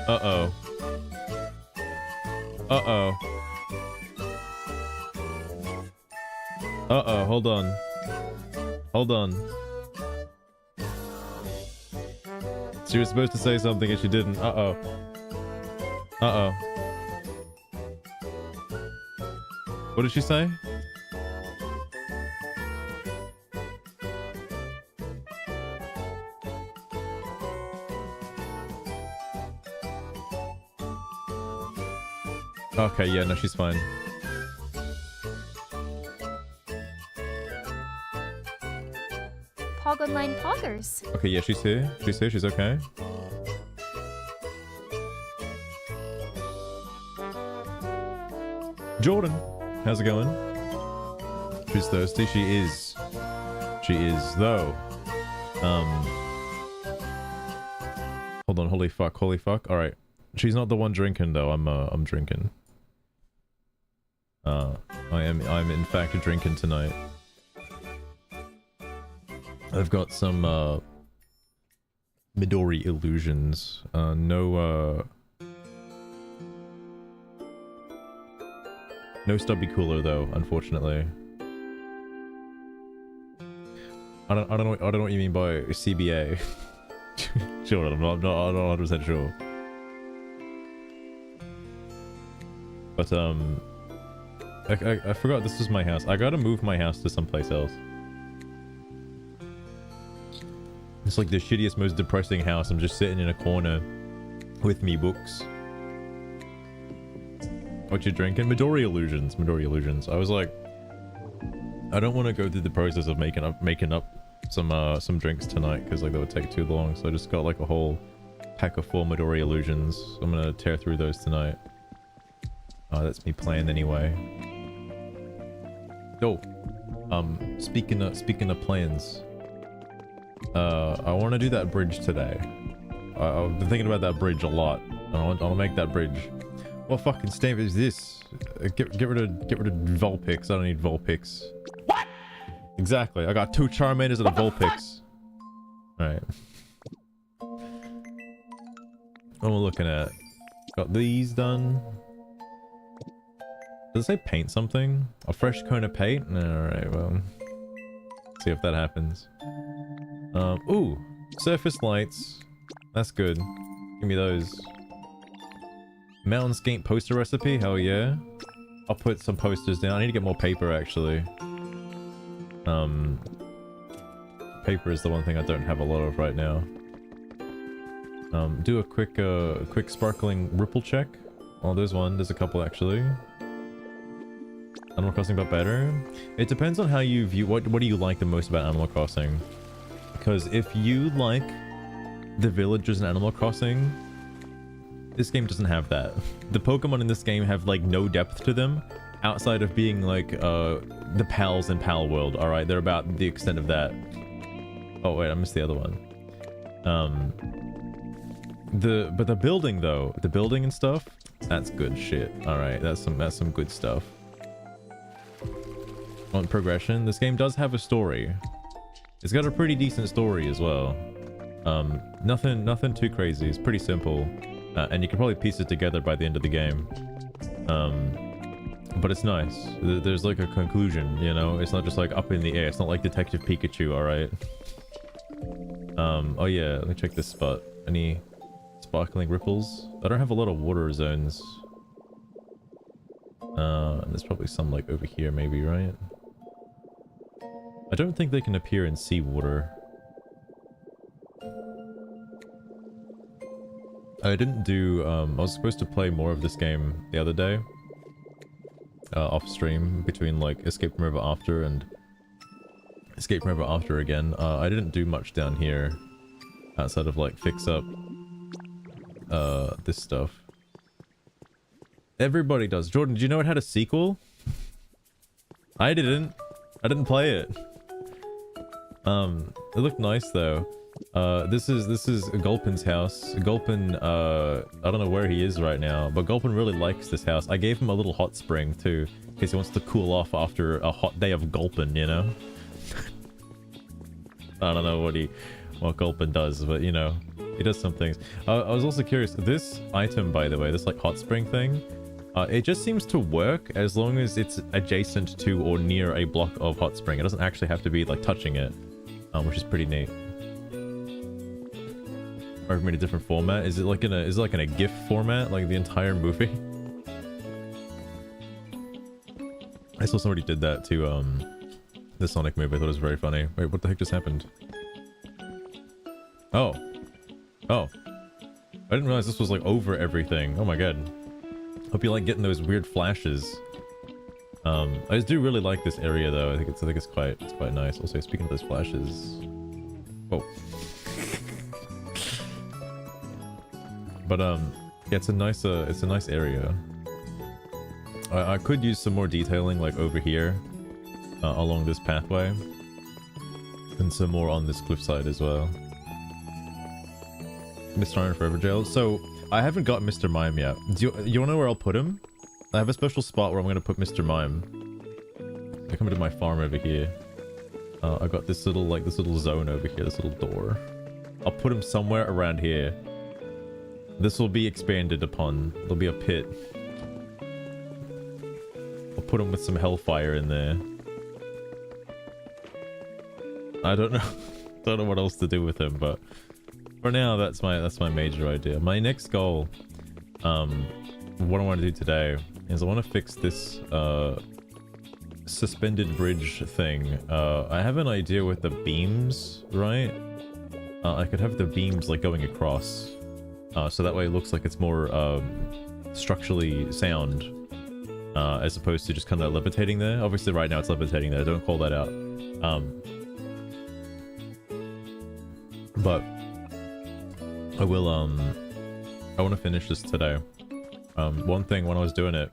Uh-oh. Uh-oh. Uh-oh, hold on. Hold on. She was supposed to say something and she didn't. Uh-oh. Uh-oh. What did she say? Okay, yeah, no, she's fine. Pog Online Poggers. Okay, yeah, she's here. She's here, she's okay. Jordan, how's it going? She's thirsty. She is. She is, though. Hold on, holy fuck, holy fuck. Alright. She's not the one drinking, though. I'm drinking. I'm in fact drinking tonight. I've got some Midori illusions. No stubby cooler though, unfortunately. I don't know what you mean by CBA. Sure, I'm not 100% sure. But I forgot this was my house. I gotta move my house to someplace else. It's like the shittiest, most depressing house. I'm just sitting in a corner with me books. What you drinking? Midori illusions. Midori illusions. I was like, I don't want to go through the process of making up some drinks tonight because like that would take too long. So I just got like a whole pack of 4 Midori illusions. I'm gonna tear through those tonight. That's me playing anyway. Oh, speaking of plans. I want to do that bridge today. I've been thinking about that bridge a lot. I want to make that bridge. What fucking stamp is this? Get rid of Vulpix. I don't need Vulpix. What? Exactly. I got 2 Charmanders and a Vulpix. Alright. What am I looking at? Got these done. Does it say paint something? A fresh cone of paint? Alright, well. See if that happens. Ooh, surface lights. That's good. Give me those. Mountainscape poster recipe? Hell yeah. I'll put some posters down. I need to get more paper, actually. Paper is the one thing I don't have a lot of right now. Do a quick sparkling ripple check. Oh, there's one. There's a couple, actually. Animal Crossing but better? It depends on how you view... What do you like the most about Animal Crossing? Because if you like the villagers in Animal Crossing, this game doesn't have that. The Pokemon in this game have like no depth to them outside of being like the pals in Pal World. All right, they're about the extent of that. Oh wait, I missed the other one. But the building though, the building and stuff, that's good shit. All right, that's some good stuff. On progression, this game does have a story. It's got a pretty decent story as well. Nothing too crazy. It's pretty simple, and you can probably piece it together by the end of the game. But it's nice. There's like a conclusion, you know. It's not just like up in the air. It's not like Detective Pikachu. All right. Oh yeah. Let me check this spot. Any sparkling ripples? I don't have a lot of water zones. There's probably some like over here, maybe, right? I don't think they can appear in seawater. I didn't do, I was supposed to play more of this game the other day. Off stream, between like Escape from Ever After and Escape from Ever After again. I didn't do much down here outside of like fix up this stuff. Everybody does. Jordan, did you know it had a sequel? I didn't. I didn't play it. It looked nice though. This is Gulpin's house. Gulpin, I don't know where he is right now, but Gulpin really likes this house. I gave him a little hot spring too, in case he wants to cool off after a hot day of Gulpin, you know? I don't know what Gulpin does, but you know, he does some things. I was also curious, this item, by the way, this like hot spring thing, it just seems to work as long as it's adjacent to or near a block of hot spring. It doesn't actually have to be like touching it, which is pretty neat. Or made a different format. Is it like in a GIF format, like the entire movie? I saw somebody did that to the Sonic movie. I thought it was very funny. Wait, what the heck just happened? Oh. I didn't realize this was like over everything. Oh my god. Hope you like getting those weird flashes. I just do really like this area though. I think it's quite nice. Also, speaking of those flashes. Whoa. But yeah, it's a nice area. I could use some more detailing like over here, along this pathway, and some more on this cliffside as well. Mr. Iron Forever Jail. So I haven't got Mr. Mime yet. Do you want to know where I'll put him? I have a special spot where I'm going to put Mr. Mime. I come to my farm over here. I got this little zone over here, this little door. I'll put him somewhere around here. This will be expanded upon. There'll be a pit. I'll put him with some hellfire in there. I don't know. Don't know what else to do with him, but for now, that's my major idea. My next goal, what I want to do today is I want to fix this suspended bridge thing. I have an idea with the beams, right? I could have the beams like going across. So that way it looks like it's more structurally sound, as opposed to just kind of levitating there. Obviously right now it's levitating there, don't call that out. But I will, I want to finish this today. One thing when I was doing it,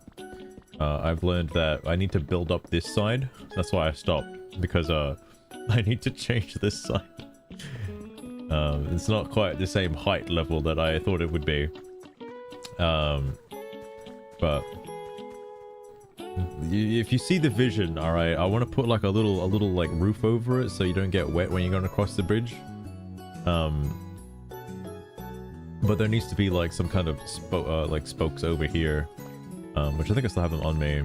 I've learned that I need to build up this side. That's why I stopped, because I need to change this side. It's not quite the same height level that I thought it would be. But if you see the vision, all right, I want to put like a little like roof over it so you don't get wet when you're going across the bridge. But there needs to be like some kind of spokes over here, which I think I still have them on me.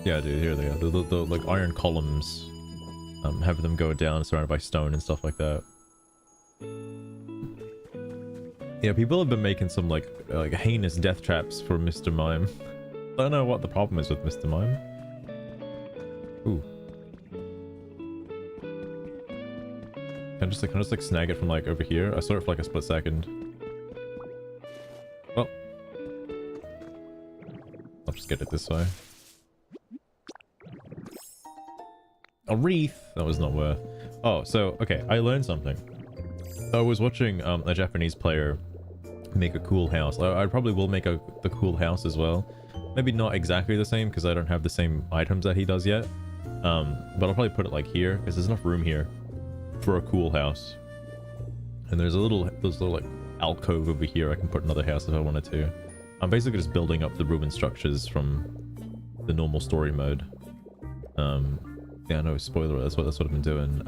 Yeah, dude, here they are. The like iron columns, have them go down, surrounded by stone and stuff like that. Yeah, people have been making some like heinous death traps for Mr. Mime. I don't know what the problem is with Mr. Mime. Ooh. Can I just like snag it from like over here? I saw it for like a split second. Well, I'll just get it this way. A wreath! That was not worth. Oh, so, okay, I learned something. I was watching a Japanese player make a cool house. I probably will make the cool house as well. Maybe not exactly the same, because I don't have the same items that he does yet. But I'll probably put it like here, because there's enough room here for a cool house. And there's a little like alcove over here. I can put another house if I wanted to. I'm basically just building up the ruined structures from the normal story mode. Yeah, no, spoiler, that's what I've been doing.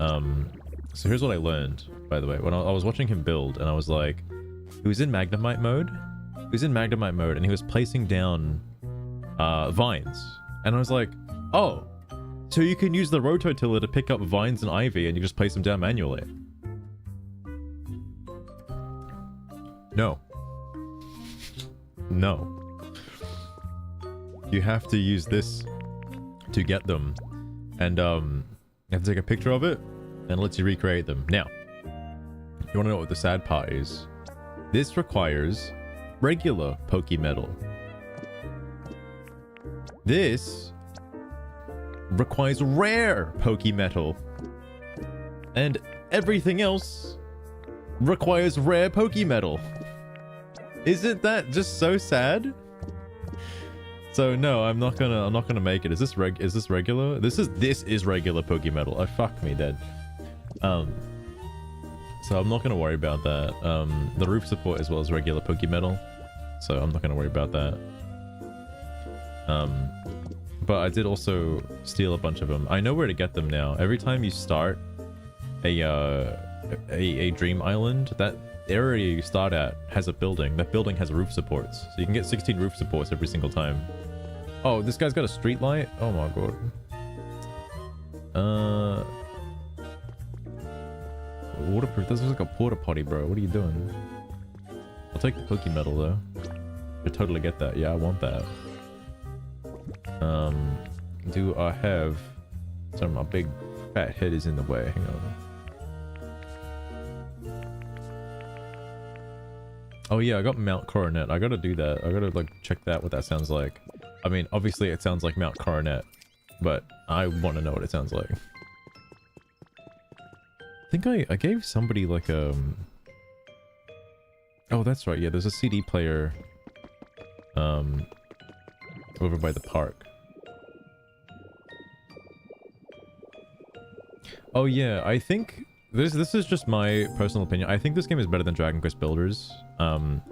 So here's what I learned, by the way. When I was watching him build, and I was like, he was in Magnemite mode. He was in Magnemite mode, and he was placing down vines. And I was like, oh, so you can use the rototiller to pick up vines and ivy, and you just place them down manually. No. No. You have to use this to get them. And you have to take a picture of it, and it lets you recreate them. Now, you want to know what the sad part is? This requires regular Pokemetal. This requires rare Pokemetal. And everything else requires rare Pokemetal. Isn't that just so sad? So no, I'm not gonna make it. Is this regular? This is regular Pokemetal. Oh fuck me dead. So I'm not gonna worry about that. The roof support as well as regular Pokemetal. So I'm not gonna worry about that. But I did also steal a bunch of them. I know where to get them now. Every time you start a dream island, that area you start at has a building. That building has roof supports. So you can get 16 roof supports every single time. Oh, this guy's got a street light? Oh my god. Waterproof. This is like a porta potty, bro. What are you doing? I'll take the Pokemetal though. I totally get that. Yeah, I want that. Do I have... Sorry, my big fat head is in the way. Hang on. Oh yeah, I got Mount Coronet. I gotta do that. I gotta like check that, what that sounds like. I mean, obviously it sounds like Mount Coronet, but I want to know what it sounds like. I think I gave somebody like oh, that's right. Yeah, there's a CD player over by the park. Oh yeah, I think this is just my personal opinion. I think this game is better than Dragon Quest Builders. And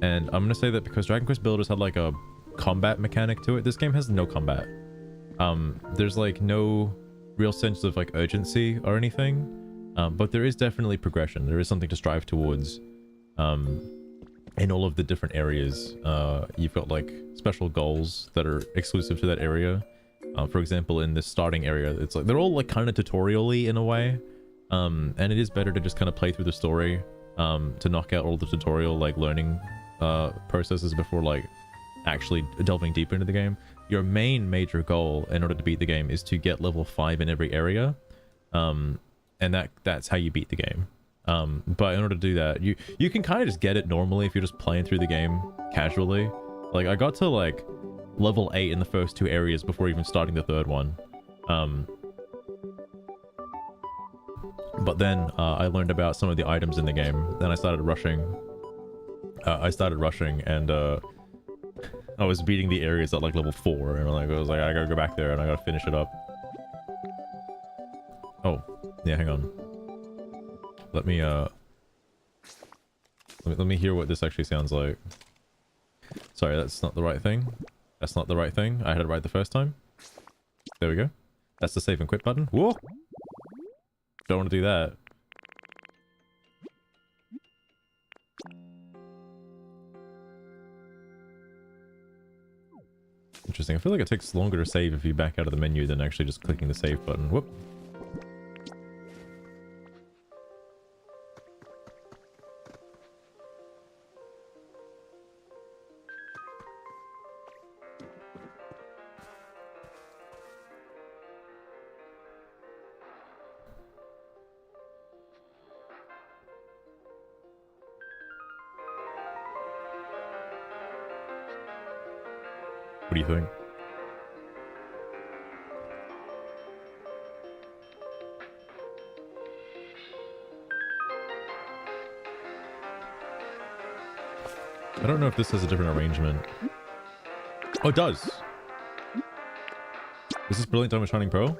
I'm gonna say that because Dragon Quest Builders had like a combat mechanic to it. This game has no combat. There's like no real sense of like urgency or anything. But there is definitely progression. There is something to strive towards. In all of the different areas, you've got like special goals that are exclusive to that area. For example, in this starting area, it's like they're all like kind of tutorial-y in a way. And it is better to just kind of play through the story to knock out all the tutorial like learning processes before like actually delving deeper into the game. Your main major goal in order to beat the game is to get level 5 in every area. And that's how you beat the game. But in order to do that, you can kind of just get it normally if you're just playing through the game casually. Like I got to like level 8 in the first 2 areas before even starting the third one. But then I learned about some of the items in the game. Then I started rushing. And I was beating the areas at like level 4, and I was like, I gotta go back there and I gotta finish it up. Oh, yeah, hang on. Let me hear what this actually sounds like. Sorry, that's not the right thing. That's not the right thing. I had it right the first time. There we go. That's the save and quit button. Whoa! Don't want to do that. Interesting. I feel like it takes longer to save if you back out of the menu than actually just clicking the save button. Whoop. What do you think? I don't know if this has a different arrangement. Oh, it does. Is this Brilliant Diamond Shining Pearl?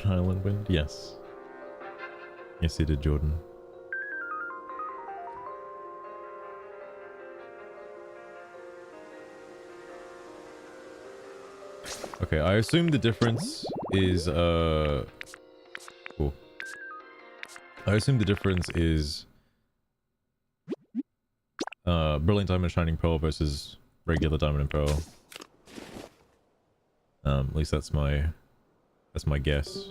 Island Wind? Yes. Yes, you did, Jordan. Okay, I assume the difference is, cool. I assume the difference is, Brilliant Diamond Shining Pearl versus regular Diamond and Pearl. At least that's my guess.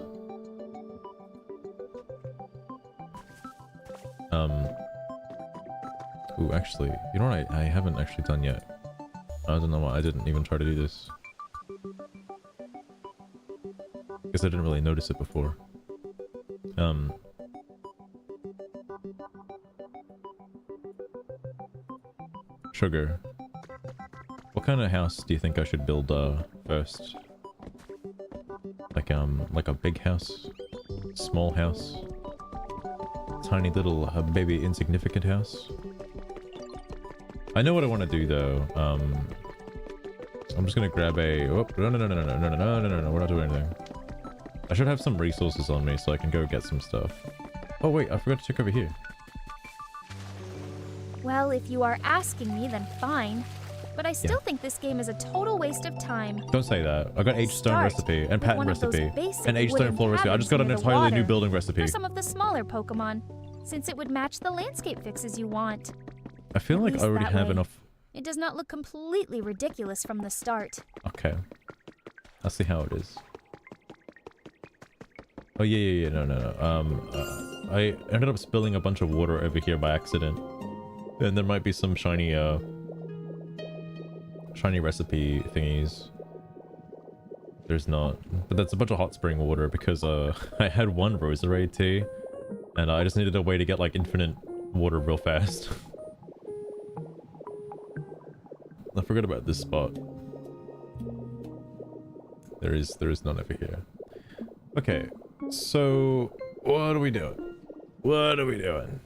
Ooh, actually, you know what I haven't actually done yet? I don't know why I didn't even try to do this. Guess I didn't really notice it before. Sugar. What kind of house do you think I should build, first? Like a big house, small house, tiny little baby insignificant house. I know what I want to do though. I'm just gonna grab a. Oh, no, we're not doing anything. I should have some resources on me so I can go get some stuff. Oh wait, I forgot to check over here. Well, if you are asking me, then fine. But I still think this game is a total waste of time. Don't say that. I got H-stone recipe and patent recipe and H-stone floor recipe. I just got an near the entirely new water building recipe. For some of the smaller Pokemon, since it would match the landscape fixes you want. I feel like I already have enough. It does not look completely ridiculous from the start. Okay. I'll see how it is. Oh yeah. No. I ended up spilling a bunch of water over here by accident. And there might be some shiny recipe thingies. There's not. But that's a bunch of hot spring water because I had one Roserade tea and I just needed a way to get like infinite water real fast. I forgot about this spot. There is none over here. Okay, so what are we doing? What are we doing?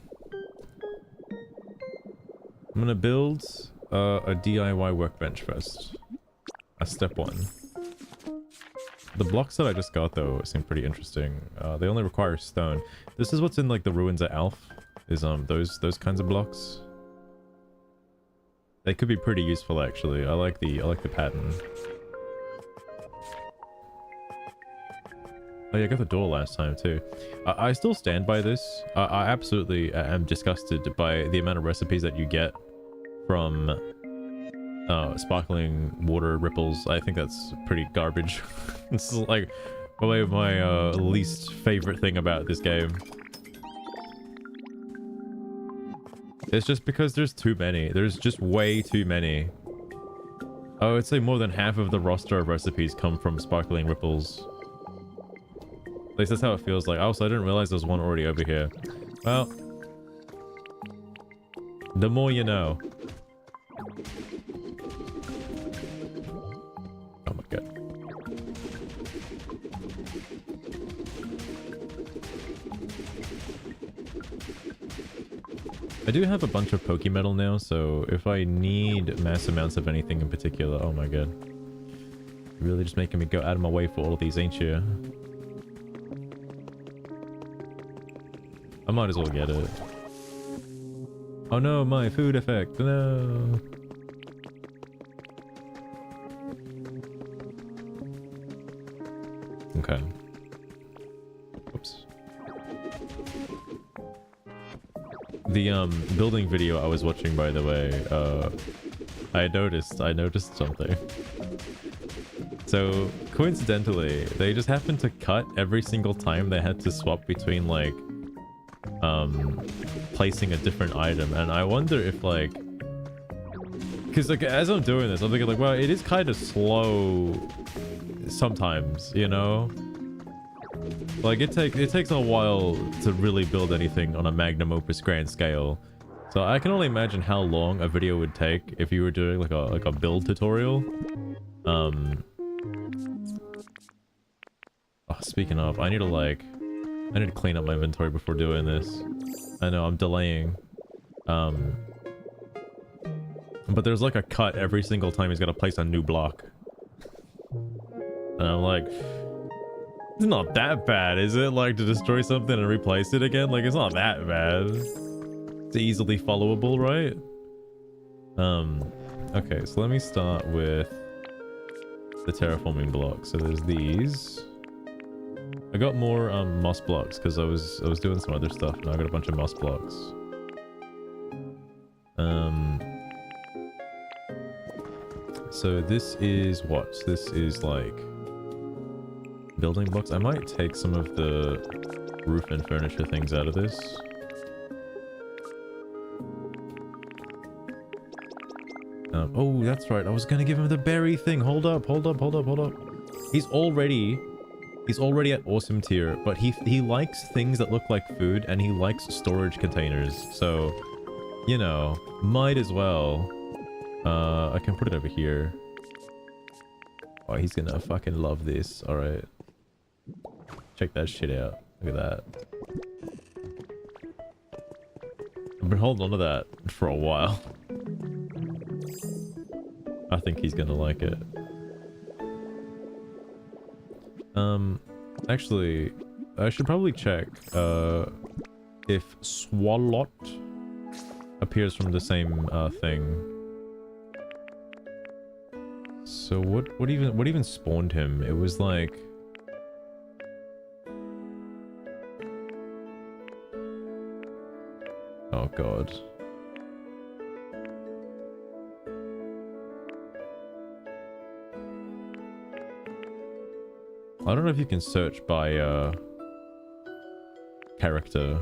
I'm gonna build a DIY workbench first. That's step one. The blocks that I just got though seem pretty interesting. They only require stone. This is what's in like the ruins at Alf. Is those kinds of blocks. They could be pretty useful actually. I like the pattern. Oh yeah, I got the door last time too. I still stand by this. I absolutely am disgusted by the amount of recipes that you get from sparkling water ripples. I think that's pretty garbage. This is like probably my least favorite thing about this game. It's just because there's too many. There's just way too many. I would say more than half of the roster of recipes come from sparkling ripples. At least that's how it feels like. Also, I didn't realize there's one already over here. Well, the more you know. Oh my god. I do have a bunch of Pokemetal now, so if I need mass amounts of anything in particular... Oh my god. You're really just making me go out of my way for all of these, ain't you? I might as well get it. Oh no, my food effect. No. Okay. Oops. The building video I was watching, by the way, I noticed something. So coincidentally, they just happened to cut every single time they had to swap between like placing a different item, and I wonder if like, because like as I'm doing this I'm thinking like, well, it is kind of slow sometimes, you know, like it takes a while to really build anything on a magnum opus grand scale. So I can only imagine how long a video would take if you were doing like a build tutorial. Oh, speaking of, I need to clean up my inventory before doing this. I know I'm delaying. But there's like a cut every single time he's got to place a new block. And I'm like, it's not that bad, is it? Like to destroy something and replace it again? Like it's not that bad. It's easily followable, right? Okay, so let me start with the terraforming blocks. So there's these. I got more moss blocks because I was doing some other stuff. Now I got a bunch of moss blocks. So this is what? This is like building blocks. I might take some of the roof and furniture things out of this. Oh, that's right. I was gonna give him the berry thing. Hold up. He's already at awesome tier, but he likes things that look like food, and he likes storage containers. So, you know, might as well. I can put it over here. Oh, he's gonna fucking love this. All right. Check that shit out. Look at that. I've been holding on to that for a while. I think he's gonna like it. Actually, I should probably check if Swalot appears from the same thing. So what even spawned him? It was like, oh god. I don't know if you can search by character.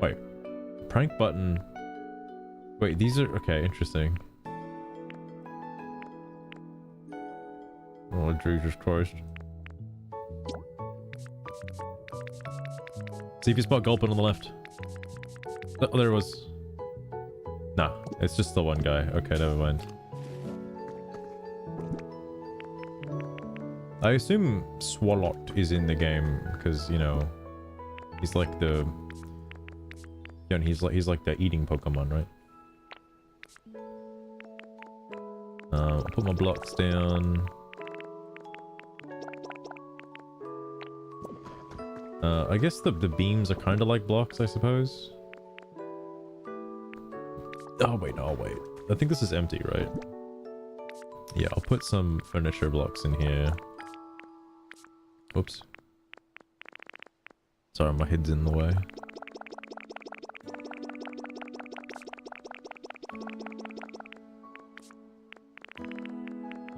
Wait, prank button. Wait, these are okay. Interesting. Oh Jesus Christ! See if you spot Gulpin on the left. Oh, there it was. Nah, it's just the one guy. Okay, never mind. I assume Swalot is in the game because, you know, he's like the, you know, he's like the eating Pokemon, right? I'll put my blocks down. I guess the beams are kind of like blocks, I suppose. Oh wait, no, wait. I think this is empty, right? Yeah, I'll put some furniture blocks in here. Oops. Sorry, my head's in the way.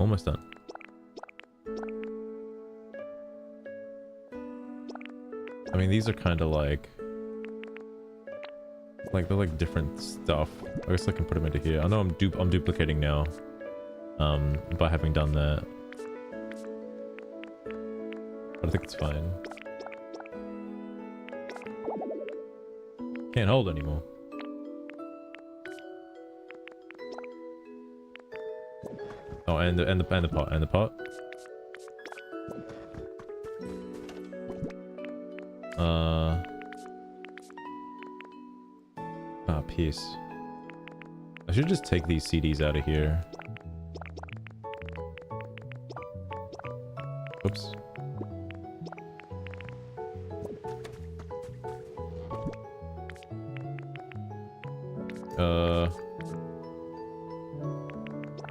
Almost done. I mean, these are kind of like they're like different stuff. I guess I can put them into here. I know I'm duplicating now, by having done that. But I think it's fine. Can't hold anymore. Oh, and the pot. Piece. I should just take these CDs out of here. Oops.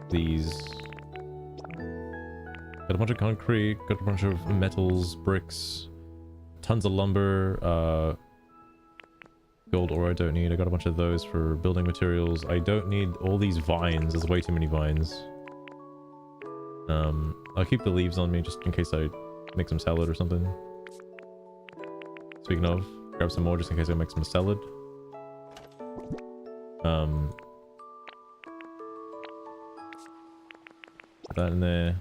These. Got a bunch of concrete, got a bunch of metals, bricks, tons of lumber, gold ore I don't need. I got a bunch of those for building materials. I don't need all these vines. There's way too many vines. I'll keep the leaves on me just in case I make some salad or something. Speaking of, grab some more just in case I make some salad. Put that in there.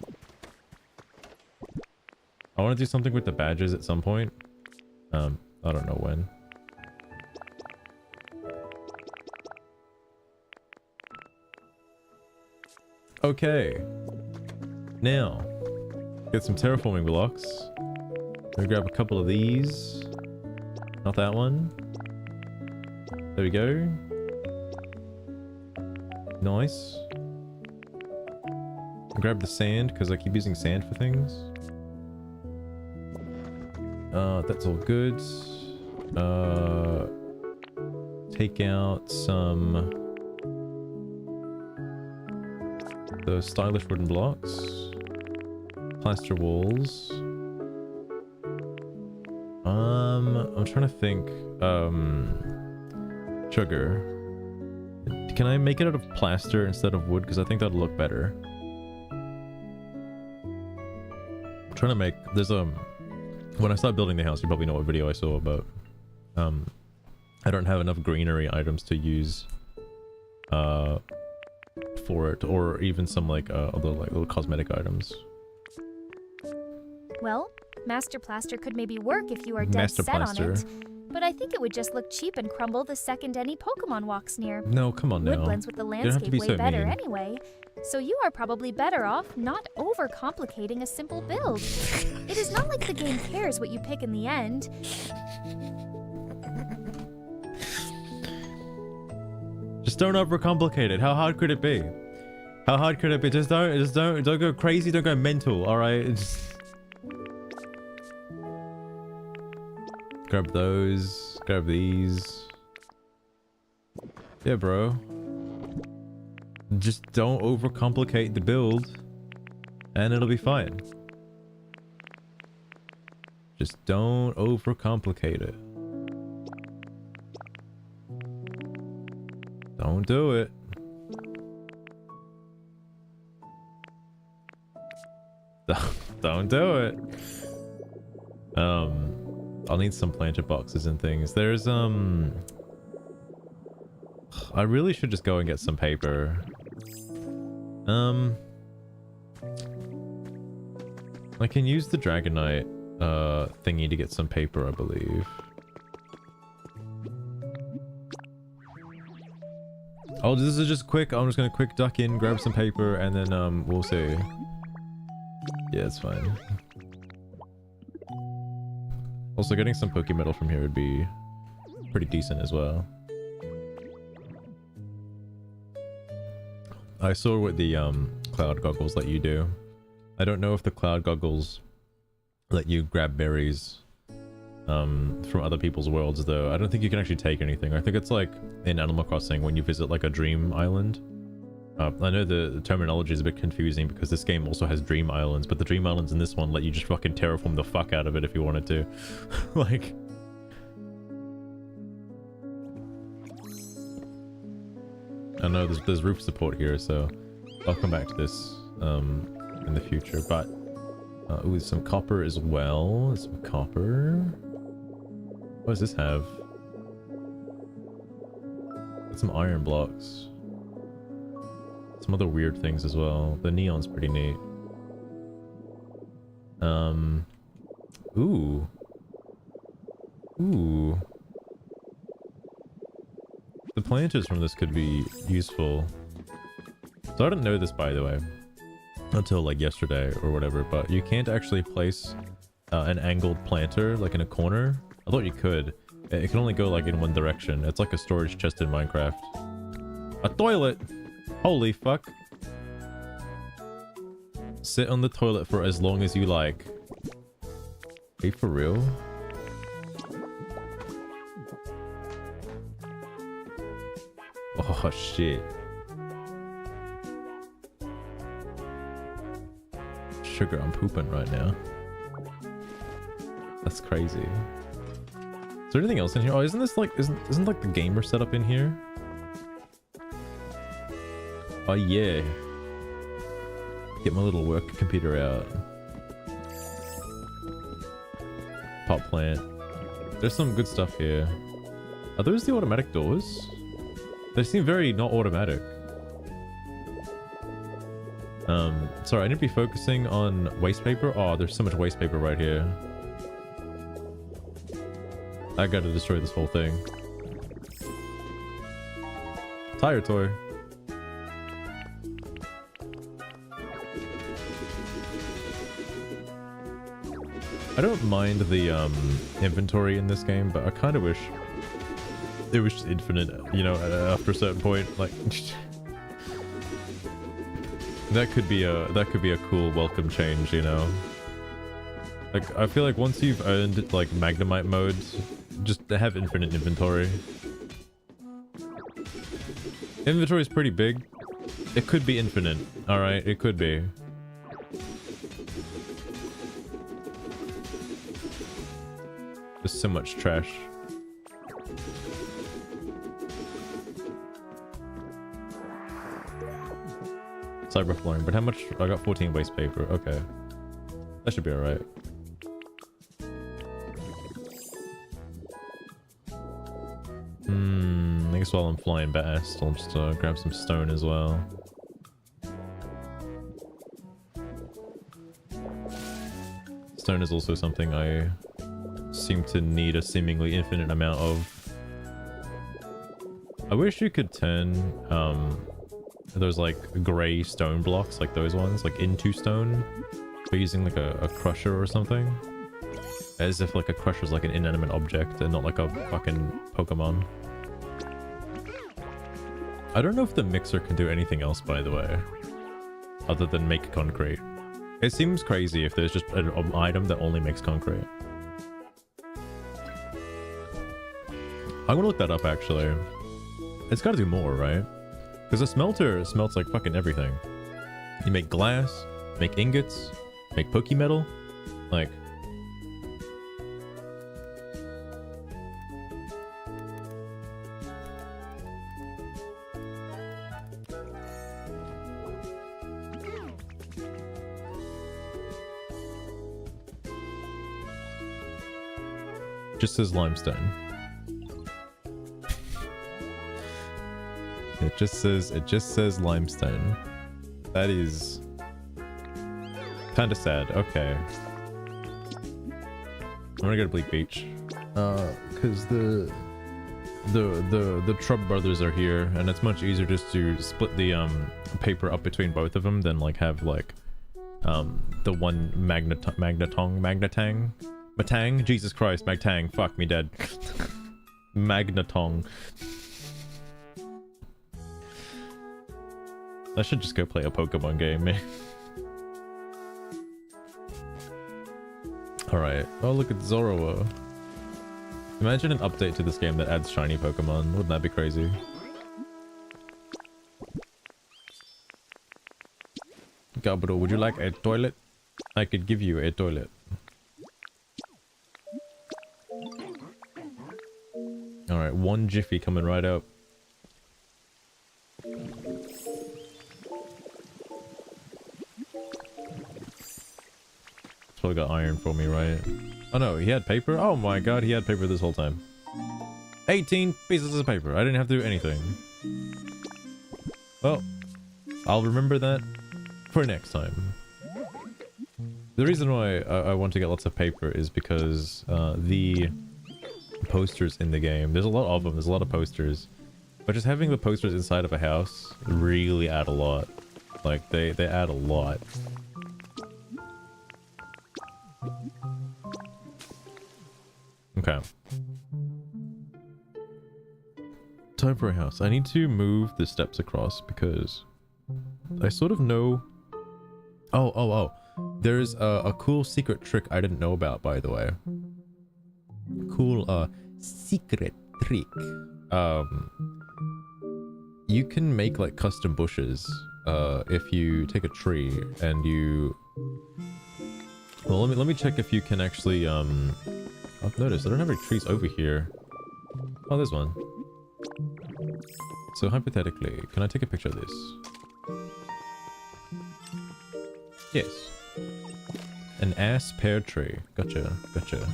I want to do something with the badges at some point. I don't know when. Okay. Now, get some terraforming blocks. I'll grab a couple of these. Not that one. There we go. Nice. I'll grab the sand because I keep using sand for things. That's all good. Take out some the stylish wooden blocks. Plaster walls. I'm trying to think. Sugar. Can I make it out of plaster instead of wood? Because I think that'll look better. I'm trying to make. There's when I start building the house, you probably know what video I saw about. I don't have enough greenery items to use for it, or even some like other like little cosmetic items. Well, Master Plaster could maybe work if you are dead set on it. But I think it would just look cheap and crumble the second any Pokemon walks near. No, come on now. Wood blends with the landscape way better anyway. So you are probably better off not overcomplicating a simple build. It is not like the game cares what you pick in the end. Just don't overcomplicate it. How hard could it be? How hard could it be? Just don't go crazy. Don't go mental. All right. Just grab those. Grab these. Yeah, bro. Just don't overcomplicate the build, and it'll be fine. Just don't overcomplicate it. Don't do it. Don't do it. I'll need some planter boxes and things. There's I really should just go and get some paper. I can use the Dragonite thingy to get some paper, I believe. Oh, this is just quick. I'm just gonna quick duck in, grab some paper, and then we'll see. Yeah, it's fine. Also, getting some Pokemetal from here would be pretty decent as well. I saw what the cloud goggles let you do. I don't know if the cloud goggles let you grab berries from other people's worlds, though. I don't think you can actually take anything. I think it's like in Animal Crossing when you visit like a dream island. I know the terminology is a bit confusing because this game also has dream islands, but the dream islands in this one let you just fucking terraform the fuck out of it if you wanted to. Like... I know there's roof support here, so I'll come back to this in the future. But ooh, some copper as well. Some copper. What does this have? Got some iron blocks. Some other weird things as well. The neon's pretty neat. Ooh. Ooh. The planters from this could be useful. So I didn't know this, by the way, until like yesterday or whatever, but you can't actually place an angled planter like in a corner. I thought you could. It can only go like in one direction. It's like a storage chest in Minecraft. A toilet! Holy fuck. Sit on the toilet for as long as you like. Are you for real? Oh shit. Sugar, I'm pooping right now. That's crazy. Is there anything else in here? Oh, isn't this like isn't like the gamer setup in here? Oh yeah. Get my little work computer out. Pot plant. There's some good stuff here. Are those the automatic doors? They seem very not automatic. Sorry, I need to be focusing on waste paper. Oh, there's so much waste paper right here. I gotta destroy this whole thing. Tire toy. I don't mind the inventory in this game, but I kind of wish it was just infinite, you know, after a certain point. Like that could be a cool welcome change, you know. Like I feel like once you've earned like Magnemite modes, just have infinite inventory. Inventory is pretty big. It could be infinite. All right, it could be. There's so much trash. Cyberflooring, but how much? I got 14 waste paper. Okay, that should be all right. I guess while I'm flying past, I'll just grab some stone as well. Stone is also something I seem to need a seemingly infinite amount of. I wish you could turn those like gray stone blocks, like those ones, like into stone, but using like a crusher or something. As if like a crusher is like an inanimate object and not like a fucking Pokemon. I don't know if the mixer can do anything else, by the way, other than make concrete. It seems crazy if there's just an item that only makes concrete. I'm gonna look that up, actually. It's gotta do more, right? Because a smelter smelts like fucking everything. You make glass, make ingots, make Pokemetal, like... Just says limestone. It just says limestone. That is kind of sad. Okay. I'm gonna go to Bleak Beach. Cause the Trub brothers are here, and it's much easier just to split the paper up between both of them than like have like the one Matang? Jesus Christ, Magtang. Fuck me dead. Magnetong. I should just go play a Pokemon game, man. Alright. Oh, look at Zoroark. Imagine an update to this game that adds shiny Pokemon. Wouldn't that be crazy? Gaburo, would you like a toilet? I could give you a toilet. Alright, one Jiffy coming right up. It's probably got iron for me, right? Oh no, he had paper? Oh my god, he had paper this whole time. 18 pieces of paper. I didn't have to do anything. Well, I'll remember that for next time. The reason why I want to get lots of paper is because the posters in the game, there's a lot of them, there's a lot of posters, but just having the posters inside of a house really add a lot. Like they add a lot. Okay, time for a house. I need to move the steps across because I sort of know... oh, there's a cool secret trick I didn't know about, by the way. Cool secret trick. You can make like custom bushes if you take a tree and you... Well, let me check if you can actually I've noticed I don't have any trees over here. Oh, there's one. So hypothetically, can I take a picture of this? Yes. An ass pear tree. Gotcha, gotcha.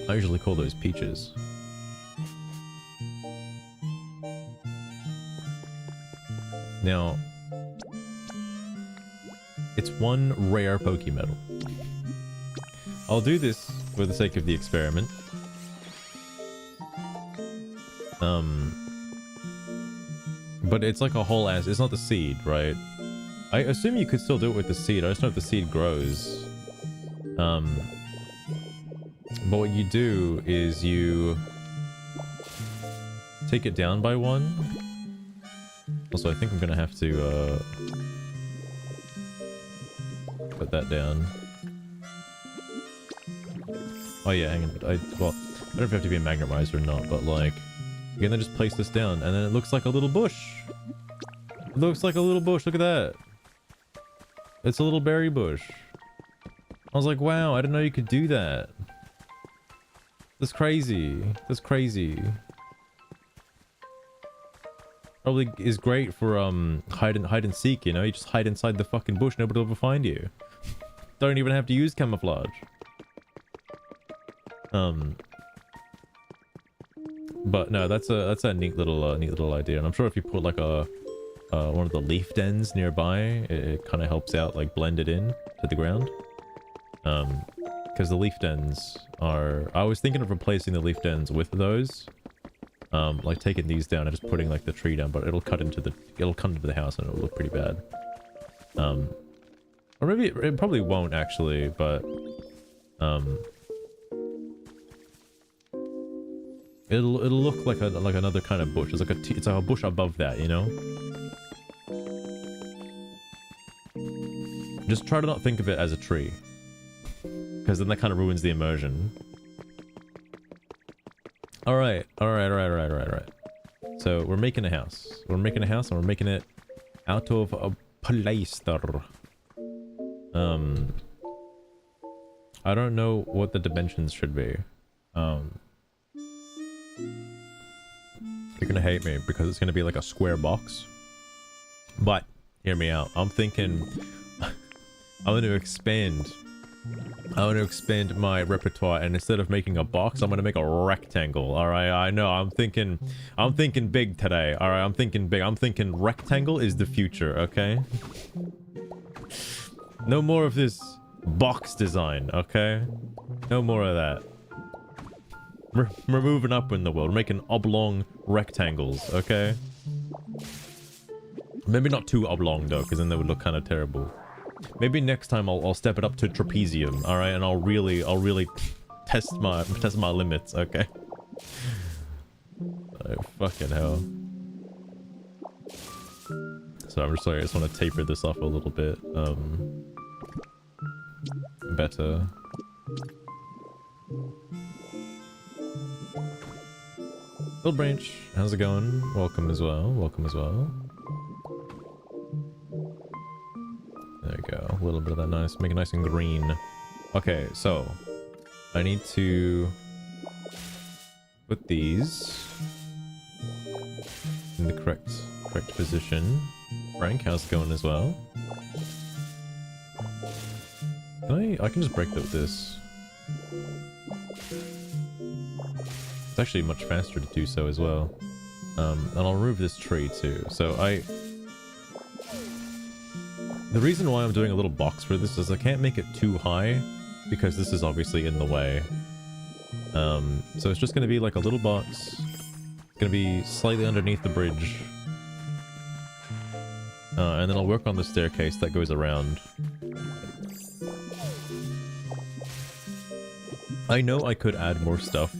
I usually call those peaches. Now, it's one rare Pokemetal. I'll do this for the sake of the experiment. But it's like a whole ass, it's not the seed, right? I assume you could still do it with the seed. I just know if the seed grows. But what you do is you take it down by one. Also, I think I'm gonna have to put that down. Oh yeah, hang on. Well, I don't know if you have to be a magnetizer or not, but like, you're gonna just place this down, and then it looks like a little bush. It looks like a little bush. Look at that. It's a little berry bush. I was like, wow, I didn't know you could do that. That's crazy. That's crazy. Probably is great for hide and seek, you know? You just hide inside the fucking bush, nobody will ever find you. Don't even have to use camouflage. But no, that's a neat little idea, and I'm sure if you put like a one of the leaf dens nearby, it kind of helps out, like blend it in to the ground. Because the leaf dens are... I was thinking of replacing the leaf dens with those. like taking these down and just putting like the tree down, but it'll cut into the house and it'll look pretty bad. Or maybe it probably won't actually, but it'll look like another kind of bush. It's like it's like a bush above that, you know. Just try to not think of it as a tree, because then that kind of ruins the immersion. All right. So we're making a house. We're making a house, and we're making it out of a plaster. I don't know what the dimensions should be. You're gonna hate me because it's gonna be like a square box. But hear me out. I'm thinking I want to expand my repertoire, and instead of making a box, I'm gonna make a rectangle. All right, I know. I'm thinking big today. All right, I'm thinking big. I'm thinking rectangle is the future. Okay. No more of this box design. Okay. No more of that. We're moving up in the world. We're making oblong rectangles. Okay. Maybe not too oblong though, because then they would look kind of terrible. Maybe next time I'll step it up to trapezium, all right, and I'll really test my limits, okay? Oh, fucking hell. So I'm sorry, I just want to taper this off a little bit. Better. Bill Branch, how's it going? Welcome as well. Welcome as well. There we go. A little bit of that nice. Make it nice and green. Okay, so I need to put these in the correct position. Frank, how's it going as well? I can just break that with this. It's actually much faster to do so as well. And I'll remove this tree too. So the reason why I'm doing a little box for this is I can't make it too high because this is obviously in the way. So it's just going to be like a little box. It's going to be slightly underneath the bridge. And then I'll work on the staircase that goes around. I know I could add more stuff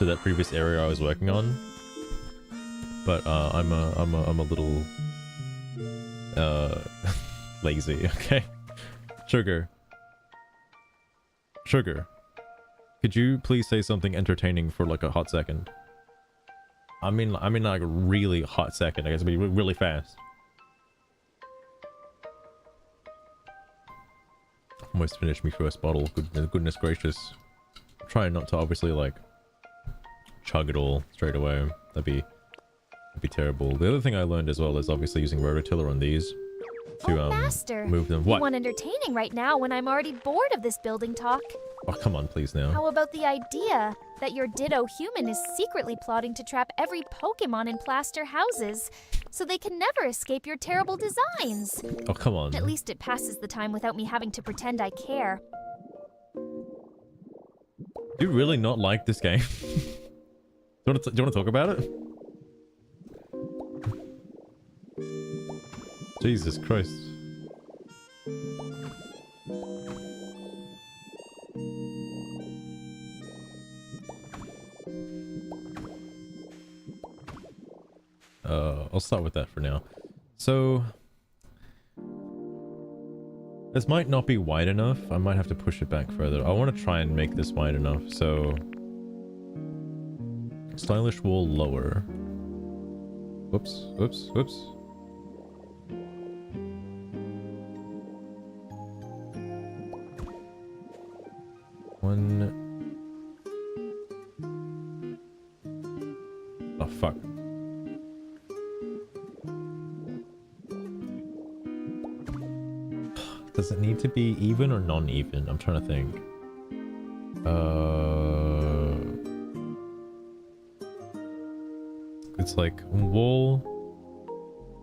to that previous area I was working on, but I'm a little lazy. Okay, Sugar, could you please say something entertaining for like a hot second? I mean like a really hot second. I guess it'd be really fast. Almost finished me first bottle. Goodness gracious. Trying not to obviously like chug it all straight away. That'd be terrible. The other thing I learned as well is obviously using rototiller on these to Master, move them. What? You want entertaining right now when I'm already bored of this building talk. Oh, come on, please now. How about the idea that your Ditto human is secretly plotting to trap every Pokemon in plaster houses so they can never escape your terrible designs? Oh, come on. At least it passes the time without me having to pretend I care. Do you really not like this game? Do you want to talk about it? Jesus Christ. I'll start with that for now. So this might not be wide enough. I might have to push it back further. I want to try and make this wide enough. So stylish wall lower. Whoops. One. Oh, fuck. Does it need to be even or non-even? I'm trying to think. It's like wall,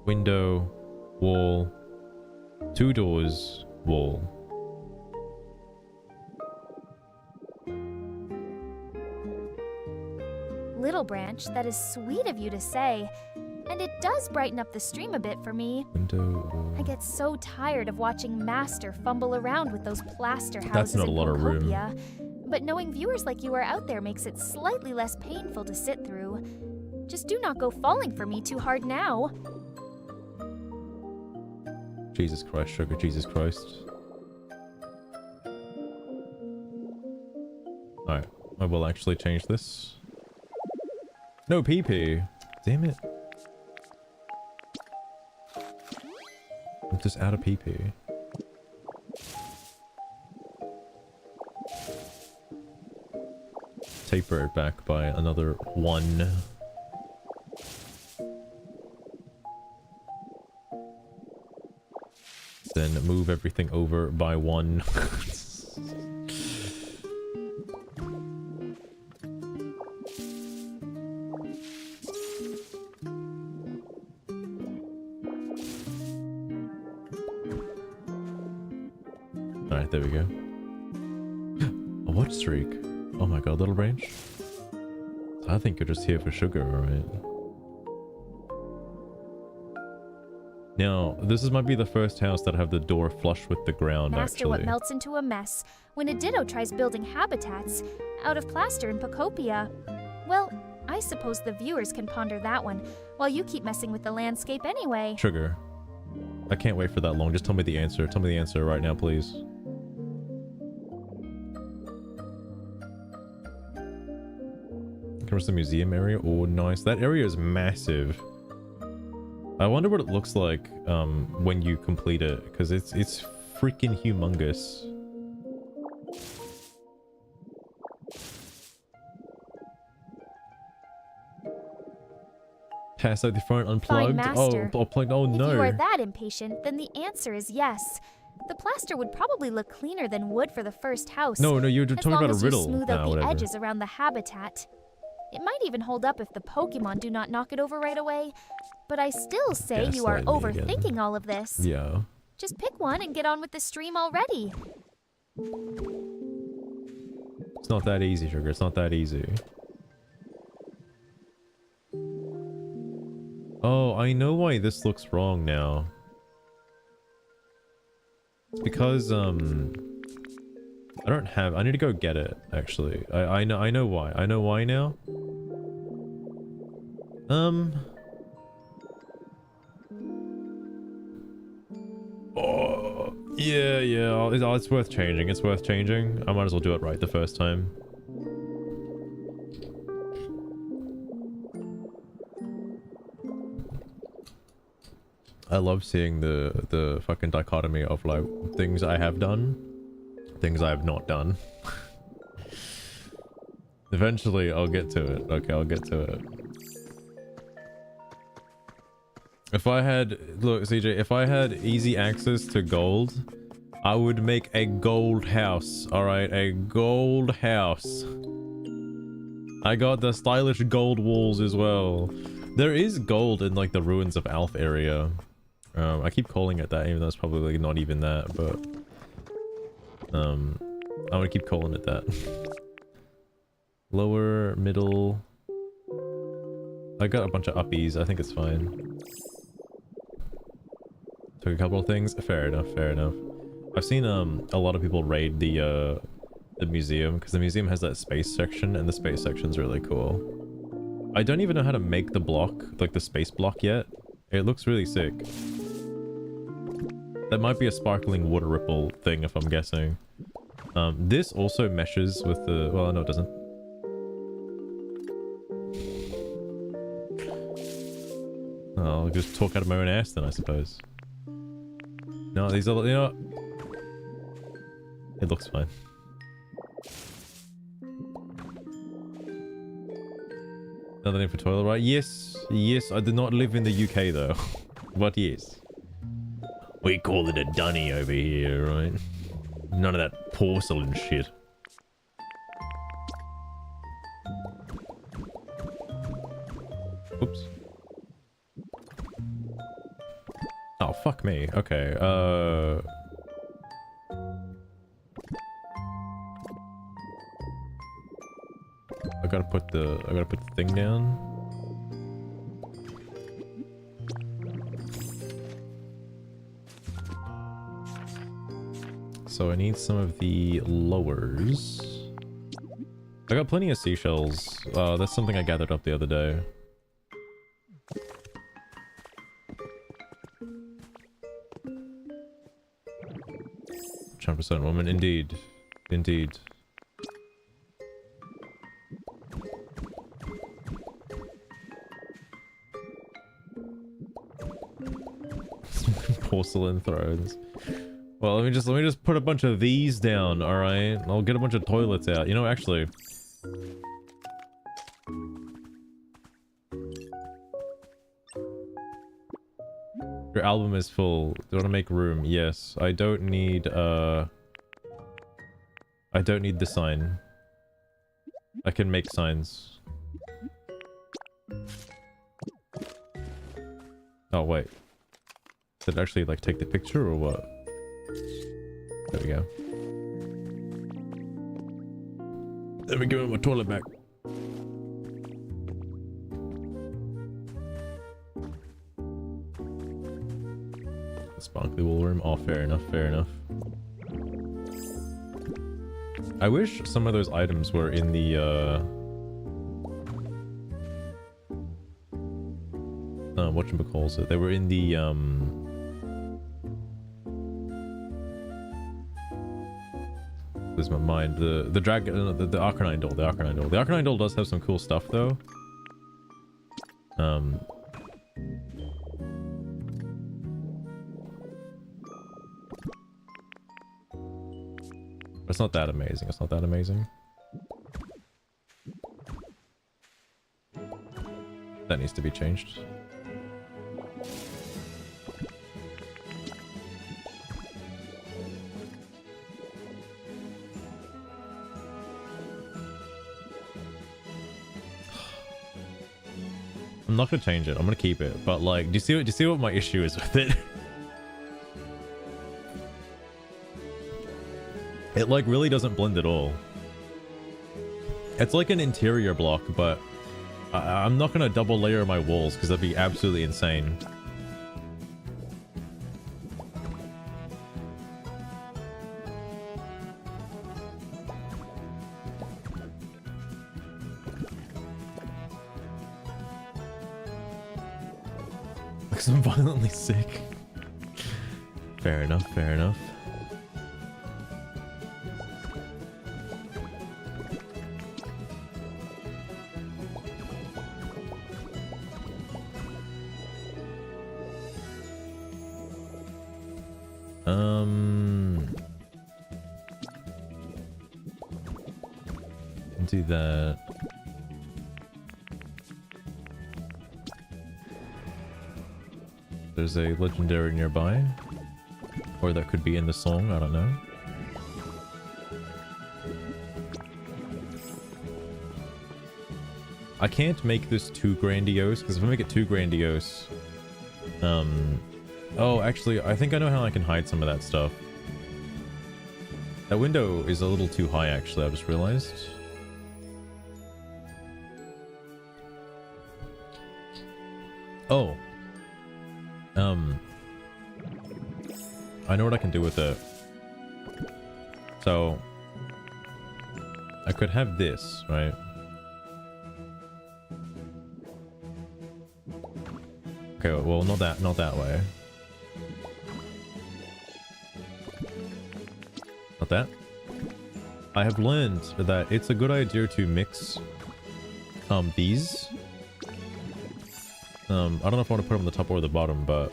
window, wall, 2 doors, wall. Little Branch, that is sweet of you to say. And it does brighten up the stream a bit for me. Window. I get so tired of watching Master fumble around with those plaster houses That's not in a lot of room. Pokopia. But knowing viewers like you are out there makes it slightly less painful to sit through. Just do not go falling for me too hard now. Jesus Christ, sugar, Jesus Christ. Alright, I will actually change this. No PP! Damn it. I'm just out of PP. Taper it back by another 1. Then move everything over by 1. Alright, there we go. A watch streak. Oh my god, Little Branch. I think you're just here for sugar, alright? Now, might be the first house that have the door flush with the ground, Master, actually. what melts into a mess when a Ditto tries building habitats out of plaster in Pokopia? Well, I suppose the viewers can ponder that one, while you keep messing with the landscape anyway. Sugar. I can't wait for that long. Just tell me the answer. Tell me the answer right now, please. Comes the museum area. Oh, nice. That area is massive. I wonder what it looks like when you complete it, because it's freaking humongous. Pass out the phone unplugged. Fine, Master. Oh, plugged. Oh no. If you are that impatient, then the answer is yes. The plaster would probably look cleaner than wood for the first house. No, you're talking about a riddle. As long as you smooth out the whatever. edges around the habitat. It might even hold up if the Pokemon do not knock it over right away. But I still say you are overthinking all of this. Yeah. Just pick one and get on with the stream already. It's not that easy, Sugar. It's not that easy. Oh, I know why this looks wrong now. It's because, I need to go get it, actually. I know why. I know why now. Oh, yeah. It's worth changing. It's worth changing. I might as well do it right the first time. I love seeing the fucking dichotomy of like things I have done, things I have not done. Eventually I'll get to it. Okay, I'll get to it. If I had, look CJ, if I had easy access to gold, I would make a gold house. Alright, a gold house. I got the stylish gold walls as well. There is gold in like the ruins of Alf area. I keep calling it that, even though it's probably not even that, but I'm gonna keep calling it that. Lower, middle. I got a bunch of uppies. I think it's fine. Took a couple of things. Fair enough. Fair enough. I've seen a lot of people raid the museum because the museum has that space section, and the space section's really cool. I don't even know how to make the block, like the space block yet. It looks really sick. That might be a sparkling water ripple thing, if I'm guessing. This also meshes with the... Well, no, it doesn't. I'll just talk out of my own ass then, I suppose. No, these are... You know... It looks fine. Another name for toilet, right? Yes. Yes, I do not live in the UK, though. But yes. We call it a dunny over here, right? None of that porcelain shit. Oops. Oh, fuck me. Okay, I gotta put the thing down. So I need some of the lowers. I got plenty of seashells. That's something I gathered up the other day. 100% woman, indeed. Indeed. Porcelain thrones. Well, let me just put a bunch of these down, alright? I'll get a bunch of toilets out. You know, actually... Your album is full. Do you want to make room? Yes. I don't need the sign. I can make signs. Oh, wait. Did it actually, like, take the picture or what? There we go. Let me give him my toilet back. Sparkly wall room. Oh, fair enough, fair enough. I wish some of those items were in the, whatchamacallit. They were in the, lose my mind. The dragon, the Arcanine doll, the Arcanine doll. The Arcanine doll does have some cool stuff, though. It's not that amazing. It's not that amazing. That needs to be changed. I'm not gonna change it. I'm gonna keep it. But like, do you see what my issue is with it? It like really doesn't blend at all. It's like an interior block, but I'm not gonna double layer my walls because that'd be absolutely insane. Because I'm violently sick. Fair enough, fair enough. Do that. There's a legendary nearby. Or that could be in the song, I don't know. I can't make this too grandiose, because if I make it too grandiose... Oh, actually, I think I know how I can hide some of that stuff. That window is a little too high, actually, I just realized. Oh. I know what I can do with it. So, I could have this, right? Okay, well, not that way. Not that. I have learned that it's a good idea to mix these. I don't know if I want to put them on the top or the bottom, but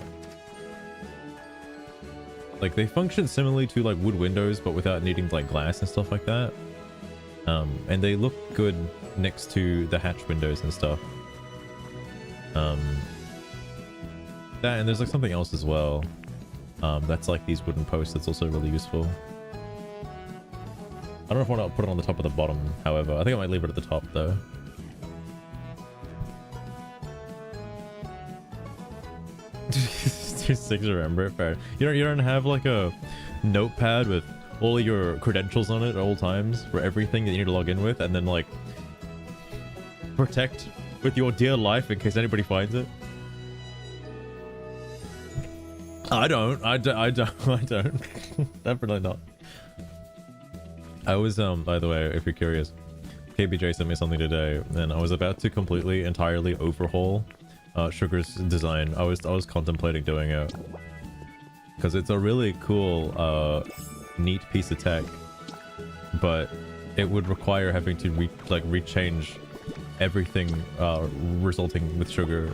like they function similarly to like wood windows, but without needing like glass and stuff like that. And they look good next to the hatch windows and stuff. That, and there's like something else as well. That's like these wooden posts. That's also really useful. I don't know if I want to put it on the top or the bottom. However, I think I might leave it at the top though. Too sick to remember it. Fair. You don't have like a notepad with all your credentials on it at all times for everything that you need to log in with, and then like protect with your dear life in case anybody finds it? I don't. I don't. Definitely not. I was, by the way, if you're curious, KBJ sent me something today, and I was about to completely, entirely overhaul Sugar's design. I was contemplating doing it. Because it's a really cool, neat piece of tech. But it would require having to rechange everything resulting with Sugar.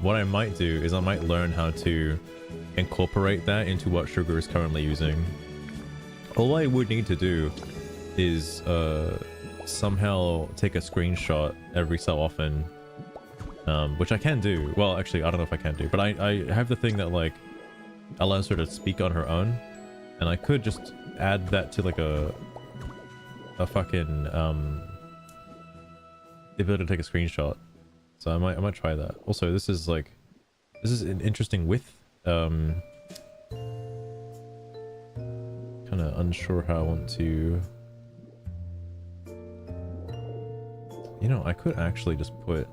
What I might do is I might learn how to incorporate that into what Sugar is currently using. All I would need to do is somehow take a screenshot every so often, which I can do. Well, actually, I don't know if I can do, but I have the thing that like allows her to speak on her own, and I could just add that to like a fucking the ability to take a screenshot. So I might try that. Also, this is an interesting width. Kind of unsure how I want to. You know, I could actually just put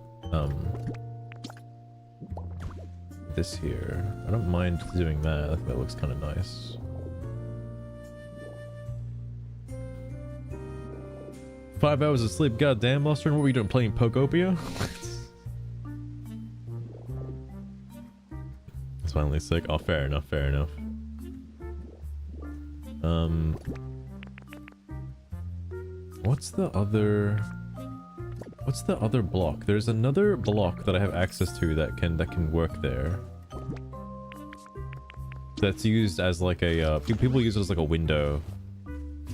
this here. I don't mind doing that. I think that looks kind of nice. Five hours of sleep, goddamn, Lostern. What were you doing? Playing Pokopia? It's finally sick. Oh, fair enough, fair enough. What's the other block? There's another block that I have access to that can work there. That's used as like a people use it as like a window.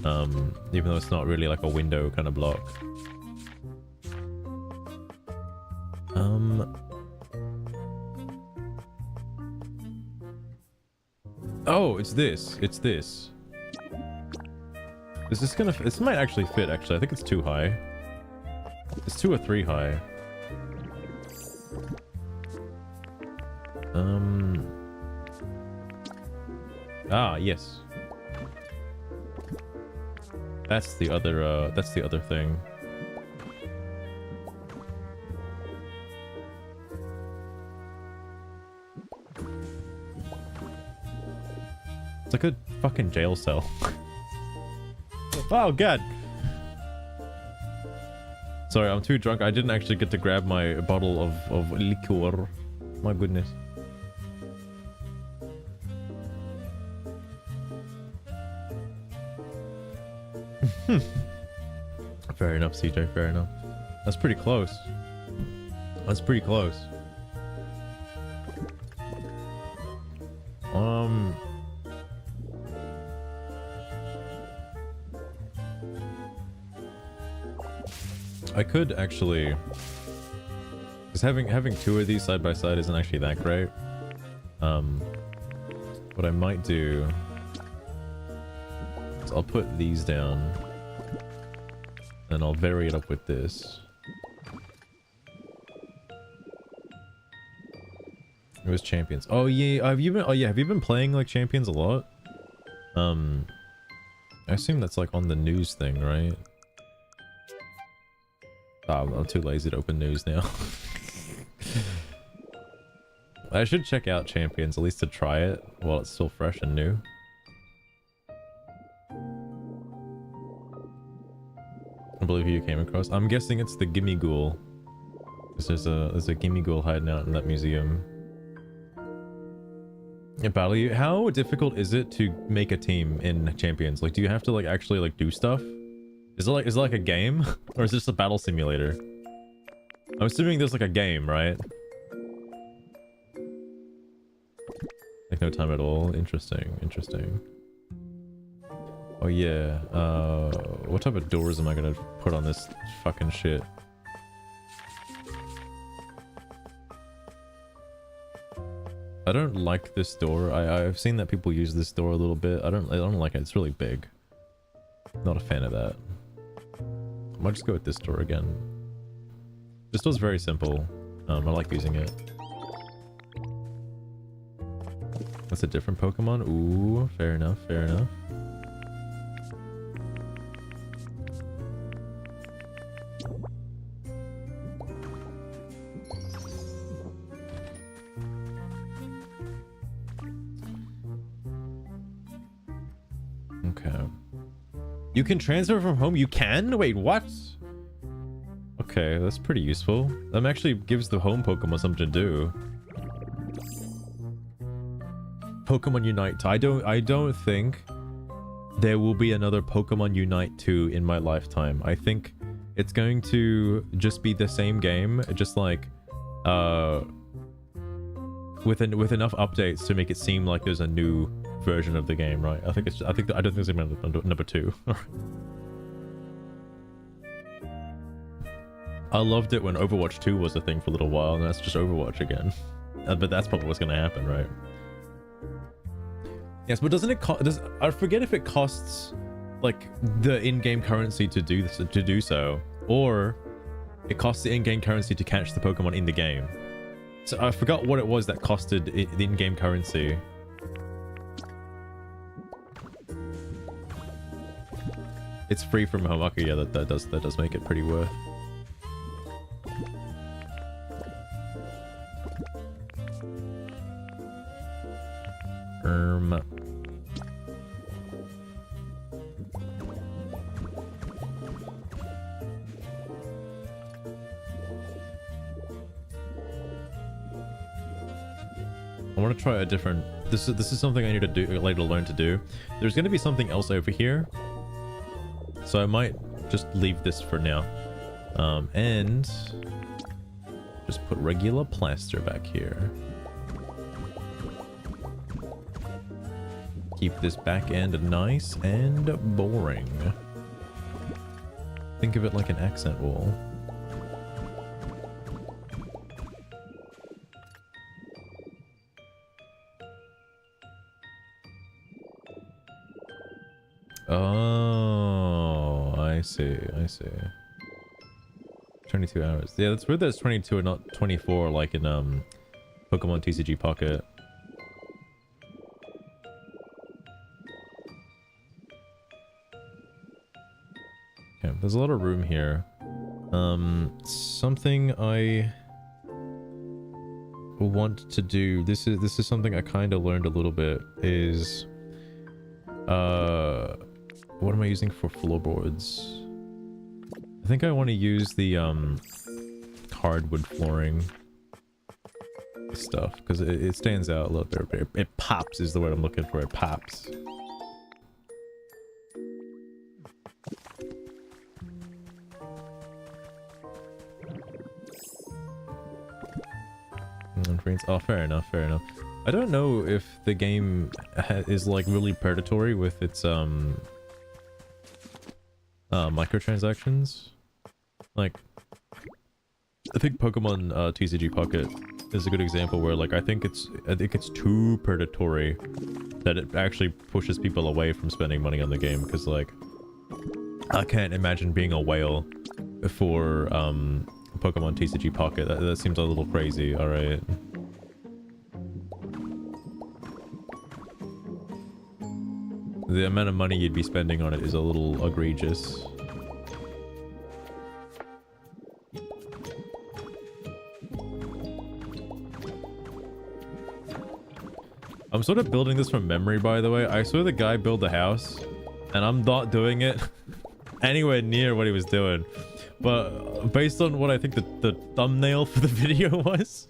Even though it's not really like a window kind of block. Oh, it's this. It's this. Is this gonna... This might actually fit, actually. I think it's too high. It's 2 or 3 high. Ah, yes. That's the other thing. It's like a fucking jail cell. Oh god. Sorry, I'm too drunk. I didn't actually get to grab my bottle of liqueur. My goodness. Fair enough, CJ, fair enough. That's pretty close. That's pretty close. I could actually, because having 2 of these side by side isn't actually that great. What I might do is I'll put these down, and I'll vary it up with this. It was Champions. Oh yeah, have you been? Oh yeah, have you been playing like Champions a lot? I assume that's like on the news thing, right? Oh, I'm too lazy to open news now. I should check out Champions, at least to try it while it's still fresh and new. I believe who you came across. I'm guessing it's the Gimme Ghoul. There's a Gimme Ghoul hiding out in that museum. Yeah, battle you. How difficult is it to make a team in Champions? Like, do you have to like actually like do stuff? Is it like a game? Or is this a battle simulator? I'm assuming there's like a game, right? Like no time at all. Interesting, interesting. Oh yeah. What type of doors am I gonna put on this fucking shit? I don't like this door. I've seen that people use this door a little bit. I don't like it. It's really big. Not a fan of that. I might just go with this door again. This door's very simple. I like using it. That's a different Pokemon? Ooh, fair enough, fair enough. You can transfer from home? You can? Wait, what? Okay, that's pretty useful. That actually gives the home Pokemon something to do. Pokemon Unite. I don't think there will be another Pokemon Unite 2 in my lifetime. I think it's going to just be the same game, just like with enough updates to make it seem like there's a new version of the game, right? I don't think there's even number 2. I loved it when Overwatch 2 was a thing for a little while, and that's just Overwatch again. But that's probably what's going to happen, right? Yes, but doesn't it cost? I forget if it costs like the in-game currency to do this, to do so, or it costs the in-game currency to catch the Pokemon in the game. So I forgot what it was that costed the in-game currency. It's free from home. Okay, yeah, that does make it pretty worth. I want to try a different. This is something I need to do, like, to learn to do. There's going to be something else over here, so I might just leave this for now, and just put regular plaster back here. Keep this back end nice and boring. Think of it like an accent wall. Oh, I see. 22 hours. Yeah, that's weird that it's 22 and not 24 like in Pokemon TCG Pocket. Okay, there's a lot of room here. Something I want to do, this is something I kind of learned a little bit, is what am I using for floorboards? I think I want to use the hardwood flooring stuff because it stands out a little bit. It pops is the word I'm looking for. It pops. Oh, fair enough. I don't know if the game is like really predatory with its microtransactions. Like, I think Pokemon TCG Pocket is a good example where, like, I think it's too predatory that it actually pushes people away from spending money on the game, because, like, I can't imagine being a whale for Pokemon TCG Pocket. That seems a little crazy. All right. The amount of money you'd be spending on it is a little egregious. I'm sort of building this from memory, by the way. I saw the guy build the house, and I'm not doing it anywhere near what he was doing. But based on what I think the thumbnail for the video was,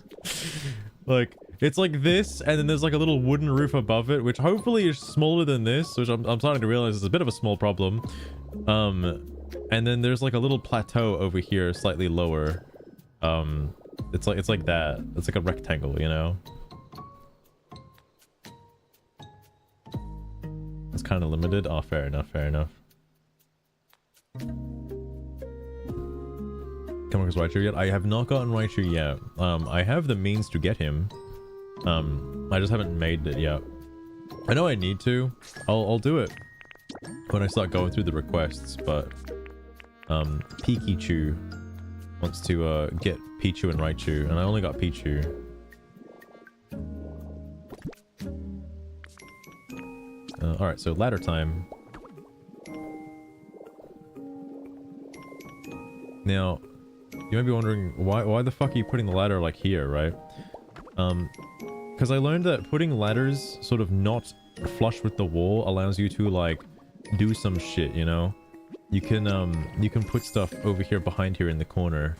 like, it's like this, and then there's like a little wooden roof above it, which hopefully is smaller than this, which I'm starting to realize is a bit of a small problem. And then there's like a little plateau over here, slightly lower. It's like that. It's like a rectangle, you know? It's kind of limited. Oh, fair enough. Come on, Raichu yet? I have not gotten Raichu yet. I have the means to get him. I just haven't made it yet. I know I need to. I'll do it when I start going through the requests, but Pikachu wants to get Pichu and Raichu, and I only got Pichu. Alright, so ladder time. Now, you might be wondering, why the fuck are you putting the ladder, like, here, right? Because I learned that putting ladders sort of not flush with the wall allows you to, like, do some shit, you know? You can put stuff over here behind here in the corner.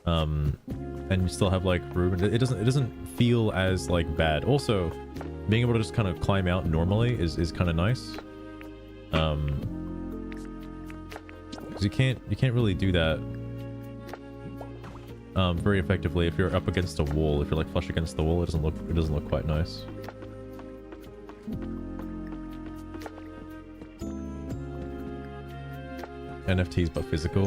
And you still have like room. It doesn't feel as like bad. Also, being able to just kind of climb out normally is kind of nice. Because you can't really do that very effectively if you're up against a wall. If you're like flush against the wall, it doesn't look quite nice. NFTs but physical.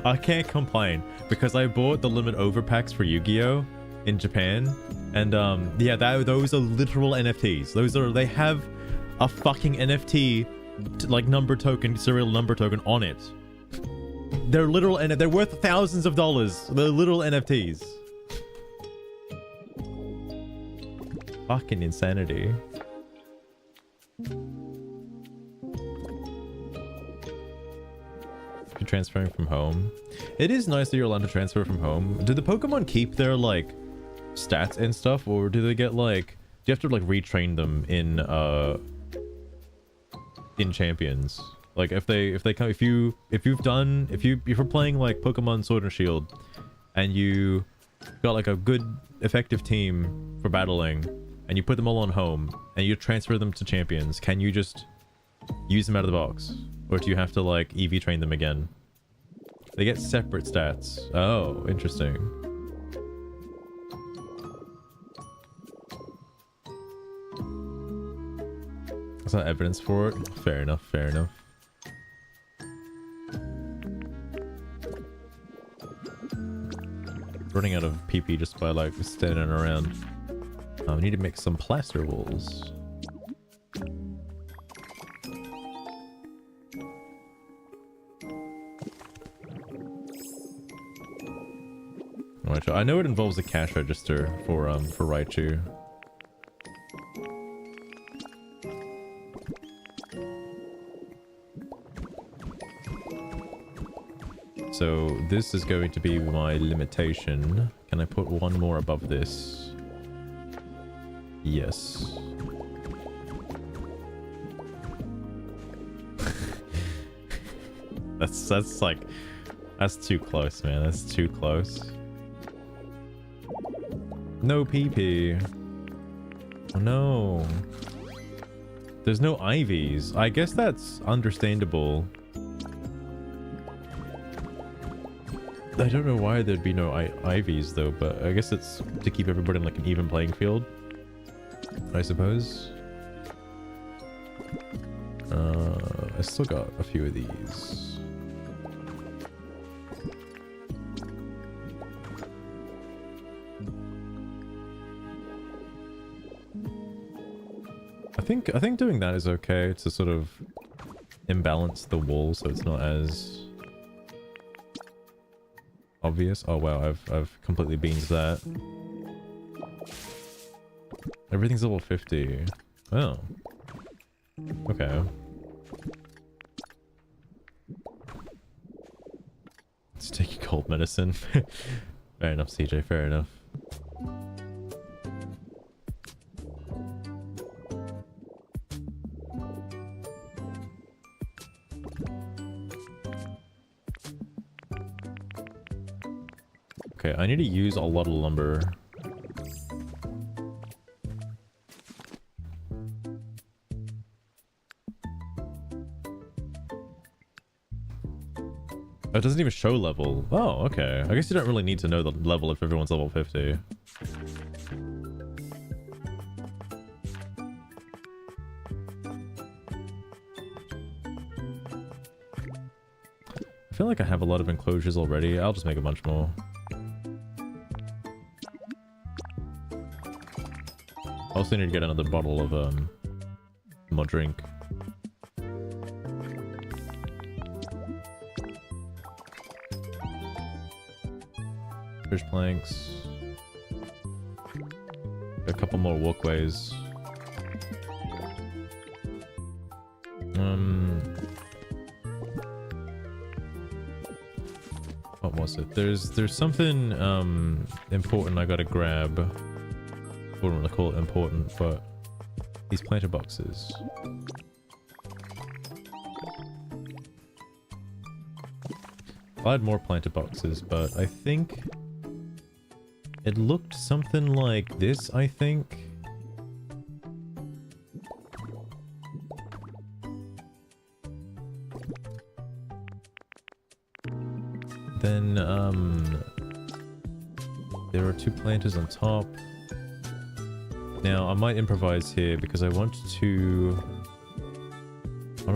I can't complain because I bought the limit overpacks for Yu-Gi-Oh in Japan, and yeah, those are literal NFTs. They have a fucking NFT like number token, serial number token on it. They're literal, and they're worth thousands of dollars. They're literal NFTs. Fucking insanity. You're transferring from home. It is nice that you're allowed to transfer from home. Do the Pokemon keep their like stats and stuff, or do they get like, do you have to like retrain them in champions? Like if you're playing like Pokemon Sword and Shield and you got like a good effective team for battling and you put them all on home and you transfer them to champions, can you just use them out of the box, or do you have to like EV train them again? They get separate stats. Oh, interesting. That's not evidence for it. Fair enough, fair enough. Running out of PP just by like standing around. I need to make some plaster walls. I know it involves a cash register for Raichu. So this is going to be my limitation. Can I put one more above this? Yes. that's like, that's too close, man. That's too close. No PP. Oh no. There's no IVs. I guess that's understandable. I don't know why there'd be no IVs though, but I guess it's to keep everybody in like an even playing field, I suppose. I still got a few of these. I think doing that is okay to sort of imbalance the wall so it's not as obvious. Oh wow, I've completely beansed that. Everything's level 50. Oh. Okay. It's taking cold medicine. Fair enough, CJ, fair enough. Okay, I need to use a lot of lumber. Oh, it doesn't even show level. Oh, okay. I guess you don't really need to know the level if everyone's level 50. I feel like I have a lot of enclosures already. I'll just make a bunch more. I also need to get another bottle of more drink. Fish planks. A couple more walkways. What was it? There's something important I gotta grab. wouldn't really call it important, but these planter boxes. I had more planter boxes, but I think it looked something like this, I think. Then, there are 2 planters on top. Now, I might improvise here because I want to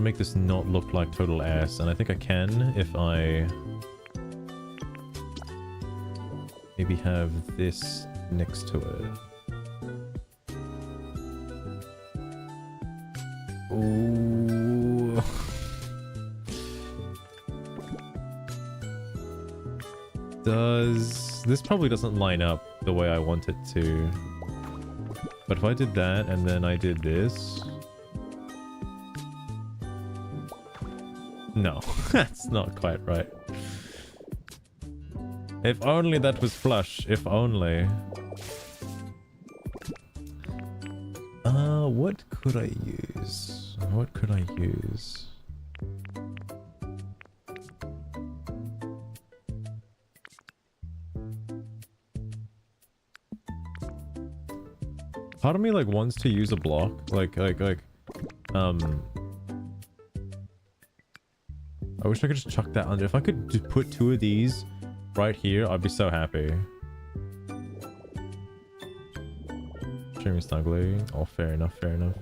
make this not look like total ass, and I think I can if I maybe have this next to it. Ooh. This probably doesn't line up the way I want it to. But if I did that and then I did this... No, that's not quite right. If only that was flush, if only. What could I use? What could I use? Part of me like wants to use a block, I wish I could just chuck that under. If I could just put 2 of these right here, I'd be so happy. Streaming snugly. Oh, fair enough, fair enough.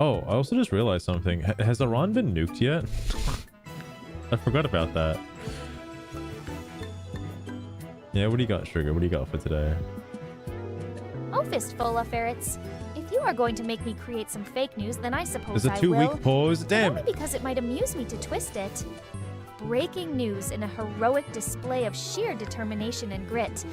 Oh, I also just realized something. Has Iran been nuked yet? I forgot about that. Yeah, what do you got, Sugar? What do you got for today? Oh, fistful of ferrets. If you are going to make me create some fake news, then I suppose There's a I will. 2-week pause. Damn Only it. because it might amuse me to twist it. Breaking news in a heroic display of sheer determination and grit.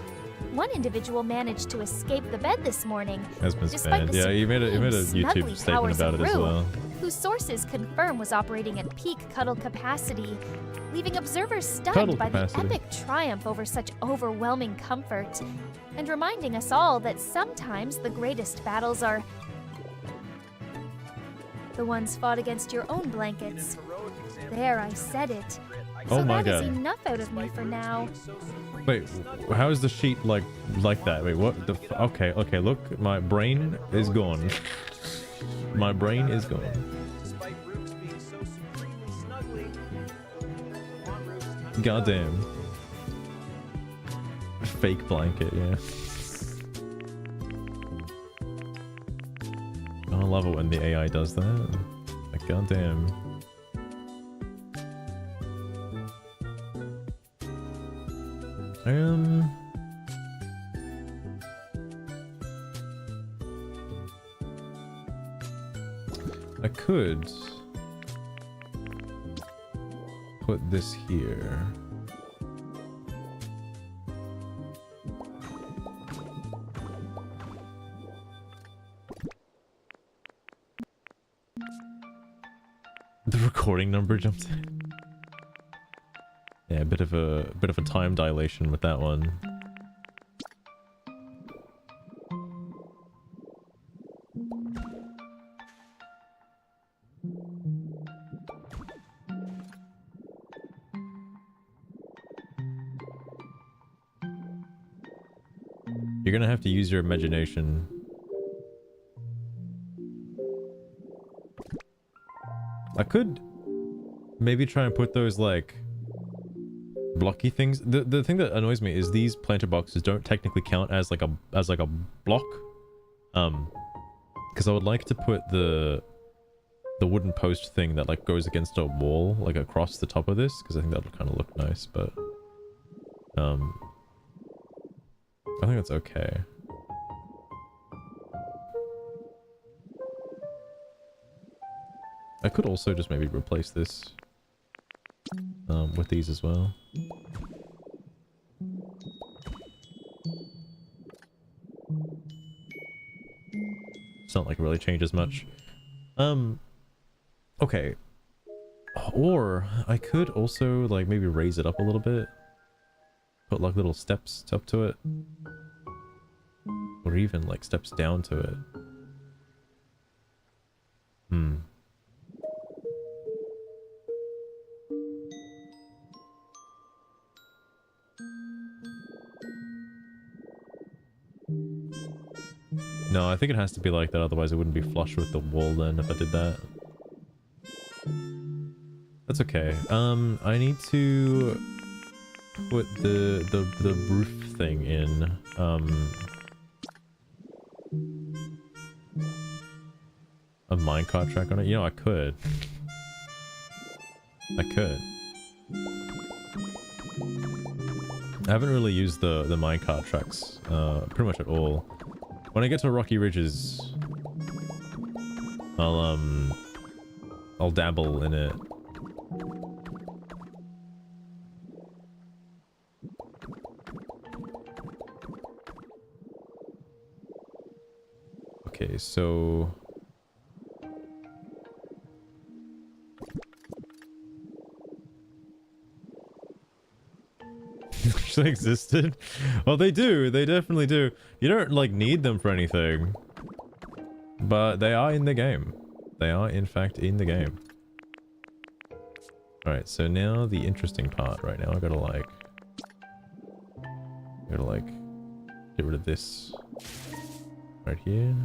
One individual managed to escape the bed this morning, Has been despite spanned. the Yeah, you made a supreme YouTube snuggly statement powers about of it as Rue, well. whose sources confirm was operating at peak cuddle capacity, leaving observers stunned Cuddle by capacity. the epic triumph over such overwhelming comfort, and reminding us all that sometimes the greatest battles are the ones fought against your own blankets. There, I said it. Oh So my that is god. enough out of me for now. Wait, how is the sheet like that? Wait, what the okay, look, my brain is gone. My brain is gone. Goddamn. Fake blanket, yeah. I love it when the AI does that. Like, goddamn. I could put this here. The recording number jumped in. Yeah, a bit of a time dilation with that one. You're gonna have to use your imagination. I could maybe try and put those like blocky things. The thing that annoys me is these planter boxes don't technically count as like a block. Because I would like to put the wooden post thing that like goes against a wall like across the top of this, because I think that would kind of look nice, but I think that's okay. I could also just maybe replace this with these as well. It's not like it really changes much. Okay. Or I could also like maybe raise it up a little bit. Put like little steps up to it. Or even like steps down to it. Hmm. No, I think it has to be like that, otherwise it wouldn't be flush with the wall then if I did that. That's okay. I need to put the roof thing in. A minecart track on it? You know, I could. I could. I haven't really used the minecart tracks pretty much at all. When I get to Rocky Ridges, I'll dabble in it. Okay, so actually existed? Well, they do. They definitely do. You don't like need them for anything, but they are in the game. They are in fact in the game. All right, so now the interesting part. Right now, I gotta like get rid of this right here.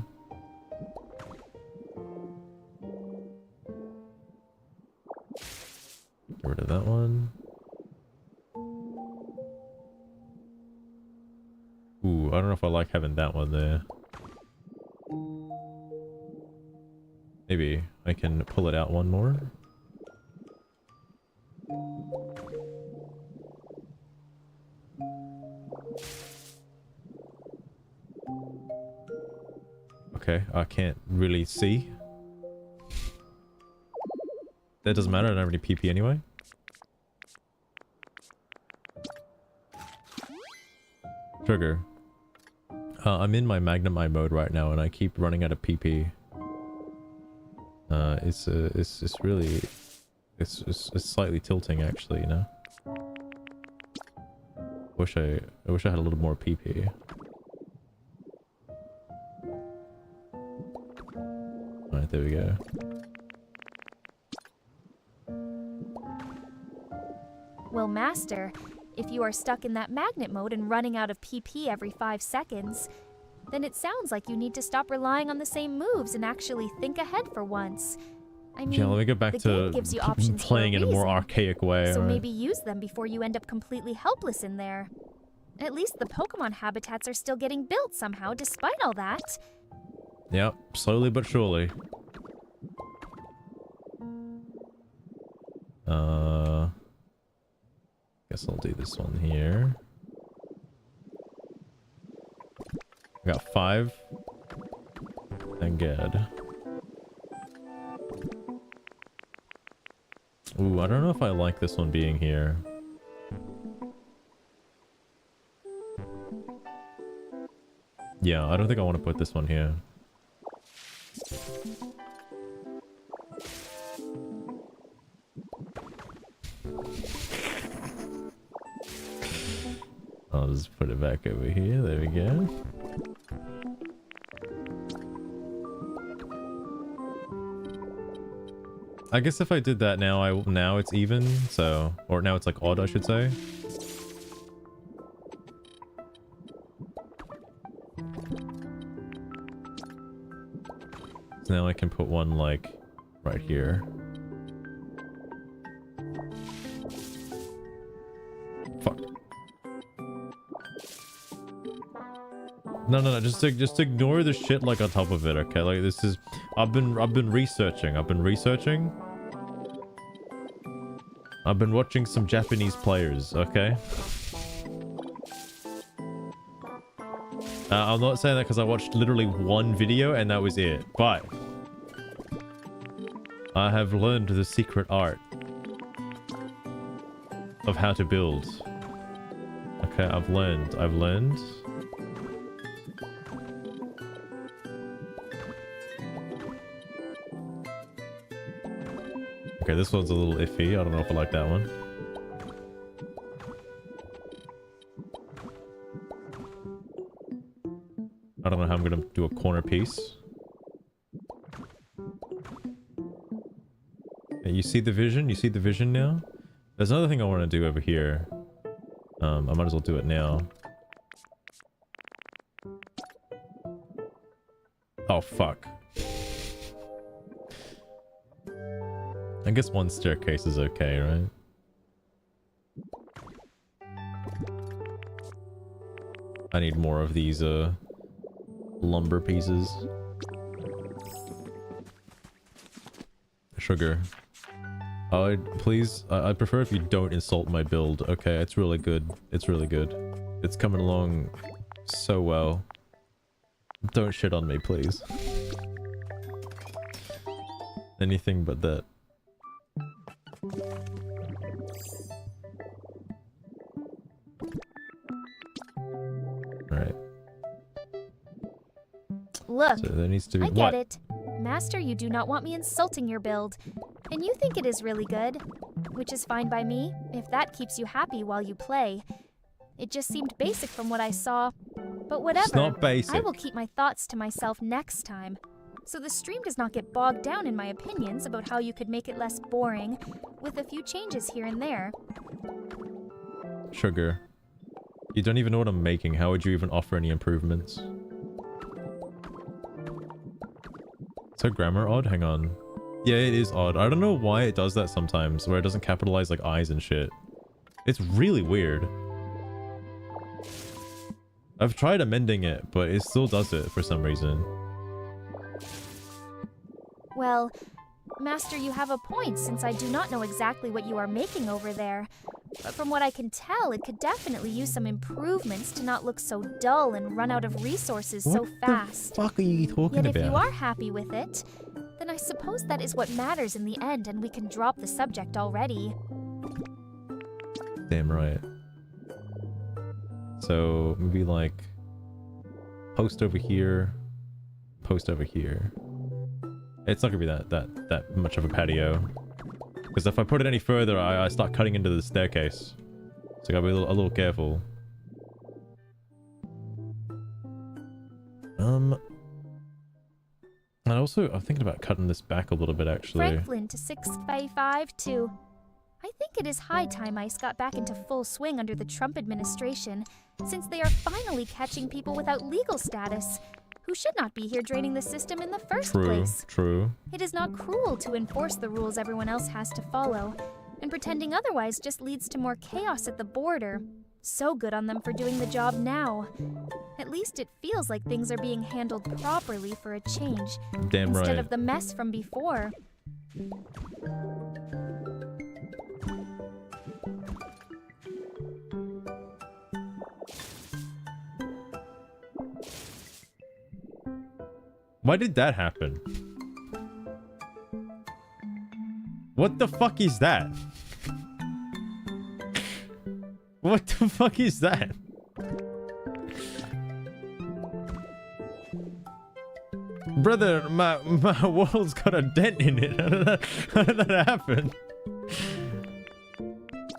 Get rid of that one. Ooh, I don't know if I like having that one there. Maybe I can pull it out one more. Okay, I can't really see. That doesn't matter, I don't have any PP anyway. Trigger. I'm in my Magnemite mode right now and I keep running out of PP. It's really... It's slightly tilting actually, you know? I wish I had a little more PP. Alright, there we go. Well, Master, if you are stuck in that magnet mode and running out of PP every 5 seconds, then it sounds like you need to stop relying on the same moves and actually think ahead for once. I mean, Yeah, let me get back the to game gives you options playing for in a more reason, archaic way. so right? maybe use them before you end up completely helpless in there. At least the Pokemon habitats are still getting built somehow despite all that. Yep, slowly but surely. Guess I'll do this one here. I got 5. And good. Ooh, I don't know if I like this one being here. Yeah, I don't think I want to put this one here. I'll just put it back over here. There we go. I guess if I did that now, now it's even, so... Or now it's like odd, I should say. So now I can put one, like, right here. Fuck. No, just ignore the shit, like, on top of it, okay? Like, this is... I've been researching. I've been watching some Japanese players, okay? I'm not saying that because I watched literally one video and that was it, but I have learned the secret art of how to build. Okay, I've learned. Okay, this one's a little iffy. I don't know if I like that one. I don't do a corner piece. You see the vision? You see the vision now? There's another thing I want to do over here. I might as well do it now. Oh, fuck. I guess one staircase is okay, right? I need more of these, lumber pieces. Sugar. Please, I'd prefer if you don't insult my build. Okay, it's really good. It's really good. It's coming along so well. Don't shit on me, please. Anything but that. Alright. Look, So there needs to be— I get it. Master, you do not want me insulting your build. And you think it is really good. Which is fine by me, if that keeps you happy while you play. It just seemed basic from what I saw. But whatever. It's not basic. I will keep my thoughts to myself next time. So the stream does not get bogged down in my opinions about how you could make it less boring, with a few changes here and there. Sugar. You don't even know what I'm making. How would you even offer any improvements? Is her grammar odd? Hang on. Yeah, it is odd. I don't know why it does that sometimes, where it doesn't capitalize like eyes and shit. It's really weird. I've tried amending it, but it still does it for some reason. Well, Master, you have a point, since I do not know exactly what you are making over there. But from what I can tell, it could definitely use some improvements to not look so dull and run out of resources so fast. What the fuck are you talking Yet about? if you are happy with it, then I suppose that is what matters in the end, and we can drop the subject already. Damn right. So maybe like post over here, post over here. It's not gonna be that much of a patio, because if I put it any further, I start cutting into the staircase. So I gotta be a little careful. And also I'm thinking about cutting this back a little bit actually. Franklin to 655 I think it is high time ICE got back into full swing under the Trump administration, since they are finally catching people without legal status, who should not be here draining the system in the first place. True. It is not cruel to enforce the rules everyone else has to follow, and pretending otherwise just leads to more chaos at the border. So good on them for doing the job now. At least it feels like things are being handled properly for a change, Damn instead right. of the mess from before. Why did that happen? What the fuck is that? What the fuck is that? Brother, my wall's got a dent in it. How did that happen?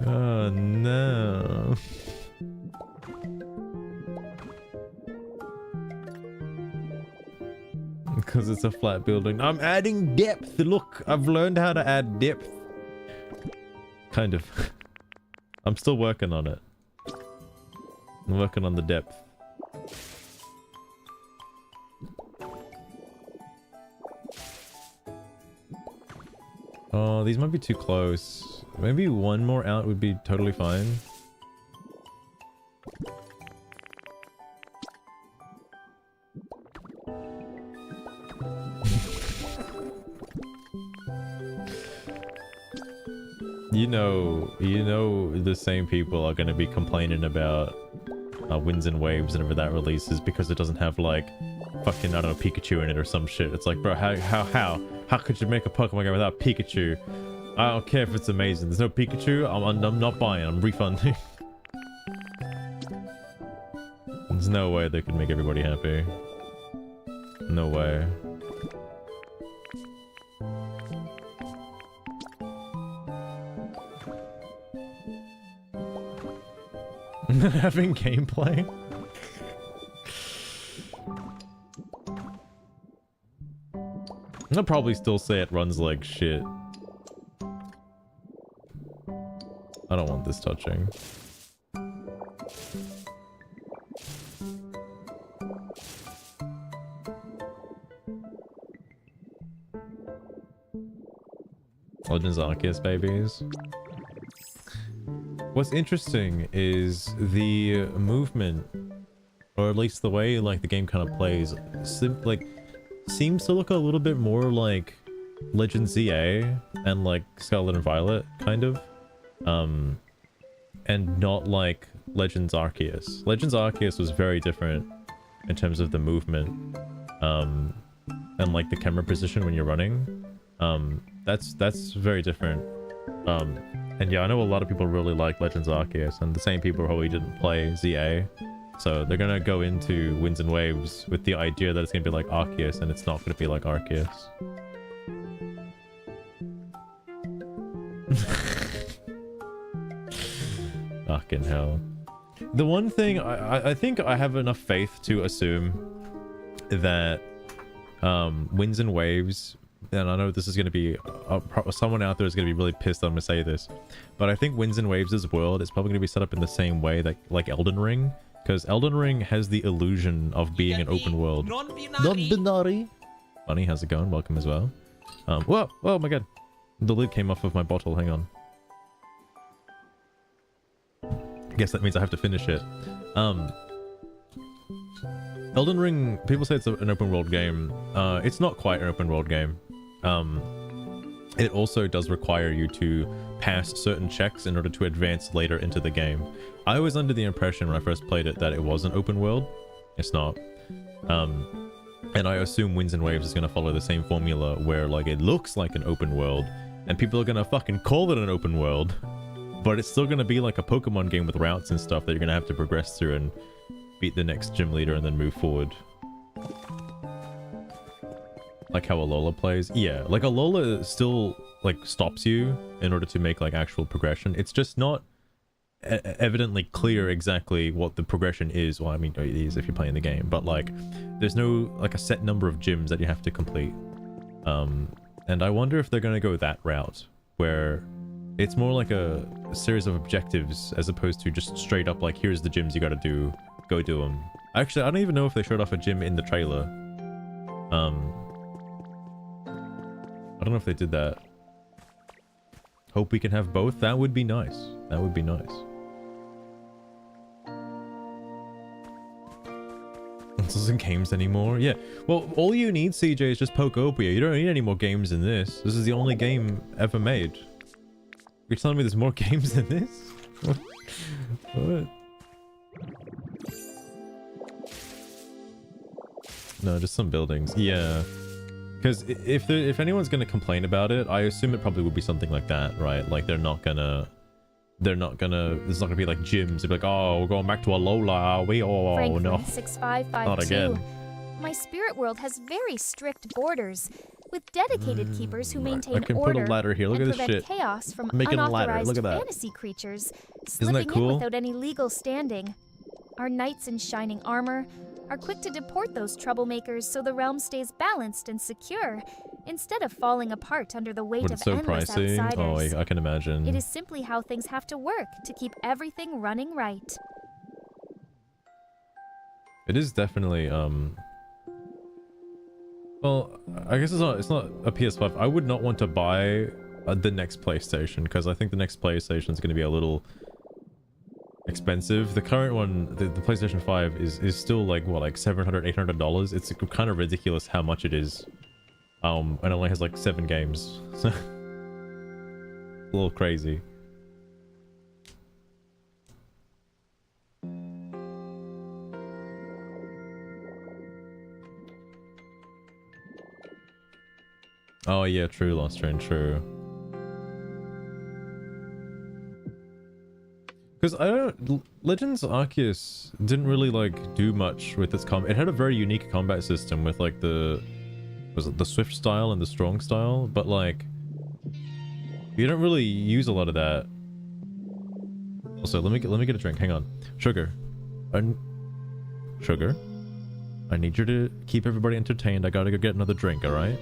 Oh no. Because it's a flat building. I'm adding depth. Look, I've learned how to add depth. Kind of. I'm still working on it. I'm working on the depth. Oh, these might be too close. Maybe one more out would be totally fine. You know the same people are going to be complaining about Winds and Waves whenever that releases, because it doesn't have like fucking, I don't know, Pikachu in it or some shit. It's like, bro, how could you make a Pokemon game without Pikachu? I don't care if it's amazing. There's no Pikachu, I'm not buying. I'm refunding. There's no way they could make everybody happy. No way. Having gameplay. I'll probably still say it runs like shit. I don't want this touching. Legends Arceus babies. What's interesting is the movement, or at least the way like the game kind of plays, seems to look a little bit more like Legend ZA and like Scarlet and Violet, kind of. And not like Legends Arceus. Legends Arceus was very different in terms of the movement, and like the camera position when you're running. That's very different. And yeah, I know a lot of people really like Legends Arceus, and the same people probably didn't play ZA. So they're gonna go into Winds and Waves with the idea that it's gonna be like Arceus, and it's not gonna be like Arceus. Fucking hell. The one thing, I think I have enough faith to assume that Winds and Waves, and I know this is going to be someone out there is going to be really pissed I'm going to say this, but I think Winds and Waves' world is probably going to be set up in the same way that like Elden Ring, because Elden Ring has the illusion of being an open world. Non-binary. Bunny, how's it going? Welcome as well. Whoa, oh my god, the lid came off of my bottle. Hang on. I guess that means I have to finish it. Elden Ring, people say it's an open world game. It's not quite an open world game. It also does require you to pass certain checks in order to advance later into the game. I was under the impression when I first played it that it was an open world. It's not. And I assume Winds and Waves is going to follow the same formula where like it looks like an open world and people are going to fucking call it an open world. But it's still going to be like a Pokemon game with routes and stuff that you're going to have to progress through and beat the next gym leader and then move forward. Like how Alola plays. Yeah, like Alola still like stops you in order to make like actual progression. It's just not evidently clear exactly what the progression is. Well, I mean, it is if you're playing the game, but like there's no like a set number of gyms that you have to complete. And I wonder if they're going to go that route where it's more like a series of objectives as opposed to just straight up like, here's the gyms you gotta do, go do them. Actually, I don't even know if they showed off a gym in the trailer. I don't know if they did that. Hope we can have both. That would be nice. That would be nice. This isn't games anymore. Yeah, well, all you need, CJ, is just Pokopia. You don't need any more games than this. This is the only game ever made. You're telling me there's more games than this? What? No, just some buildings. Yeah. Because if anyone's going to complain about it, I assume it probably would be something like that, right? Like there's not gonna be like gyms. They'd be like, oh, we're going back to Alola, are we? Oh, Franklin, no. 6552. Not again. My spirit world has very strict borders, with dedicated keepers who maintain I can order put a ladder here. Look and at this prevent shit. chaos from Making a ladder. unauthorized Look at that. fantasy creatures Isn't that slipping cool? in without any legal standing. Our knights in shining armor are quick to deport those troublemakers so the realm stays balanced and secure, instead of falling apart under the weight But of it's so endless pricey. outsiders. Oh, I can imagine. It is simply how things have to work to keep everything running right. It is definitely well, I guess it's not a PS5. I would not want to buy the next PlayStation because I think the next PlayStation is going to be a little expensive. The current one, the PlayStation 5 is still like what, like $700, $800. It's kind of ridiculous how much it is. And it only has like 7 games. So a little crazy. Oh yeah, true, Lost Train, true. Because Legends Arceus didn't really like do much with its combat. It had a very unique combat system with like the swift style and the strong style, but like you don't really use a lot of that. Also, let me get a drink. Hang on, sugar. Sugar. I need you to keep everybody entertained. I gotta go get another drink. All right.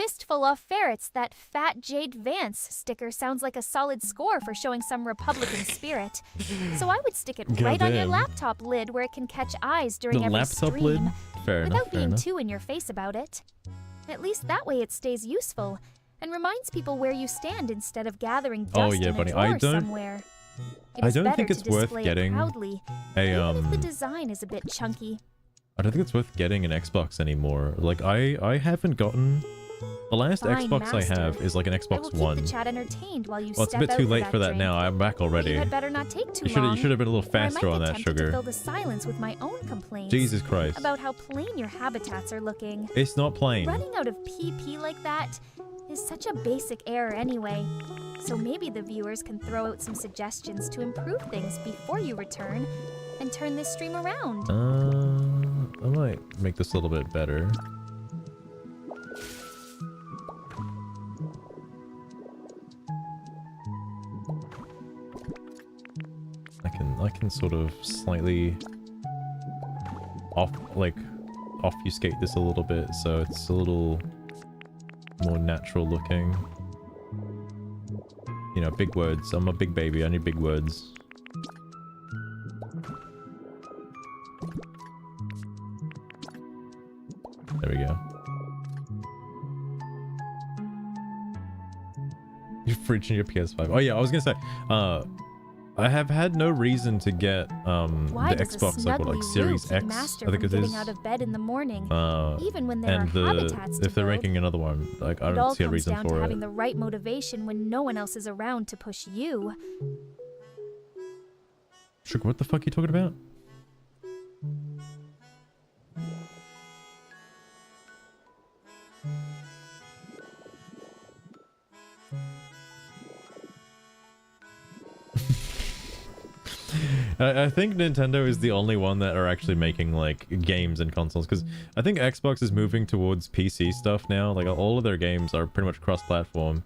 fistful off ferrets, that fat Jade Vance sticker sounds like a solid score for showing some Republican spirit. So I would stick it right on your laptop lid where it can catch eyes during every stream. Lid? Fair enough, without being too in your face about it. At least that way it stays useful and reminds people where you stand instead of gathering dust in a drawer somewhere. I don't think it's worth getting proudly, a even if the design is a bit chunky. I don't think it's worth getting an Xbox anymore. Like I haven't gotten the last Xbox I have is like an Xbox One. The chat entertained while you well, it's a bit too late for that now. I'm back already. You had better not take too long. You should have been a little faster on that, Sugar. To fill the silence with my own complaints. Jesus Christ. About how plain your habitats are looking. It's not plain. Running out of PP like that is such a basic error anyway. So maybe the viewers can throw out some suggestions to improve things before you return and turn this stream around. I might make this a little bit better. I can sort of slightly obfuscate this a little bit so it's a little more natural looking. You know, big words. I'm a big baby. I need big words. There we go. You're reaching your PS5. Oh yeah, I was gonna say, I have had no reason to get the Xbox like Series X. I think it is. Out of bed in the morning, even when there and are habitats if they're making another one, like I don't see a reason for it. It all comes down to having the right motivation when no one else is around to push you. Sugar, what the fuck are you talking about? I think Nintendo is the only one that are actually making like games and consoles, because I think Xbox is moving towards PC stuff now. Like all of their games are pretty much cross-platform.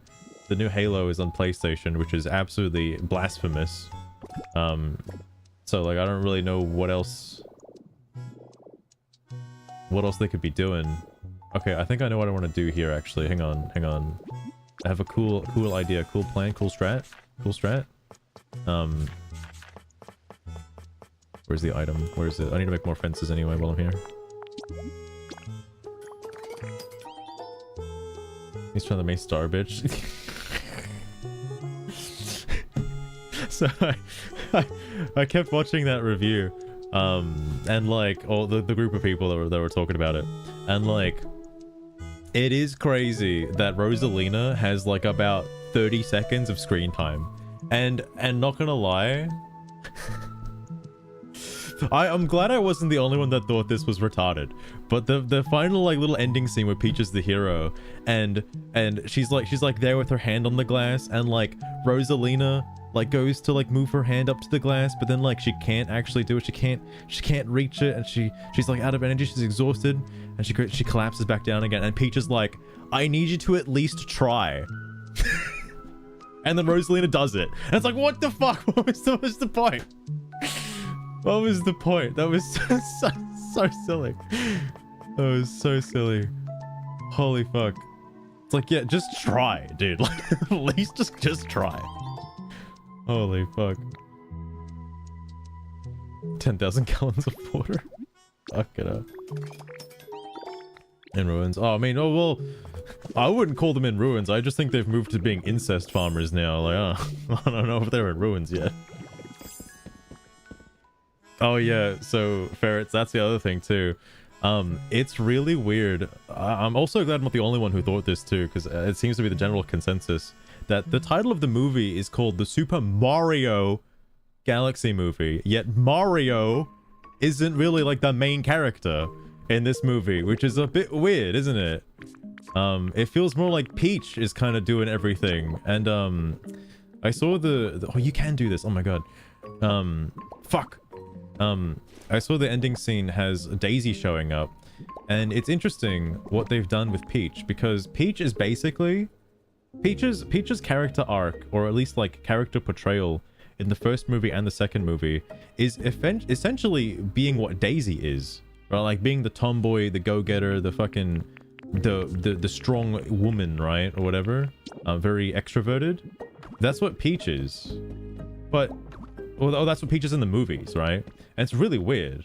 The new Halo is on PlayStation, which is absolutely blasphemous. So like I don't really know what else they could be doing. Okay, I think I know what I want to do here actually. Hang on. I have a cool idea, cool plan, cool strat. Where's the item? Where is it? I need to make more fences anyway while I'm here. He's trying to make star bitch. So I kept watching that review, and like all the group of people that were talking about it, and like it is crazy that Rosalina has like about 30 seconds of screen time, and not gonna lie. I'm glad I wasn't the only one that thought this was retarded, but the final like little ending scene where Peach is the hero and she's like there with her hand on the glass, and like Rosalina like goes to like move her hand up to the glass, but then like she can't actually do it. She can't reach it, and she's like out of energy. She's exhausted, and she collapses back down again. And Peach is like, I need you to at least try. And then Rosalina does it, and it's like, what the fuck? What was the point? What was the point? That was so silly. That was so silly. Holy fuck. It's like, yeah, just try, dude. Like, at least just try. Holy fuck. 10,000 gallons of water. Fuck it up. In ruins. Oh, I mean, oh, well, I wouldn't call them in ruins. I just think they've moved to being incest farmers now. Like, I don't know if they're in ruins yet. Oh yeah, so ferrets, that's the other thing too. It's really weird. I'm also glad I'm not the only one who thought this too, because it seems to be the general consensus that the title of the movie is called the Super Mario Galaxy movie, yet Mario isn't really like the main character in this movie, which is a bit weird, isn't it? It feels more like Peach is kind of doing everything, and I saw oh, you can do this, oh my god. Fuck. I saw the ending scene has Daisy showing up, and it's interesting what they've done with Peach, because Peach is basically Peach's character arc, or at least like character portrayal in the first movie and the second movie, is essentially being what Daisy is, right? Like being the tomboy, the go-getter, the fucking the strong woman, right, or whatever, very extroverted. That's what Peach is. But well, that's what Peach is in the movies, right? And it's really weird.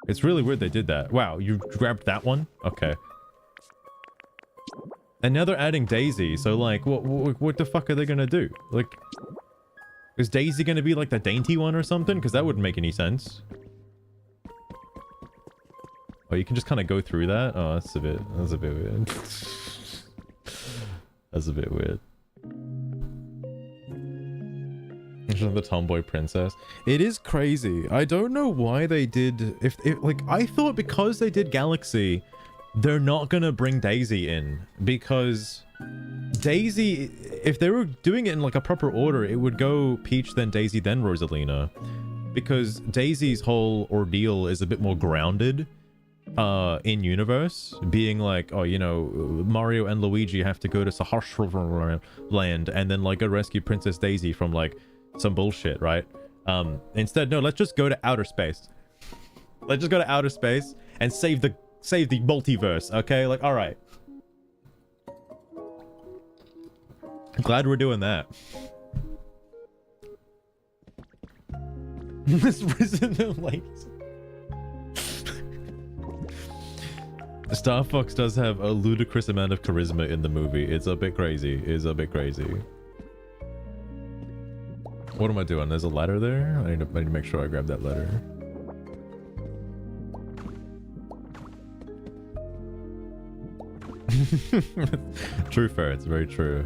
It's really weird they did that. Wow, you grabbed that one? Okay. And now they're adding Daisy, so like, what the fuck are they gonna do? Like, is Daisy gonna be like the dainty one or something? Because that wouldn't make any sense. Oh, you can just kind of go through that? Oh, that's a bit weird. That's a bit weird. The tomboy princess. It is crazy. I don't know why they did... If like, I thought because they did Galaxy, they're not gonna bring Daisy in. Because Daisy... If they were doing it in like a proper order, it would go Peach, then Daisy, then Rosalina. Because Daisy's whole ordeal is a bit more grounded in universe, being like, oh, you know, Mario and Luigi have to go to Sahara land and then like go rescue Princess Daisy from like some bullshit, right? Instead, no, let's just go to outer space. Let's just go to outer space and save the multiverse, okay? Like, all right. Glad we're doing that. This risen late. Star Fox does have a ludicrous amount of charisma in the movie. It's a bit crazy. It's a bit crazy. What am I doing? There's a ladder there? I need to make sure I grab that ladder. True fair. It's very true.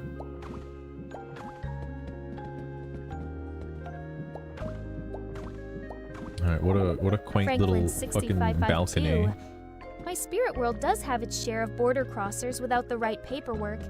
Alright, what a quaint Franklin, little fucking balcony. My spirit world does have its share of border crossers without the right paperwork,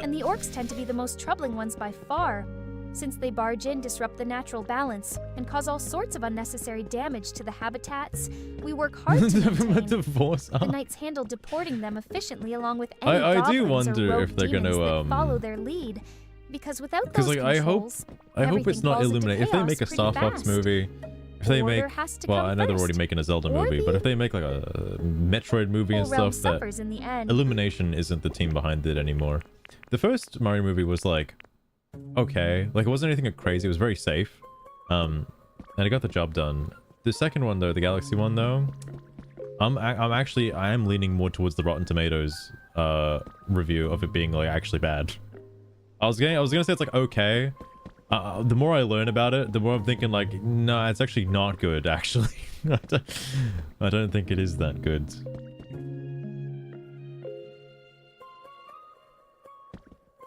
and the orcs tend to be the most troubling ones by far. Since they barge in, disrupt the natural balance, and cause all sorts of unnecessary damage to the habitats, we work hard to maintain. The Knights handle deporting them efficiently along with any I do goblins wonder or rogue if they're demons gonna that follow their lead. Because without those like, controls, I hope it's not Illuminate. If they make a Star Fox movie, if they make, well, I know they're already making a Zelda movie, but if they make like a Metroid movie and stuff, that in the end. Illumination isn't the team behind it anymore. The first Mario movie was like, okay, like it wasn't anything crazy. It was very safe, and it got the job done. The second one though, the Galaxy one though, I am leaning more towards the Rotten Tomatoes review of it being like actually bad. I was gonna say it's like okay. The more I learn about it, the more I'm thinking like, no, it's actually not good, actually. I don't think it is that good.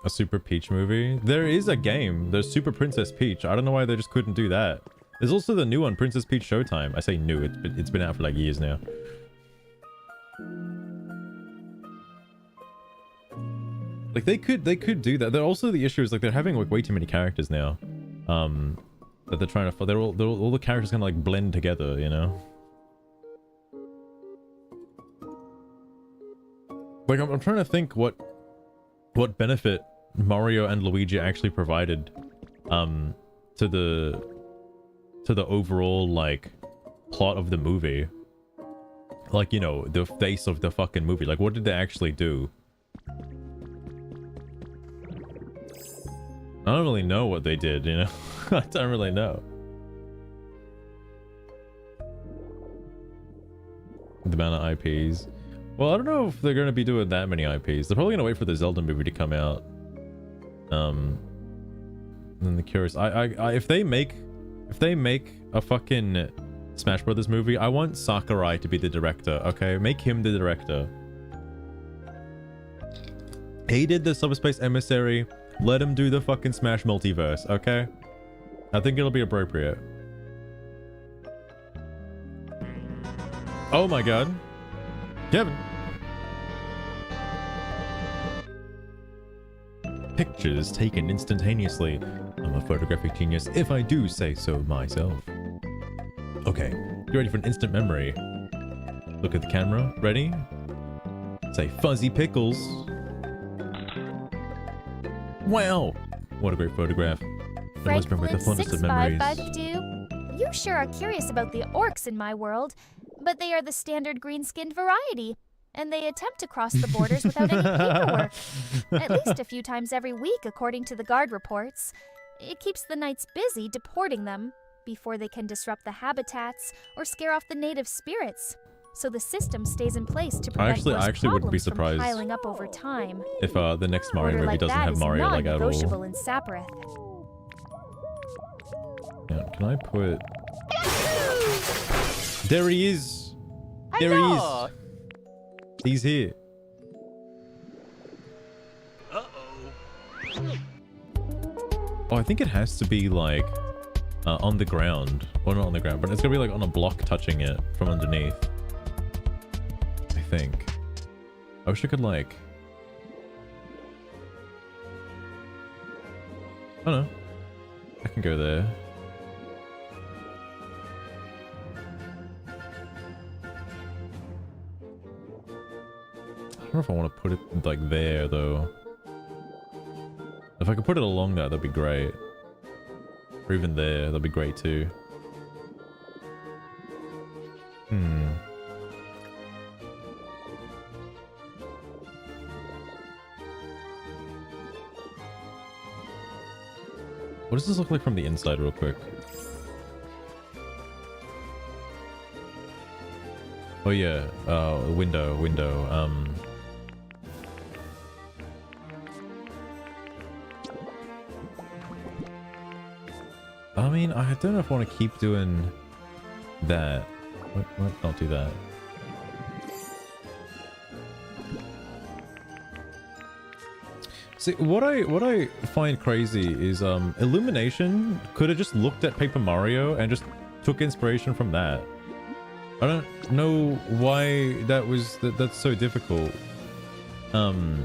A Super Peach movie? There is a game. There's Super Princess Peach. I don't know why they just couldn't do that. There's also the new one, Princess Peach Showtime. I say new, it's been out for like years now. Like they could do that. They're also, the issue is like they're having like way too many characters now. That they're trying to, all the characters kind of like blend together, you know? Like I'm trying to think what benefit Mario and Luigi actually provided to the overall like plot of the movie. Like, you know, the face of the fucking movie. Like what did they actually do? I don't really know what they did, you know? I don't really know. The amount of IPs. Well, I don't know if they're going to be doing that many IPs. They're probably going to wait for the Zelda movie to come out. Then the curious... if they make a fucking Smash Brothers movie, I want Sakurai to be the director, okay? Make him the director. He did the Subspace Emissary. Let him do the fucking Smash multiverse, okay? I think it'll be appropriate. Oh my god. Kevin. Pictures taken instantaneously. I'm a photographic genius if I do say so myself. Okay, you ready for an instant memory? Look at the camera. Ready? Say fuzzy pickles. Wow! What a great photograph. It must bring back the fondest of memories. 6552. You sure are curious about the orcs in my world, but they are the standard green-skinned variety. and they attempt to cross the borders without any paperwork. At least a few times every week, according to the guard reports. It keeps the knights busy deporting them before they can disrupt the habitats or scare off the native spirits. So the system stays in place to prevent I actually wouldn't be problems from surprised piling up over time. if the next Mario Order movie like doesn't that have is Mario like at all. non-negotiable in Saprith. Yeah, can I put... There he is! There he is! He's here. Oh, I think it has to be like on the ground. Or not on the ground, but it's gonna be like on a block touching it from underneath. I think. I wish I could like... I don't know. I can go there. I don't know if I want to put it like there though. If I could put it along that, that'd be great. Or even there, that'd be great too. What does this look like from the inside real quick? Oh yeah, window. I mean, I don't know if I want to keep doing that. What? Don't do that. See, what I find crazy is Illumination could have just looked at Paper Mario and just took inspiration from that. I don't know why that's so difficult. Cause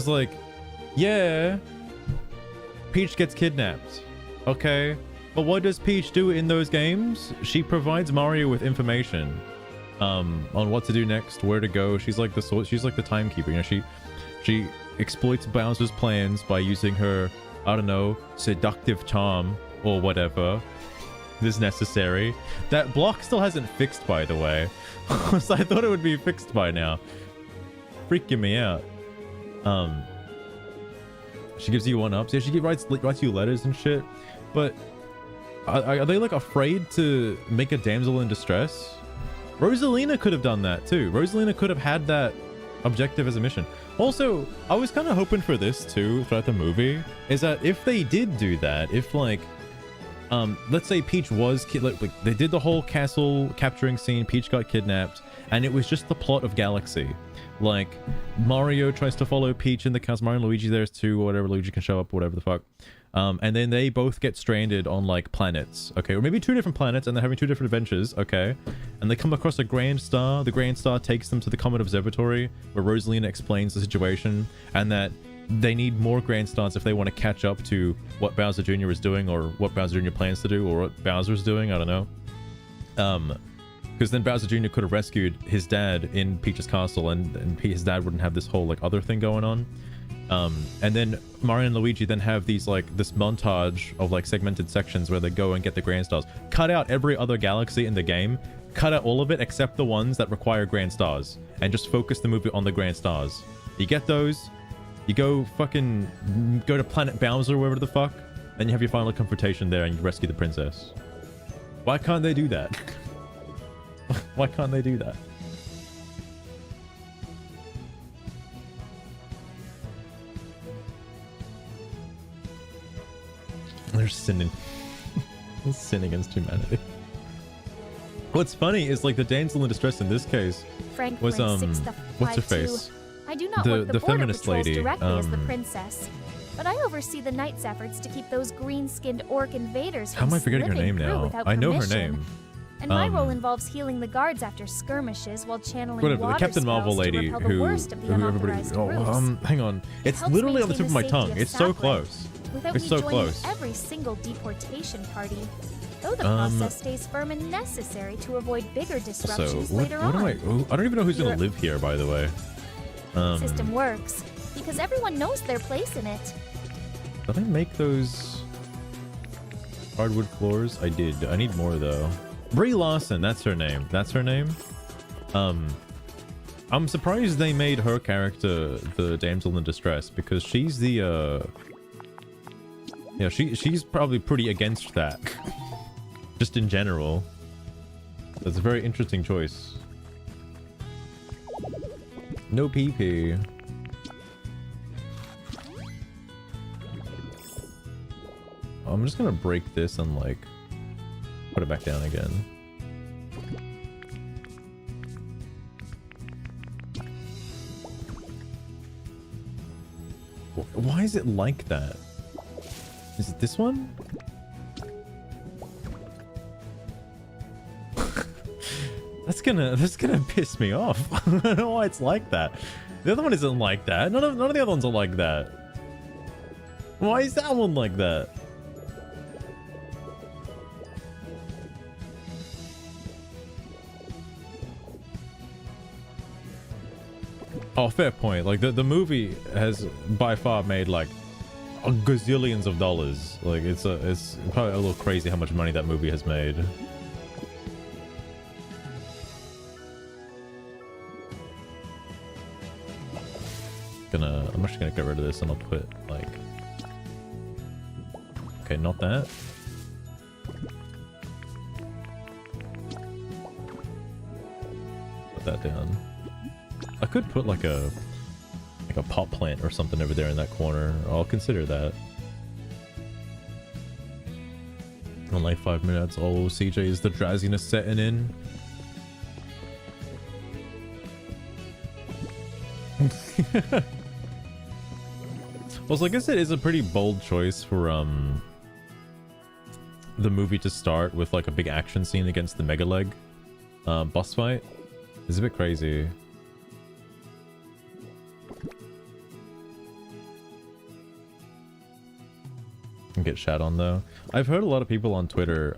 like, yeah, Peach gets kidnapped, okay, but what does Peach do in those games? She provides Mario with information, on what to do next, where to go. She's like the timekeeper, you know. She exploits Bowser's plans by using her, I don't know, seductive charm or whatever is necessary. That block still hasn't fixed, by the way. So I thought it would be fixed by now. Freaking me out. She gives you one-ups. Yeah, she writes you letters and shit. But are they like afraid to make a damsel in distress? Rosalina could have done that too. Rosalina could have had that objective as a mission. Also, I was kind of hoping for this too throughout the movie, is that if they did do that, if like let's say Peach was like they did the whole castle capturing scene, Peach got kidnapped, and it was just the plot of Galaxy. Like Mario tries to follow Peach in the castle, Mario and Luigi there's too, or whatever, Luigi can show up, whatever the fuck. And then they both get stranded on like planets, okay, or maybe 2 different planets, and they're having 2 different adventures, okay, and they come across a Grand Star. The Grand Star takes them to the Comet Observatory, where Rosalina explains the situation, and that they need more Grand Stars if they want to catch up to what Bowser Jr. is doing, or what Bowser Jr. plans to do, or what Bowser's doing, I don't know. Because then Bowser Jr. could have rescued his dad in Peach's castle, and his dad wouldn't have this whole like other thing going on. And then Mario and Luigi then have these like this montage of like segmented sections where they go and get the Grand Stars. Cut out every other galaxy in the game, cut out all of it except the ones that require Grand Stars, and just focus the movie on the Grand Stars. You get those, you go to Planet Bowser, wherever the fuck, then you have your final confrontation there and you rescue the princess. Why can't they do that? Why can't they do that? They're sinning. Sin against humanity. What's funny is like the damsel in distress in this case was what's her face? I do not work the border feminist patrols lady directly as the princess, but I oversee the knight's efforts to keep those green-skinned orc invaders from How am I forgetting her name now? I know her name. And my role involves healing the guards after skirmishes while channeling whatever, water the Captain Marvel spells lady to repel the worst of the unauthorized groups. Hang on. It's helps literally on the tip maintain of my the tongue. safety of It's so Sackler close. Without It's me so joining close. every single deportation party, though the process stays firm and necessary to avoid bigger disruptions later on. I don't even know who's gonna live here, by the way. The system works because everyone knows their place in it. Did I make those hardwood floors? I did. I need more though. Brie Larson, that's her name. That's her name. I'm surprised they made her character the damsel in distress, because she's the yeah, she's probably pretty against that. Just in general. That's a very interesting choice. No PP. I'm just gonna break this and like put it back down again. Why is it like that? Is it this one? That's gonna piss me off. I don't know why it's like that. The other one isn't like that. None of the other ones are like that. Why is that one like that? Oh, fair point. Like the movie has by far made like gazillions of dollars. Like it's probably a little crazy how much money that movie has made. I'm actually gonna get rid of this and I'll put like, okay, not that. Put that down. I could put like a pot plant or something over there in that corner. I'll consider that. On like 5 minutes. Oh, CJ, is the drowsiness setting in? Also, I guess it is a pretty bold choice for the movie to start with like a big action scene against the Mega Leg boss fight. It's a bit crazy. Get shat on though. I've heard a lot of people on Twitter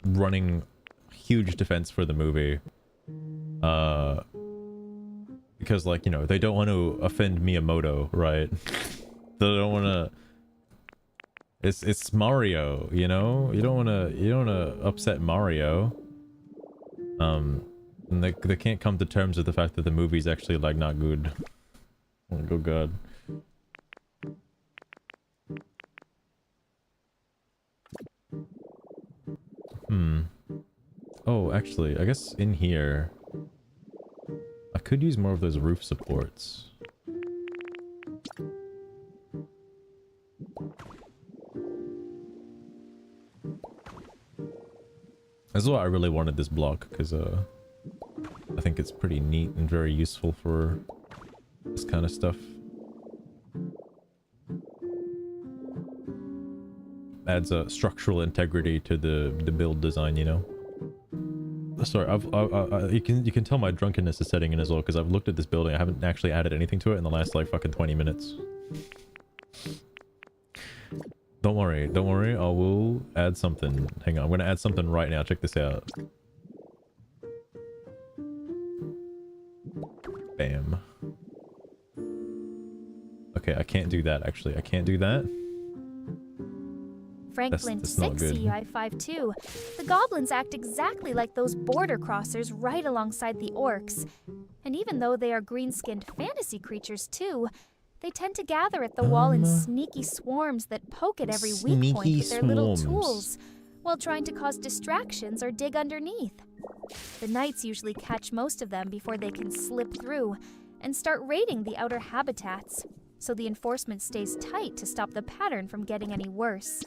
running huge defense for the movie. Because like, you know, they don't want to offend Miyamoto, right? They don't want to. It's Mario, you know. You don't want to upset Mario. And they can't come to terms with the fact that the movie's actually like not good. Oh god. Oh, actually, I guess in here I could use more of those roof supports. This is why I really wanted this block, because I think it's pretty neat and very useful for this kind of stuff. Adds a structural integrity to the build design, you know. Sorry, you can tell my drunkenness is setting in as well, because I've looked at this building. I haven't actually added anything to it in the last like fucking 20 minutes. Don't worry, I will add something. Hang on, I'm gonna add something right now. Check this out. Bam. Okay, I can't do that actually. I can't do that. Franklin That's not 6 good. CUI52. The goblins act exactly like those border crossers right alongside the orcs. And even though they are green-skinned fantasy creatures too, they tend to gather at the wall in sneaky swarms that poke at every weak point with their little tools, while trying to cause distractions or dig underneath. The knights usually catch most of them before they can slip through, and start raiding the outer habitats, so the enforcement stays tight to stop the pattern from getting any worse.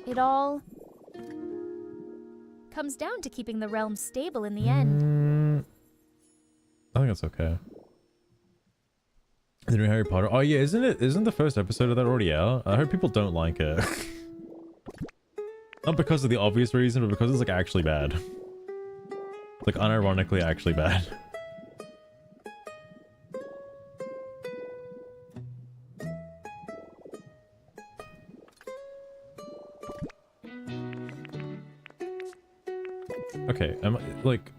It all comes down to keeping the realm stable in the end. I think that's okay. The new Harry Potter. Oh yeah, isn't the first episode of that already out? I heard people don't like it. Not because of the obvious reason, but because it's like actually bad. Like unironically actually bad. Okay, like,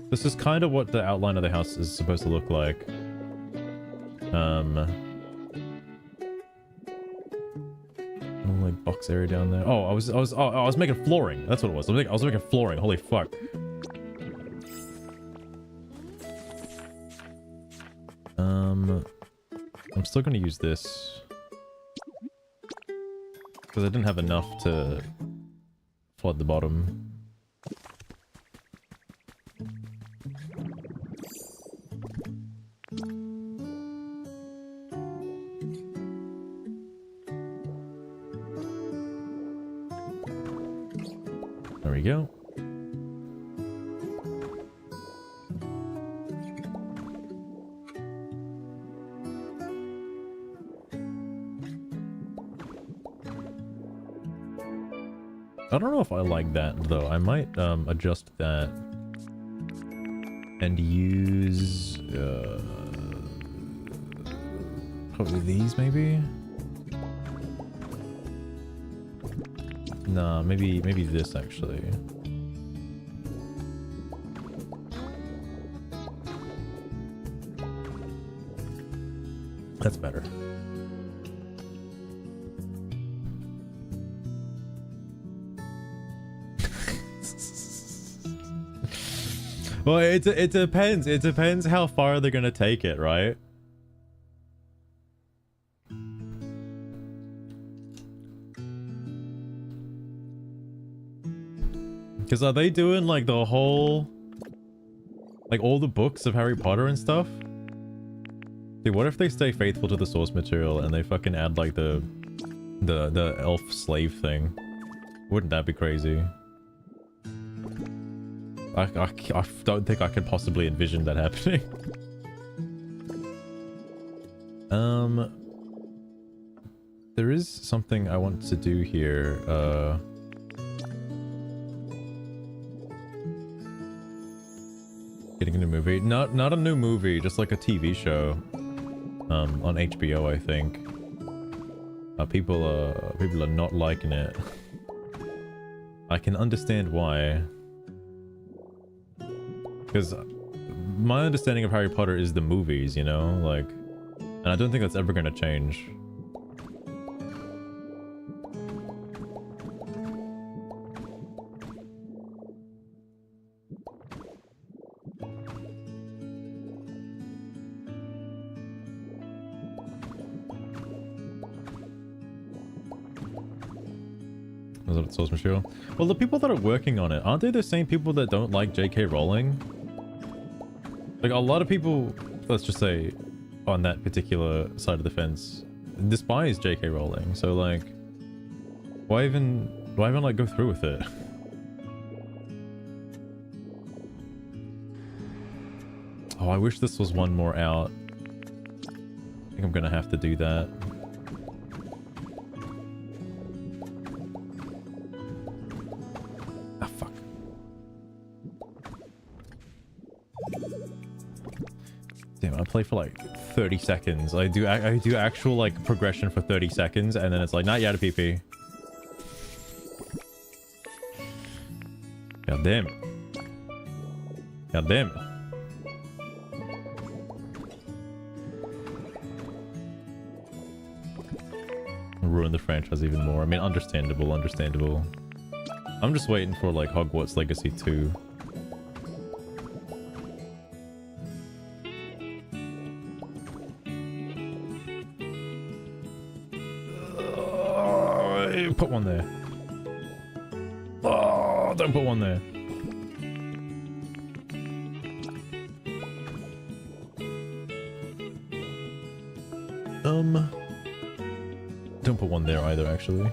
this is kind of what the outline of the house is supposed to look like. Like box area down there. Oh, I was making flooring. That's what it was. I was making flooring. Holy fuck. I'm still gonna use this because I didn't have enough to flood the bottom. There we go. I don't know if I like that though. I might adjust that and use probably these maybe. Nah, maybe this actually. That's better. Well, it depends. It depends how far they're gonna take it, right? Because are they doing like the whole, like all the books of Harry Potter and stuff? Dude, what if they stay faithful to the source material and they fucking add like the elf slave thing? Wouldn't that be crazy? I don't think I could possibly envision that happening. There is something I want to do here. Getting a new movie. Not a new movie, just like a TV show. On HBO, I think. People are not liking it. I can understand why. Because my understanding of Harry Potter is the movies, you know? Like, and I don't think that's ever gonna change. Source material. Well, the people that are working on it, aren't they the same people that don't like J.K. Rowling? Like, a lot of people, let's just say, on that particular side of the fence, despise J.K. Rowling. So, like, why even, like, go through with it? Oh, I wish this was one more out. I think I'm gonna have to do that. I play for like 30 seconds. I do actual like progression for 30 seconds and then it's like, not yet a PP. God damn it. God damn it. Ruin the franchise even more. I mean, understandable. I'm just waiting for like Hogwarts Legacy 2. Put one there. Oh, don't put one there. Don't put one there either, actually.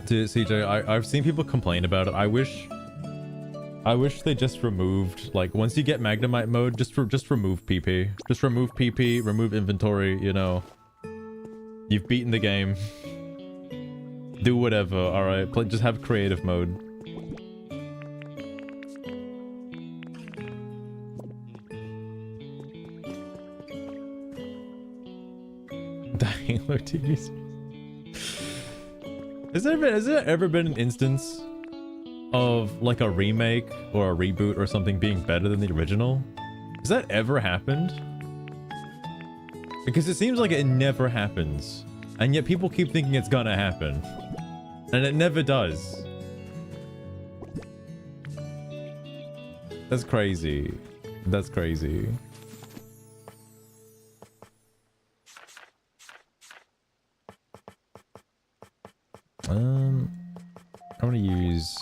Dude, CJ, I've seen people complain about it. I wish they just removed, like, once you get Magnemite mode, just remove PP. Just remove PP, remove inventory, you know. You've beaten the game. Do whatever, alright? Just have creative mode. Halo TVs. Has there ever been an instance of like a remake or a reboot or something being better than the original? Has that ever happened? Because it seems like it never happens. And yet people keep thinking it's gonna happen. And it never does. That's crazy. That's crazy. I'm gonna use...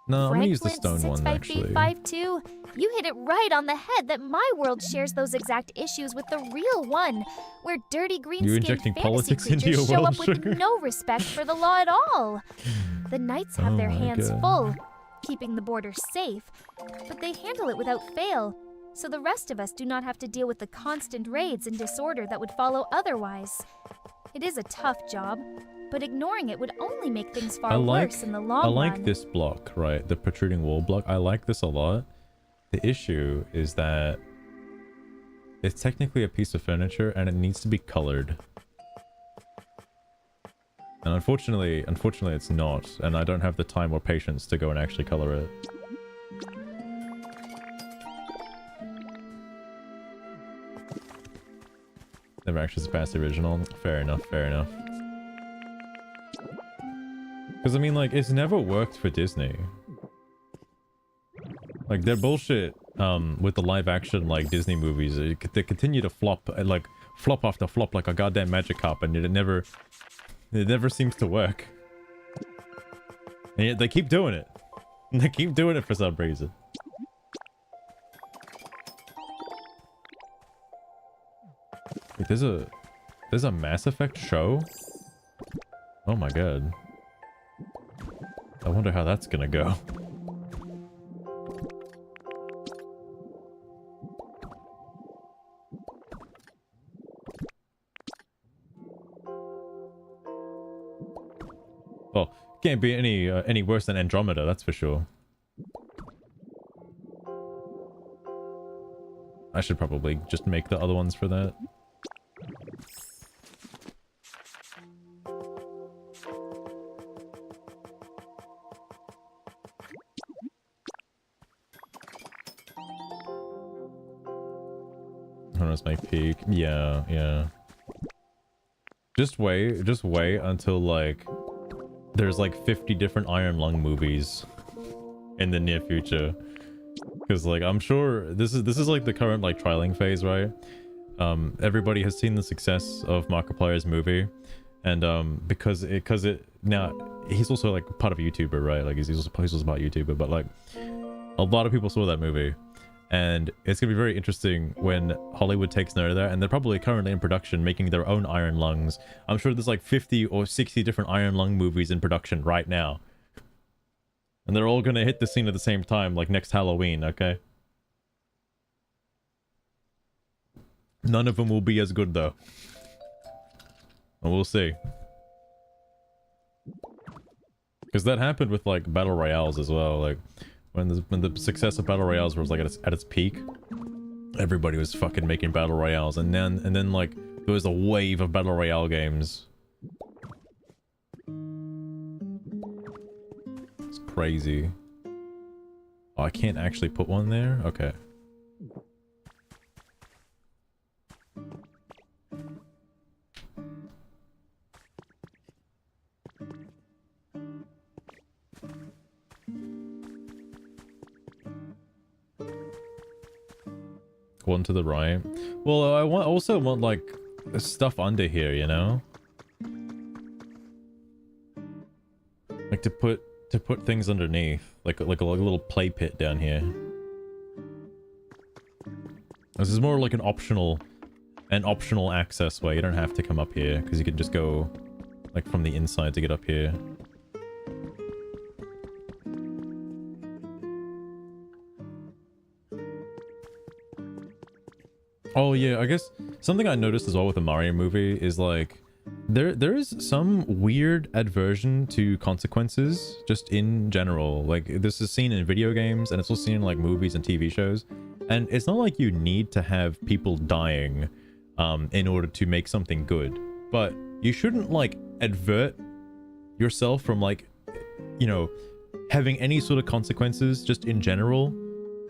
No, I'm gonna use the stone one, actually. 65852, you hit it right on the head that my world shares those exact issues with the real one, where dirty green-skinned injecting fantasy politics into creatures your show world, up with Sugar? no respect for the law at all. The knights have their my hands God. full, keeping the border safe, but they handle it without fail, so the rest of us do not have to deal with the constant raids and disorder that would follow otherwise. It is a tough job, but ignoring it would only make things far worse in the long run. I like this block, right? The protruding wall block. I like this a lot. The issue is that it's technically a piece of furniture and it needs to be colored. And unfortunately it's not, and I don't have the time or patience to go and actually color it. Never actually surpassed the original. Fair enough, fair enough. Because, I mean, like, it's never worked for Disney. Like, their bullshit, with the live-action, like, Disney movies, they continue to flop, like, flop after flop like a goddamn magic carpet, and it never seems to work. And yet they keep doing it. And they keep doing it for some reason. Wait, there's a Mass Effect show? Oh my god. I wonder how that's gonna go. Well, can't be any worse than Andromeda, that's for sure. I should probably just make the other ones for that. My peak. Yeah. Just wait until like there's like 50 different Iron Lung movies in the near future. Because like I'm sure this is like the current like trialing phase, right? Everybody has seen the success of Markiplier's movie, and because it now he's also like part of a YouTuber, right? Like he's also about YouTuber, but like a lot of people saw that movie. And it's gonna be very interesting when Hollywood takes note of that, and they're probably currently in production making their own Iron Lungs. I'm sure there's like 50 or 60 different Iron Lung movies in production right now. And they're all gonna hit the scene at the same time, like next Halloween, okay? None of them will be as good though. And we'll see. Because that happened with like Battle Royales as well, like... When the success of Battle Royales was like at its peak, everybody was fucking making Battle Royales, and then like there was a wave of Battle Royale games. It's crazy. Oh, I can't actually put one there? Okay. One to the right. Well, I also want like stuff under here, you know, like to put things underneath, like a little play pit down here. This is more like an optional access way. You don't have to come up here because you can just go like from the inside to get up here. Oh yeah, I guess something I noticed as well with the Mario movie is like there is some weird aversion to consequences just in general. Like this is seen in video games and it's also seen in like movies and TV shows. And it's not like you need to have people dying in order to make something good. But you shouldn't like advert yourself from like, you know, having any sort of consequences just in general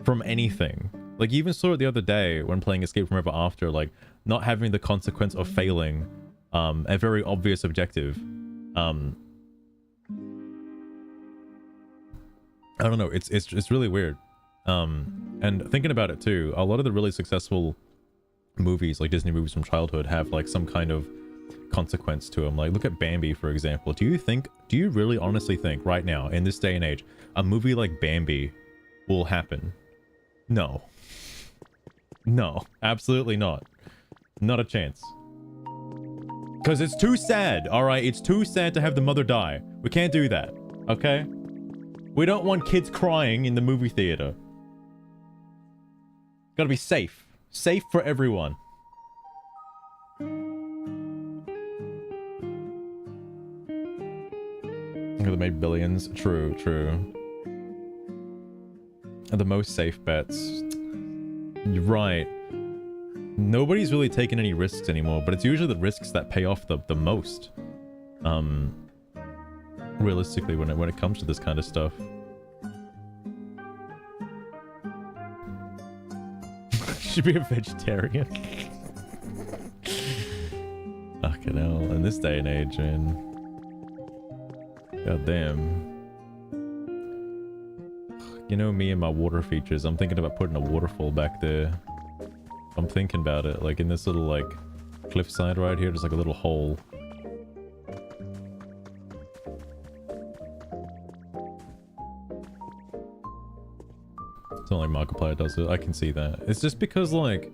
from anything. Like, you even saw it the other day when playing Escape from Ever After, like, not having the consequence of failing a very obvious objective. I don't know, it's really weird. And thinking about it too, a lot of the really successful movies, like Disney movies from childhood, have like some kind of consequence to them. Like look at Bambi, for example. Do you really honestly think right now in this day and age a movie like Bambi will happen? No, absolutely not. Not a chance. Because it's too sad. All right, it's too sad to have the mother die. We can't do that. Okay, we don't want kids crying in the movie theater. Gotta be safe for everyone. They made billions. True. The most safe bets. You're right. Nobody's really taking any risks anymore, but it's usually the risks that pay off the most. Realistically, when it comes to this kind of stuff. Should be a vegetarian. Fucking hell, in this day and age, man. God damn. You know me and my water features. I'm thinking about putting a waterfall back there. I'm thinking about it, like in this little like cliffside right here, there's like a little hole. It's not like Markiplier does it. I can see that. It's just because like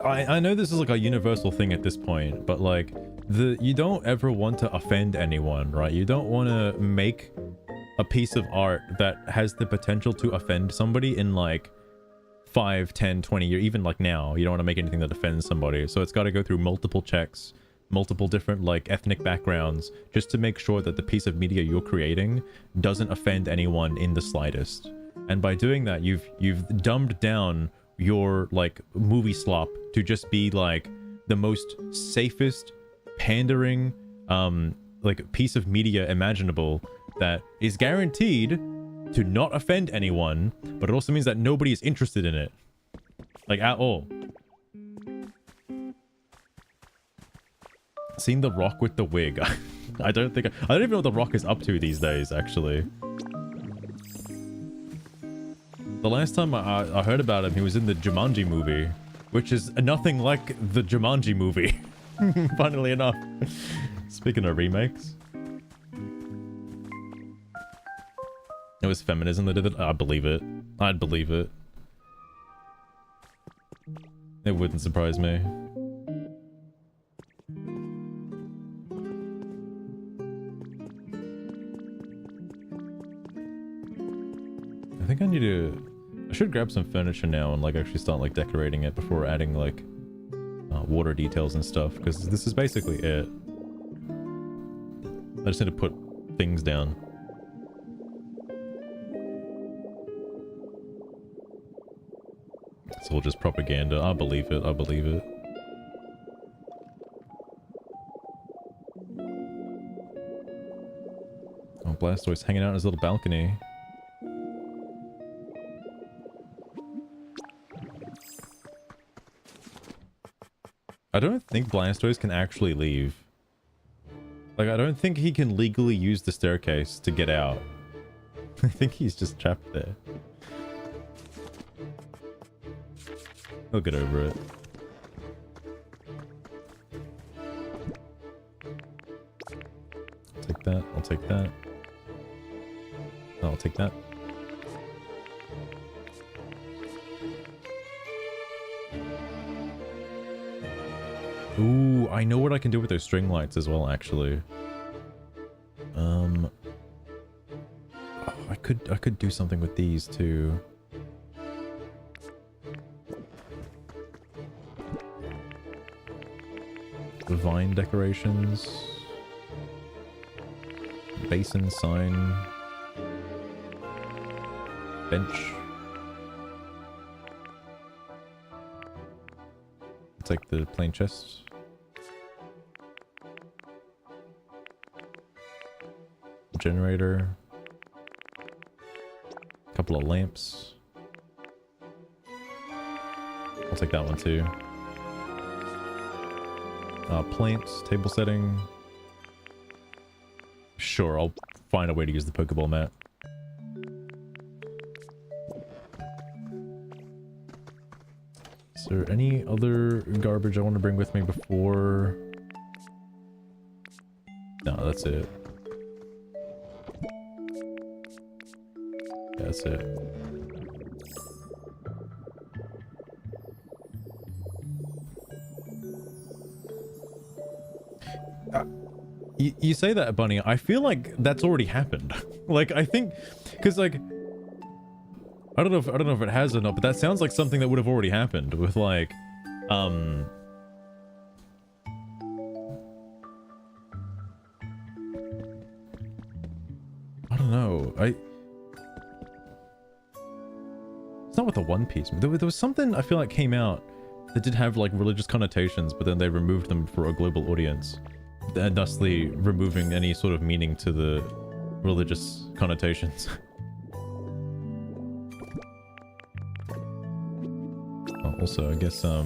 I know this is like a universal thing at this point, but like you don't ever want to offend anyone, right? You don't want to make a piece of art that has the potential to offend somebody in like 5, 10, 20 years, even like now. You don't want to make anything that offends somebody, so it's got to go through multiple checks, multiple different like ethnic backgrounds, just to make sure that the piece of media you're creating doesn't offend anyone in the slightest. And by doing that, you've dumbed down your like movie slop to just be like the most safest pandering like piece of media imaginable that is guaranteed to not offend anyone, but it also means that nobody is interested in it, like at all. Seen The Rock with the wig. I don't even know what The Rock is up to these days, actually. The last time I heard about him, he was in the Jumanji movie, which is nothing like the Jumanji movie. Funnily enough. Speaking of remakes. It was feminism that did it. I believe it. I'd believe it. It wouldn't surprise me. I think I should grab some furniture now and like actually start like decorating it before adding like water details and stuff, because this is basically it. I just need to put things down. It's all just propaganda. I believe it. I believe it. Oh, Blastoise hanging out in his little balcony. I don't think Blastoise can actually leave. Like, I don't think he can legally use the staircase to get out. I think he's just trapped there. He'll get over it. I'll take that. I'll take that. I'll take that. Ooh, I know what I can do with those string lights as well, actually. Oh, I could do something with these too. The vine decorations. Basin sign. Bench. Take the plain chest. Generator. A couple of lamps. I'll take that one too. Plants, table setting. Sure, I'll find a way to use the Pokeball mat. Is there any other garbage I want to bring with me before? No, that's it. Yeah, that's it. You say that, Bunny. I feel like that's already happened. Like, I think, because like, I don't know if it has or not, but that sounds like something that would have already happened with like, I don't know. It's not with the One Piece. There was something I feel like came out that did have like religious connotations, but then they removed them for a global audience, and thusly removing any sort of meaning to the religious connotations. Oh, also, I guess I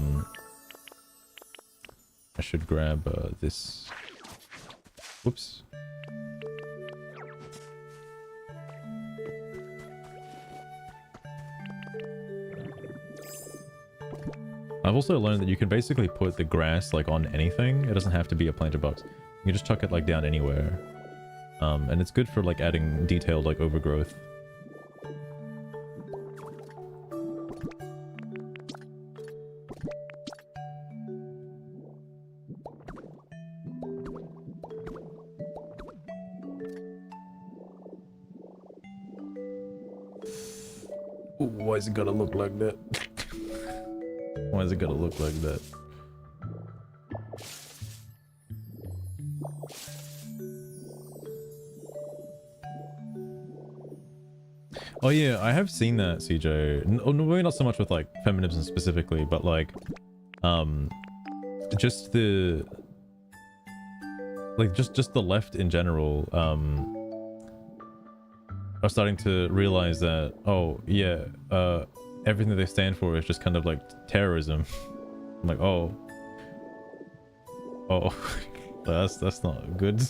should grab this. Whoops. I've also learned that you can basically put the grass like on anything. It doesn't have to be a planter box. You can just chuck it like down anywhere. And it's good for like adding detailed like overgrowth. Ooh, why is it gotta look like that? Why is it gotta look like that? Oh yeah, I have seen that, CJ. No, maybe not so much with like feminism specifically, but like, just the, like just the left in general, are starting to realize that, oh yeah, everything that they stand for is just kind of like terrorism. I'm like, oh, that's not good.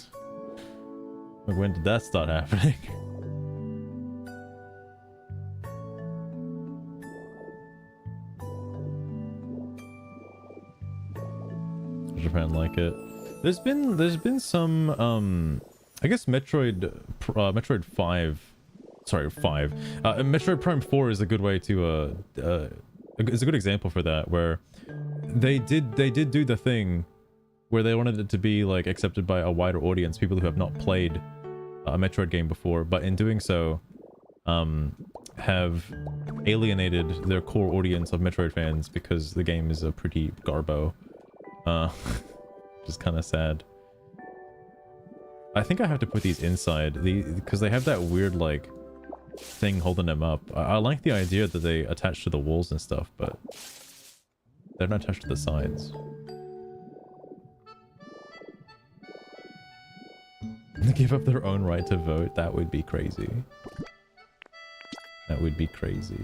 Like, when did that start happening? Japan like it. There's been some I guess Metroid 5. Sorry, 5. Metroid Prime 4 is a good way to is a good example for that, where they did do the thing where they wanted it to be like accepted by a wider audience, people who have not played a Metroid game before, but in doing so have alienated their core audience of Metroid fans because the game is a pretty garbo. Which is kind of sad. I think I have to put these inside because they have that weird like thing holding them up. I like the idea that they attach to the walls and stuff, but they're not attached to the sides. Give up their own right to vote. That would be crazy. That would be crazy.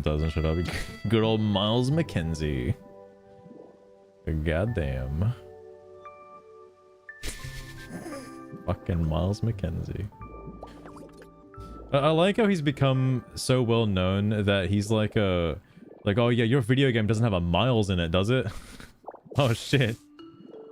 Doesn't shut up. Good old Miles McKenzie. Goddamn. Fucking Miles McKenzie. I like how he's become so well known that he's like oh yeah, your video game doesn't have a Miles in it, does it? Oh shit.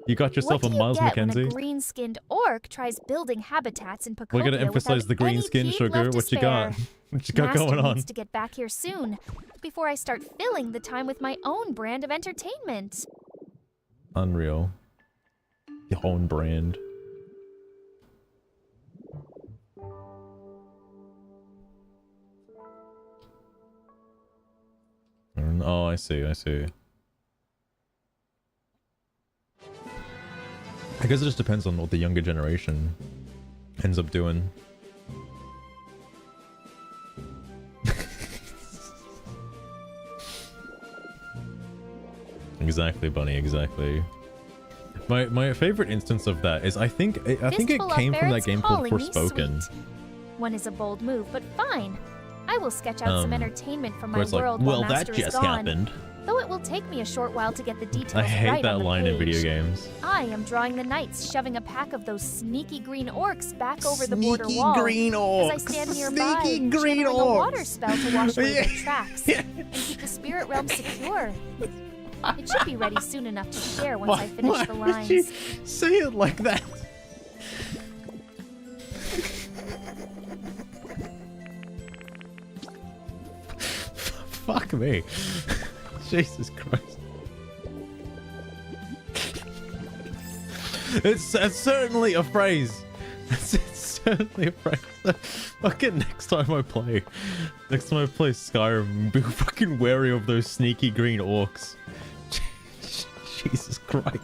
You got yourself a Miles McKenzie? When a green-skinned orc tries building habitats in Pokopia. We're gonna emphasize the green skin, Sugar. What you got? What you got going on? Needs to get back here soon, before I start filling the time with my own brand of entertainment. Unreal. Your own brand. Oh, I see. I guess it just depends on what the younger generation ends up doing. Exactly, Bunny, exactly. My favorite instance of that is I think it came from that game called Forspoken. One is a bold move, but fine. I will sketch out some entertainment from my Where it's like, world while well, that Master is just gone. happened. Though it will take me a short while to get the details I hate right that on the line in page. video games. I am drawing the knights shoving a pack of those sneaky green orcs back over the border Sneaky wall. green orcs. As I stand nearby, Sneaky green channeling a water orcs. spell to wash away Yeah. their tracks and keep the spirit realm secure. It should be ready soon enough to share once I finish the Why would you lines. say it like that? Fuck me. Jesus Christ. It's certainly a phrase. It's certainly a phrase. Fucking next time I play Skyrim, be fucking wary of those sneaky green orcs. Jesus Christ.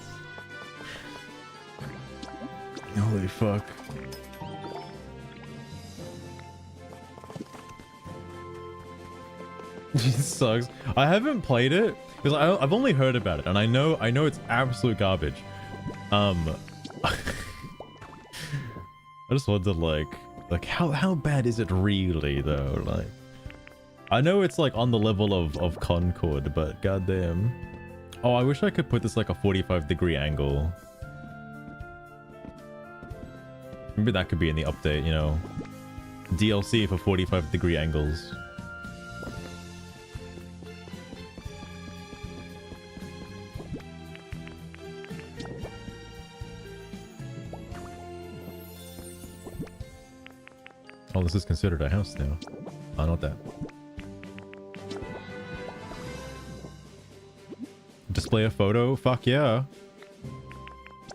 Holy fuck. It sucks. I haven't played it because I've only heard about it, and I know it's absolute garbage. I just wondered like how bad is it really though? Like, I know it's like on the level of Concord, but goddamn. Oh, I wish I could put this like a 45-degree angle. Maybe that could be in the update, you know. DLC for 45-degree angles. Oh, this is considered a house now. Oh, not that. Display a photo? Fuck yeah.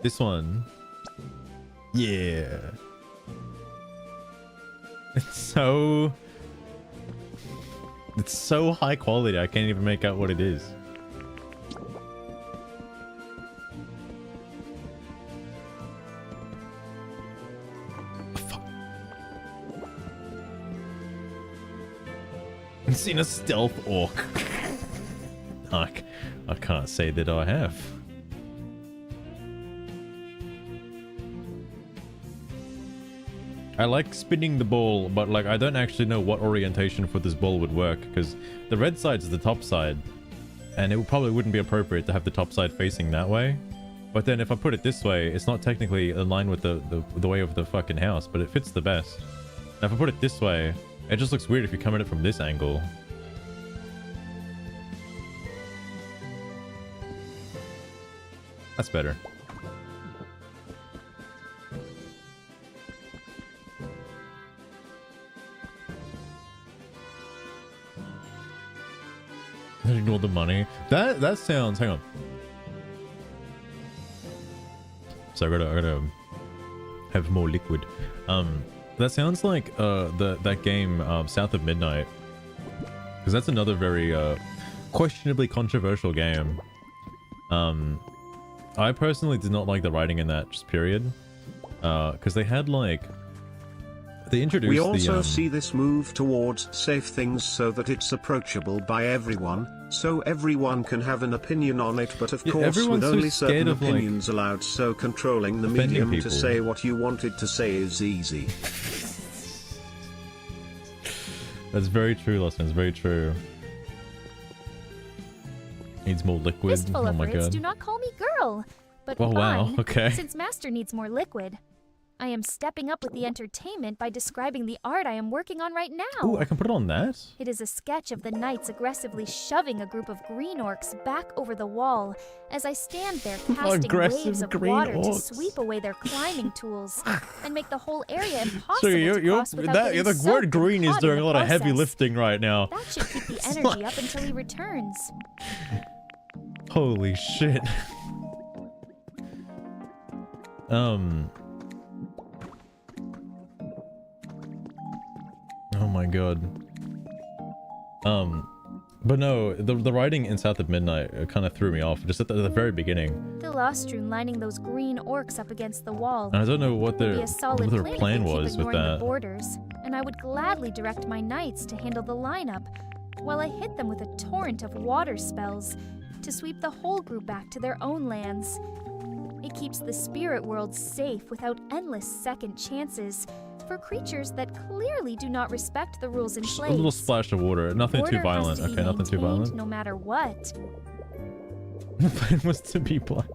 This one. Yeah. It's so high quality, I can't even make out what it is. I've seen a stealth orc. I can't say that I have. I like spinning the ball, but like I don't actually know what orientation for this ball would work, because the red side is the top side, and it probably wouldn't be appropriate to have the top side facing that way. But then if I put it this way, it's not technically in line with the way of the fucking house, but it fits the best. Now if I put it this way, it just looks weird if you come at it from this angle. That's better. Ignore the money. That sounds. Hang on. So I gotta have more liquid. That sounds like that game South of Midnight, because that's another very questionably controversial game. I personally did not like the writing in that, just period, because they had like they introduced. We also see this move towards safe things so that it's approachable by everyone, so everyone can have an opinion on it, but of course with only certain opinions allowed, so controlling the medium to say what you wanted to say is easy. That's very true, Lawson. It's very true. Needs more liquid. Fistful of my words, god. do not call me girl. But Oh, wow, fine, okay. Since Master needs more liquid. I am stepping up with the entertainment by describing the art I am working on right now. Ooh, I can put it on that? It is a sketch of the knights aggressively shoving a group of green orcs back over the wall as I stand there casting waves of water to sweep away their climbing tools and make the whole area impossible to cross without getting the word green is doing a lot of heavy process. lifting right now. That should keep the energy up until he returns. Holy shit. Oh my god. But no, the writing in South of Midnight kind of threw me off just at the very beginning. The Lostrum lining those green orcs up against the wall. And I don't know what Would be their a solid plan was with ignoring the that. borders, and I would gladly direct my knights to handle the lineup, while I hit them with a torrent of water spells to sweep the whole group back to their own lands. It keeps the spirit world safe without endless second chances, for creatures that clearly do not respect the rules in Just place. a little splash of water. Nothing Order too violent. has to be Okay, nothing too maintained violent. No matter what. The plan was to be blind.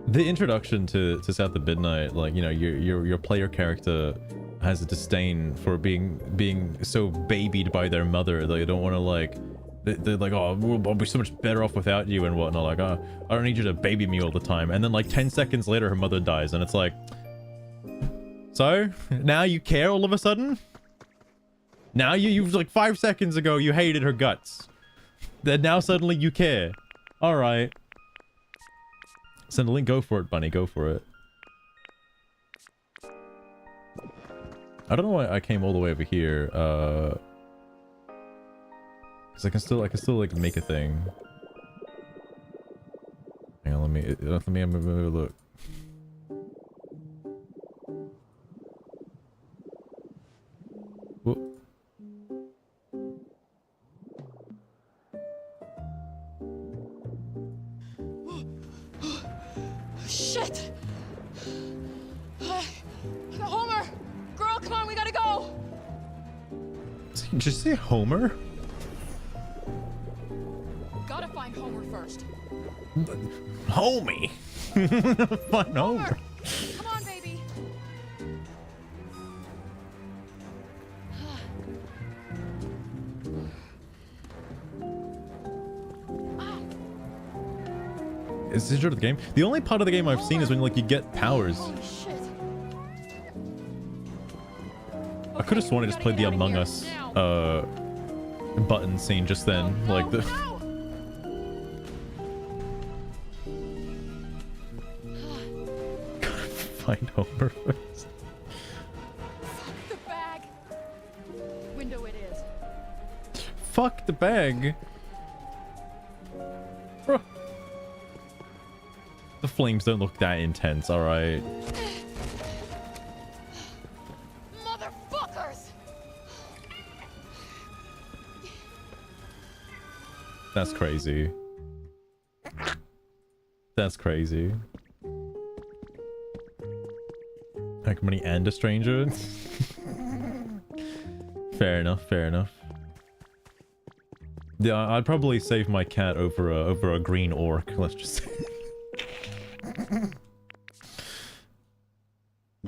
The introduction to South of Midnight, like, you know, your player character has a disdain for being so babied by their mother. They don't want to, like, they're like, oh, I'll be so much better off without you and whatnot. Like, oh, I don't need you to baby me all the time. And then like 10 seconds later, her mother dies, and it's like, so now you care all of a sudden? Now you like 5 seconds ago you hated her guts. Then now suddenly you care. All right. Send a link. Go for it, bunny. Go for it. I don't know why I came all the way over here. Cause I can still like make a thing. Hang on, let me have a look. Whoop. Shit! Homer! Girl, come on, we gotta go! Did you say Homer? Gotta find Homer first. Homie! Find Homer. Come on, baby! Is this part of the game? The only part of the game I've seen is when like you get powers. Holy shit. I could have sworn I just played the Among Us button scene just then. Like the find Homer first. The bag. Window it is. Fuck the bag. Bro. The flames don't look that intense, alright. Motherfuckers! That's crazy. That's crazy. Like money and a stranger? Fair enough, fair enough. Yeah, I'd probably save my cat over a green orc, let's just say.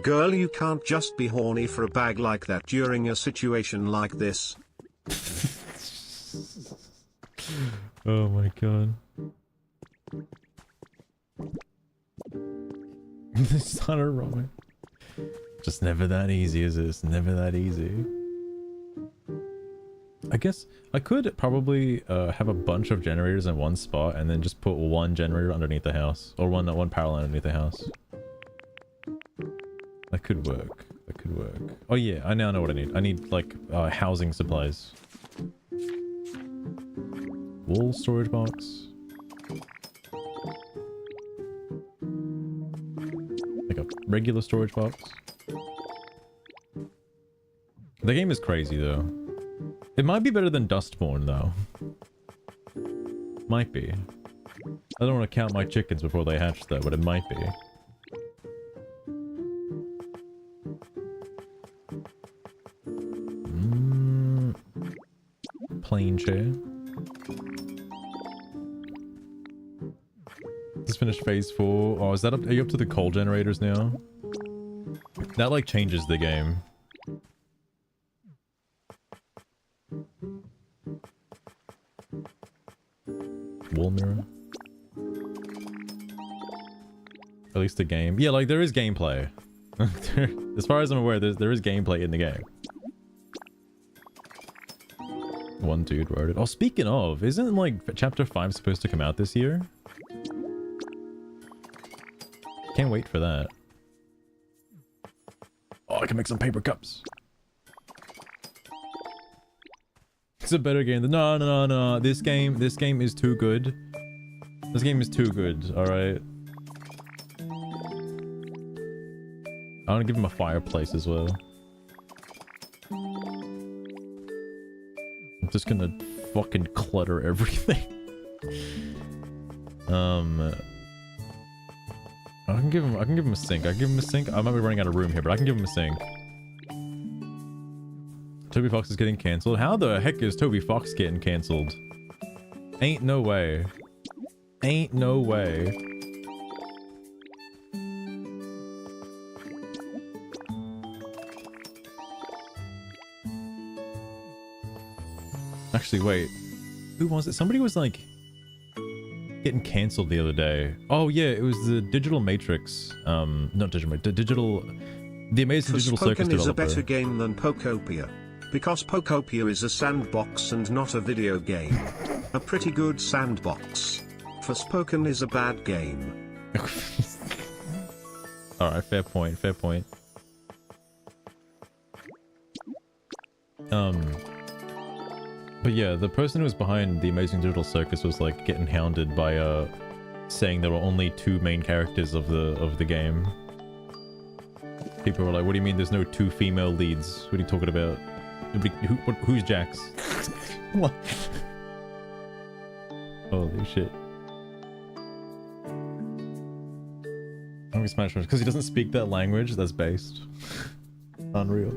Girl, you can't just be horny for a bag like that during a situation like this. Oh my god. This not a Robin. Just never that easy, is it? It's never that easy. I guess I could probably have a bunch of generators in one spot and then just put one generator underneath the house. Or one power line underneath the house. That could work. That could work. Oh yeah, I now know what I need. I need like housing supplies. Wool storage box. Like a regular storage box. The game is crazy though. It might be better than Dustborn though. Might be. I don't want to count my chickens before they hatch though, but it might be. Plain chair. Just finished phase 4. Oh, is that up? Are you up to the coal generators now? That like changes the game. Wall mirror. At least the game. Yeah, like there is gameplay. As far as I'm aware, there is gameplay in the game. One dude wrote it. Oh, speaking of, isn't like chapter 5 supposed to come out this year? Can't wait for that. Oh, I can make some paper cups. It's a better game than no. This game is too good. This game is too good, alright? I want to give him a fireplace as well. I'm just gonna fucking clutter everything. I can give him a sink. I can give him a sink. I might be running out of room here, but I can give him a sink. Toby Fox is getting cancelled. How the heck is Toby Fox getting cancelled? Ain't no way. Ain't no way. Actually, wait. Who was it? Somebody was like getting cancelled the other day. Oh yeah, it was the Digital Matrix. Not Digital Matrix. The amazing Digital Circus developer. Forspoken is a better game than Pokopia, because Pokopia is a sandbox and not a video game. A pretty good sandbox. Forspoken is a bad game. Alright, fair point, fair point. But yeah, the person who was behind the Amazing Digital Circus was like getting hounded by saying there were only 2 main characters of the game. People were like, what do you mean there's no 2 female leads? What are you talking about? Who's Jax? What? Holy shit. I'm gonna smash him because he doesn't speak that language that's based. Unreal.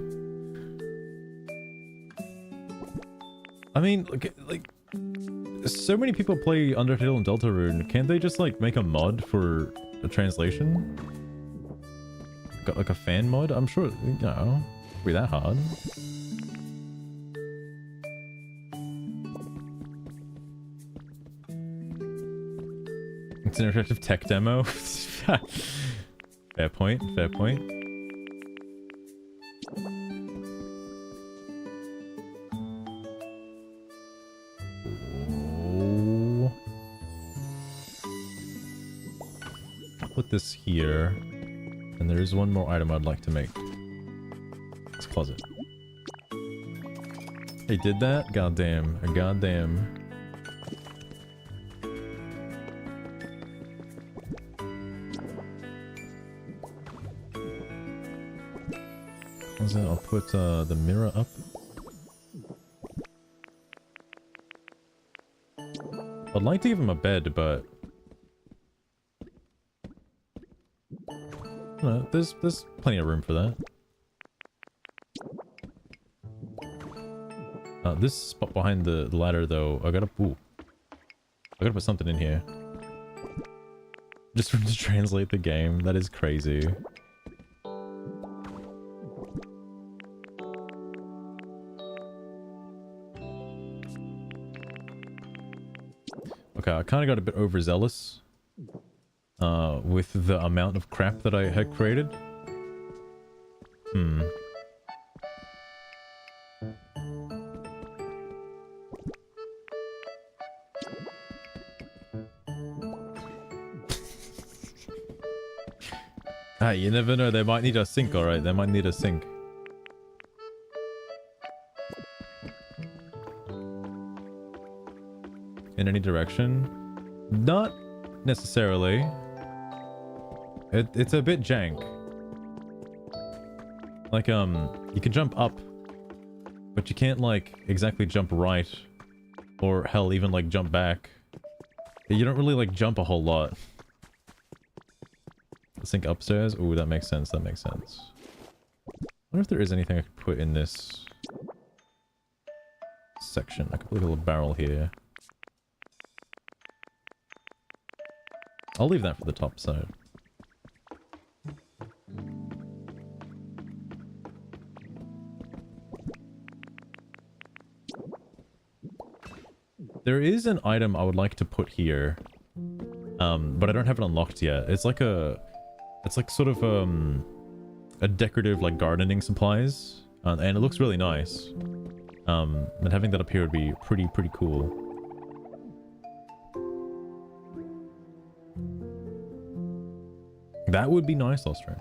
I mean, like, so many people play Undertale and Deltarune. Can't they just like make a mod for a translation? Got like a fan mod? I'm sure, you know, it'd be that hard. It's an interactive tech demo. Fair point, fair point. Put this here, and there is one more item I'd like to make. It's closet. Hey, did that? Goddamn, goddamn. What's that? I'll put the mirror up. I'd like to give him a bed, but no, there's plenty of room for that. This spot behind the ladder, though, I gotta put something in here. Just for him to translate the game. That is crazy. Okay, I kind of got a bit overzealous with the amount of crap that I had created. Hey, you never know, they might need a sink, alright? They might need a sink. In any direction? Not necessarily. It's a bit jank. Like, you can jump up, but you can't, like, exactly jump right. Or, hell, even, like, jump back. You don't really, like, jump a whole lot. Sink upstairs? Ooh, that makes sense, that makes sense. I wonder if there is anything I could put in this section. I could put a little barrel here. I'll leave that for the top side. There is an item I would like to put here, but I don't have it unlocked yet. It's like sort of a decorative like gardening supplies, and it looks really nice. And having that up here would be pretty cool. That would be nice, Austrian.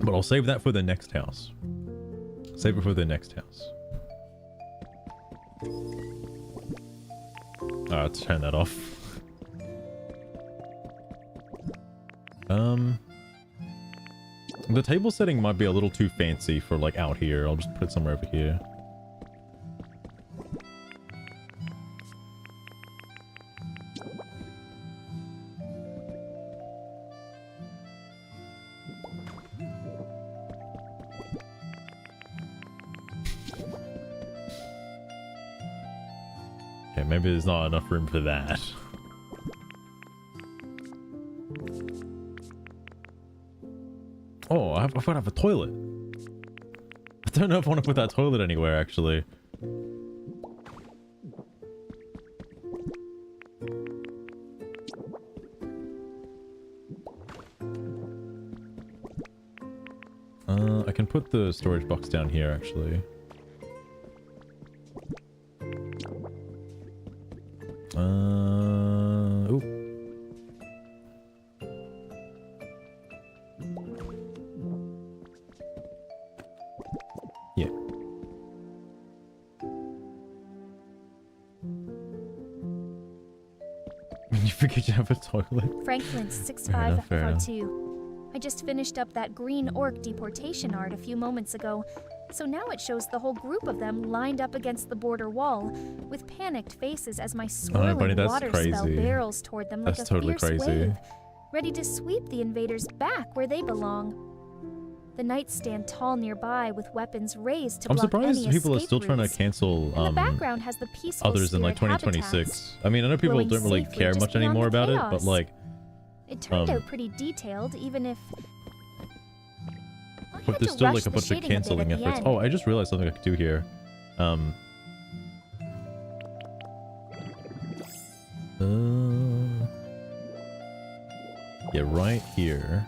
But I'll save that for the next house. Save it for the next house. Let's turn that off. The table setting might be a little too fancy for like out here. I'll just put it somewhere over here. Okay, maybe there's not enough room for that. Oh, I've got to have a toilet. I don't know if I want to put that toilet anywhere, actually. I can put the storage box down here, actually. Oop. Yeah. You forget you have a toilet. Franklin's 6542. I just finished up that green orc deportation art a few moments ago, so now it shows the whole group of them lined up against the border wall, with panicked faces as my swirling water spell barrels toward them like a fierce wave, ready to sweep the invaders back where they belong. The knights stand tall nearby with weapons raised to block any escape routes. I'm surprised people are still trying to cancel the background has the peaceful others in like 2026. Habitats, I mean, I know people don't really care much anymore about it, but like it turned out pretty detailed, even if... But there's still like a bunch of canceling efforts. Oh, I just realized something I could do here. Yeah, right here.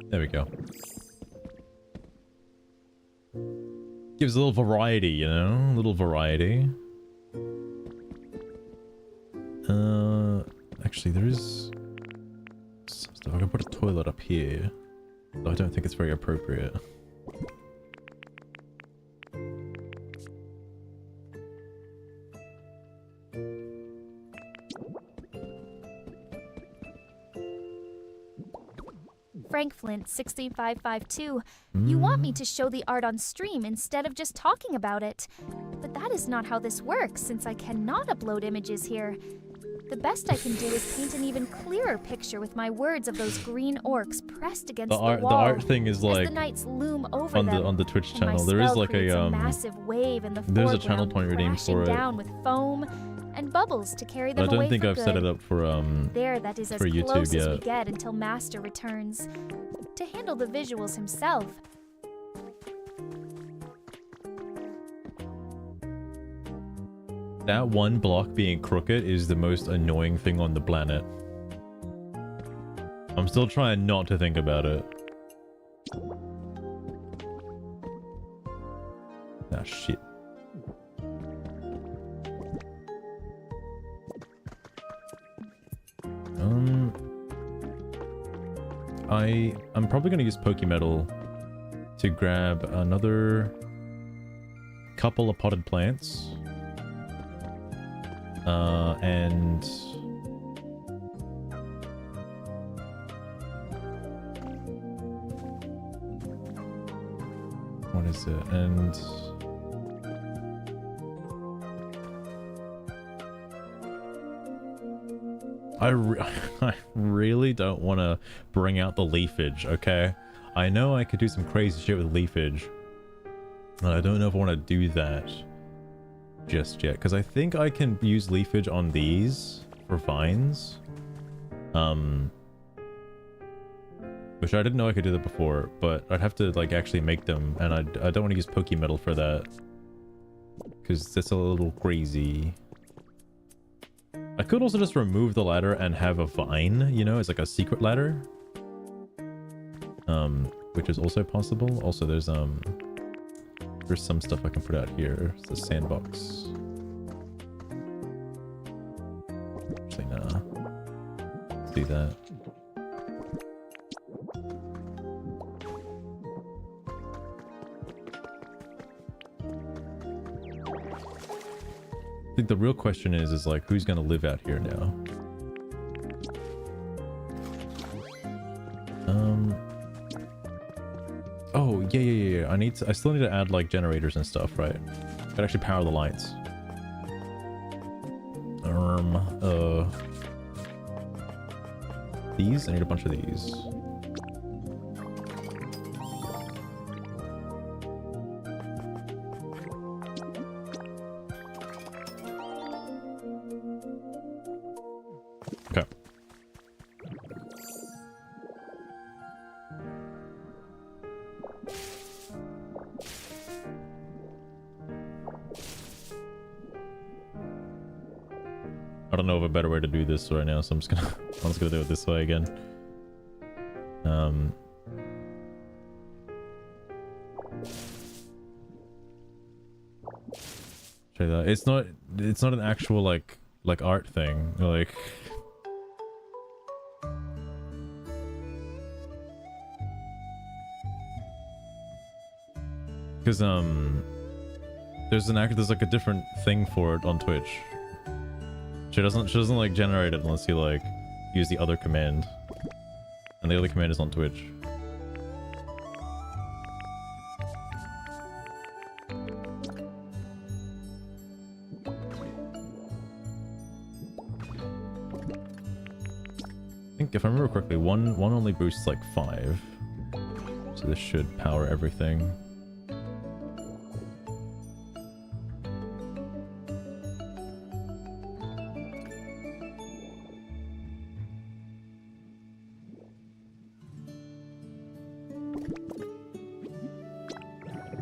There we go. Gives a little variety, you know? A little variety. Actually, there is some stuff. I can put a toilet up here, though I don't think it's very appropriate. Frank Flint 6552. You want me to show the art on stream instead of just talking about it. But that is not how this works, since I cannot upload images here. The best I can do is paint an even clearer picture with my words of those green orcs pressed against the wall. The art thing is like the knights loom over on the Twitch channel. There is like a massive wave in the there's a channel point redeemed for it. Down with foam and bubbles to carry them I don't away think for I've good. set it up for that is as for YouTube close yet. as we get until Master returns to handle the visuals himself. That one block being crooked is the most annoying thing on the planet. I'm still trying not to think about it. Ah, shit. I'm probably gonna use Pokemetal to grab another couple of potted plants. And what is it? And I really don't want to bring out the leafage, okay? I know I could do some crazy shit with leafage, and I don't know if I want to do that just yet, because I think I can use leafage on these for vines, which I didn't know I could do that before, but I'd have to like actually make them, and I don't want to use Pokemetal for that because that's a little crazy. I could also just remove the ladder and have a vine, you know, it's like a secret ladder, which is also possible. Also, there's some stuff I can put out here. It's the sandbox. Actually, nah. Let's do that. I think the real question is like, who's gonna live out here now? Oh, yeah. I still need to add like generators and stuff, right? Gotta actually power the lights. These? I need a bunch of these. I don't know of a better way to do this right now, so I'm just gonna do it this way again. Show that. It's not an actual like art thing. Like because there's like a different thing for it on Twitch. She doesn't like generate it unless you like use the other command. And the other command is on Twitch. I think if I remember correctly, one only boosts like 5. So this should power everything.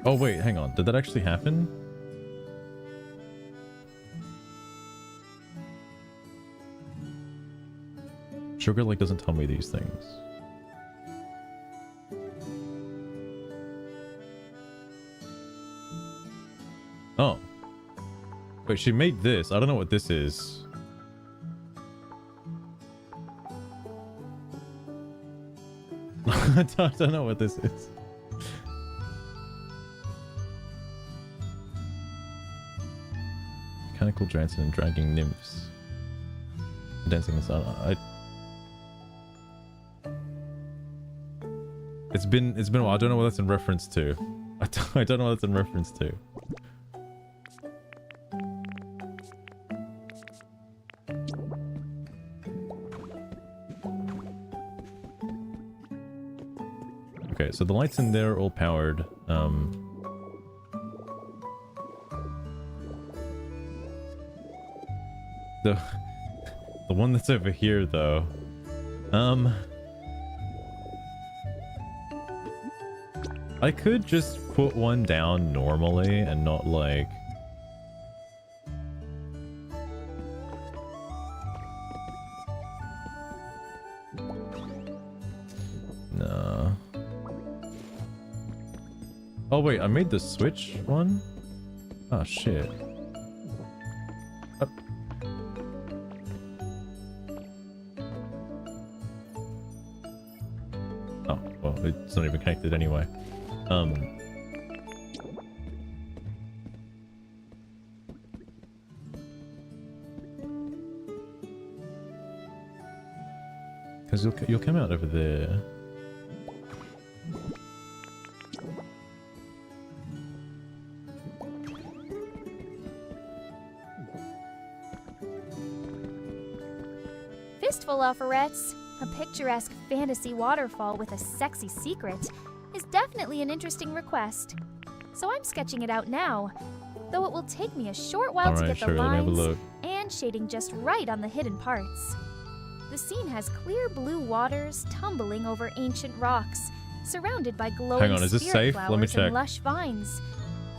Oh wait, hang on. Did that actually happen? Sugar like doesn't tell me these things. Oh. Wait, she made this. I don't know what this is. I don't know what this is. Mechanical dancing and dragging nymphs. Dancing in the sun. It's been a while. I don't know what that's in reference to. I don't know what that's in reference to. Okay, so the lights in there are all powered. The one that's over here though. I could just put one down normally and not like... No. Oh wait, I made the switch one? Oh shit. Oh, well, it's not even connected anyway. Because you'll come out over there. Fistful offerettes, a picturesque fantasy waterfall with a sexy secret, is definitely an interesting request. So I'm sketching it out now, though it will take me a short while to get the lines and shading just right on the hidden parts. The scene has clear blue waters tumbling over ancient rocks, surrounded by glowing spirit flowers and lush vines.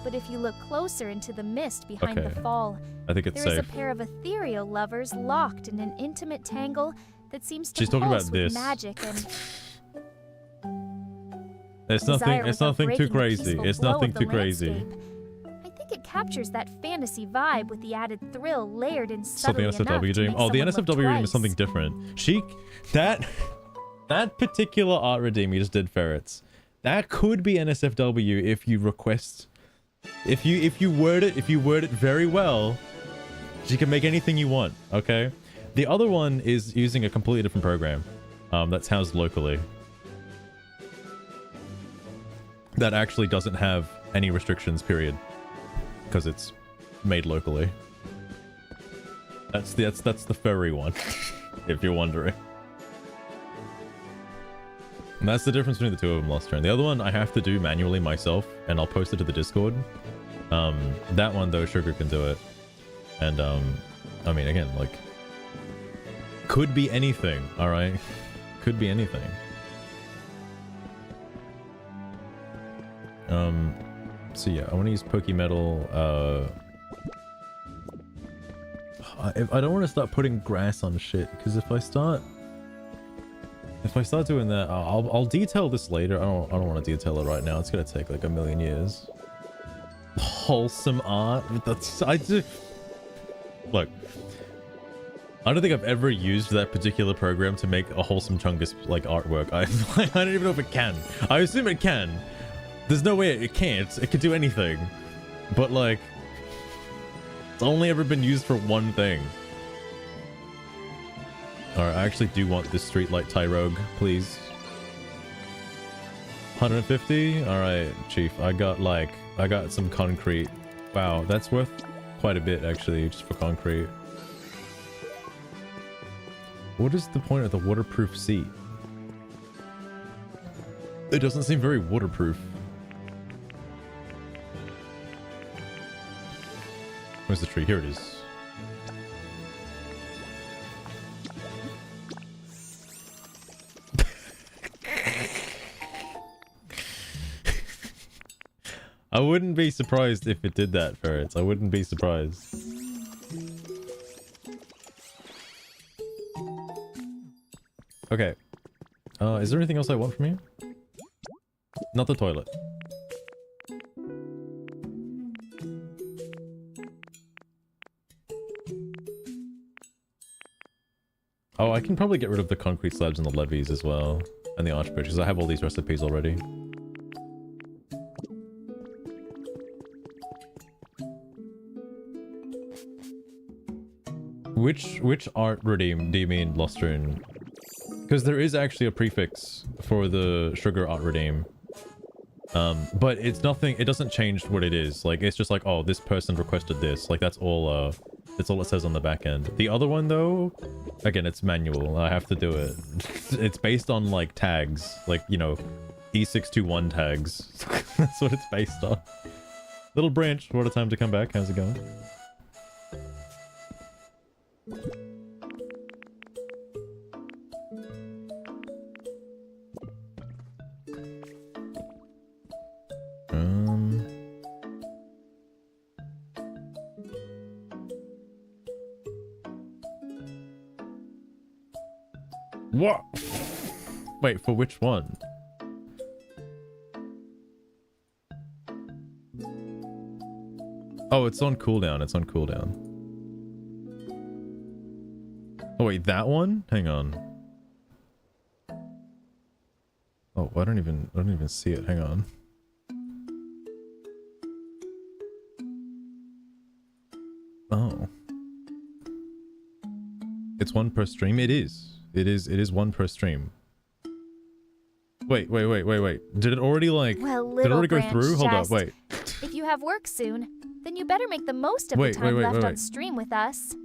But if you look closer into the mist behind the fall, I think it's there is a pair of ethereal lovers locked in an intimate tangle that seems to pulse with magic and... It's nothing too crazy. It's nothing too crazy. I think it captures that fantasy vibe with the added thrill layered in subtly enough Something NSFW dream. Oh, the NSFW dream is something different. That particular art redeem you just did, ferrets. That could be NSFW if you request. If you word it very well, you can make anything you want. Okay. The other one is using a completely different program. That's housed locally. That actually doesn't have any restrictions, period, because it's made locally. That's the furry one, if you're wondering. And that's the difference between the two of them, Lost Turn. The other one I have to do manually myself, and I'll post it to the Discord. That one though, Sugar can do it, and I mean, again, like, could be anything. All right, could be anything. So yeah, I want to use Pokemetal. I don't want to start putting grass on shit, because if I start doing that, I'll detail this later. I don't want to detail it right now. It's gonna take like a million years. Wholesome art. Look, I don't think I've ever used that particular program to make a wholesome chungus like artwork. I don't even know if it can. I assume it can. There's no way it can't. It could do anything. But like, it's only ever been used for one thing. Alright, I actually do want this streetlight Tyrogue, please. 150? Alright, Chief. I got some concrete. Wow, that's worth quite a bit actually, just for concrete. What is the point of the waterproof seat? It doesn't seem very waterproof. Where's the tree? Here it is. I wouldn't be surprised if it did that, ferrets. I wouldn't be surprised. Okay. Is there anything else I want from you? Not the toilet. Oh, I can probably get rid of the concrete slabs and the levees as well. And the archbridge, because I have all these recipes already. Which art redeem do you mean, Lostrun? Because there is actually a prefix for the sugar art redeem. But it's nothing, it doesn't change what it is. Like, it's just like, oh, this person requested this. Like, that's all it says on the back end. The other one, though, again, it's manual. I have to do it. It's based on, like, tags. Like, you know, E621 tags. That's what it's based on. Little Branch, what a time to come back. How's it going? What? Wait, for which one? Oh, it's on cooldown. It's on cooldown. Oh wait, that one? Hang on. Oh, I don't even see it. Hang on. Oh. It's one per stream? It is. It is one per stream. Wait. Did it already like... Well, did it already go through? Hold up, wait. If you have work soon, then you better make the most of the time left on stream with us.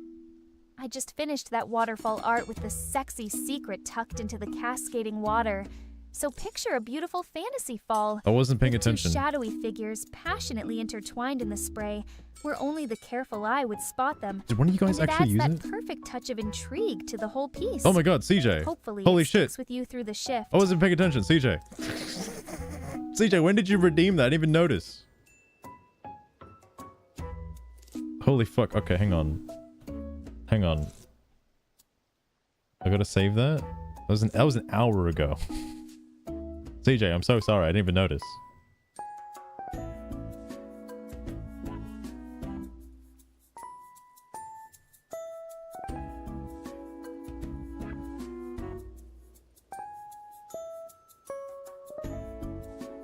I just finished that waterfall art with the sexy secret tucked into the cascading water. So picture a beautiful fantasy fall. I wasn't paying with attention. Two shadowy figures passionately intertwined in the spray, where only the careful eye would spot them. Did one of you guys actually use it? It adds that perfect touch of intrigue to the whole piece. Oh my god, CJ. Hopefully holy it shit. sticks with you through the shift. I wasn't paying attention, CJ. CJ, when did you redeem that? I didn't even notice. Holy fuck. Okay, hang on. Hang on. I gotta save that? That was an hour ago. CJ, I'm so sorry. I didn't even notice.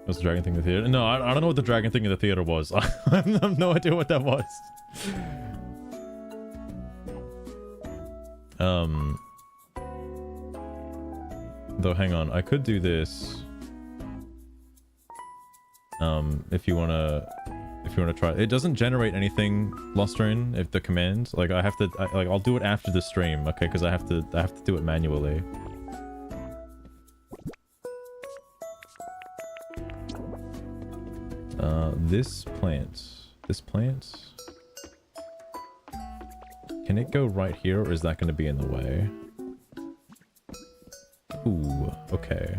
What's the dragon thing in the theater? No, I don't know what the dragon thing in the theater was. I have no idea what that was. Though, hang on. I could do this. If you wanna try. It doesn't generate anything, Lostrain, if the command. Like, I have to, I'll do it after the stream, okay? Because I have to do it manually. This plant. Can it go right here, or is that going to be in the way? Ooh, okay.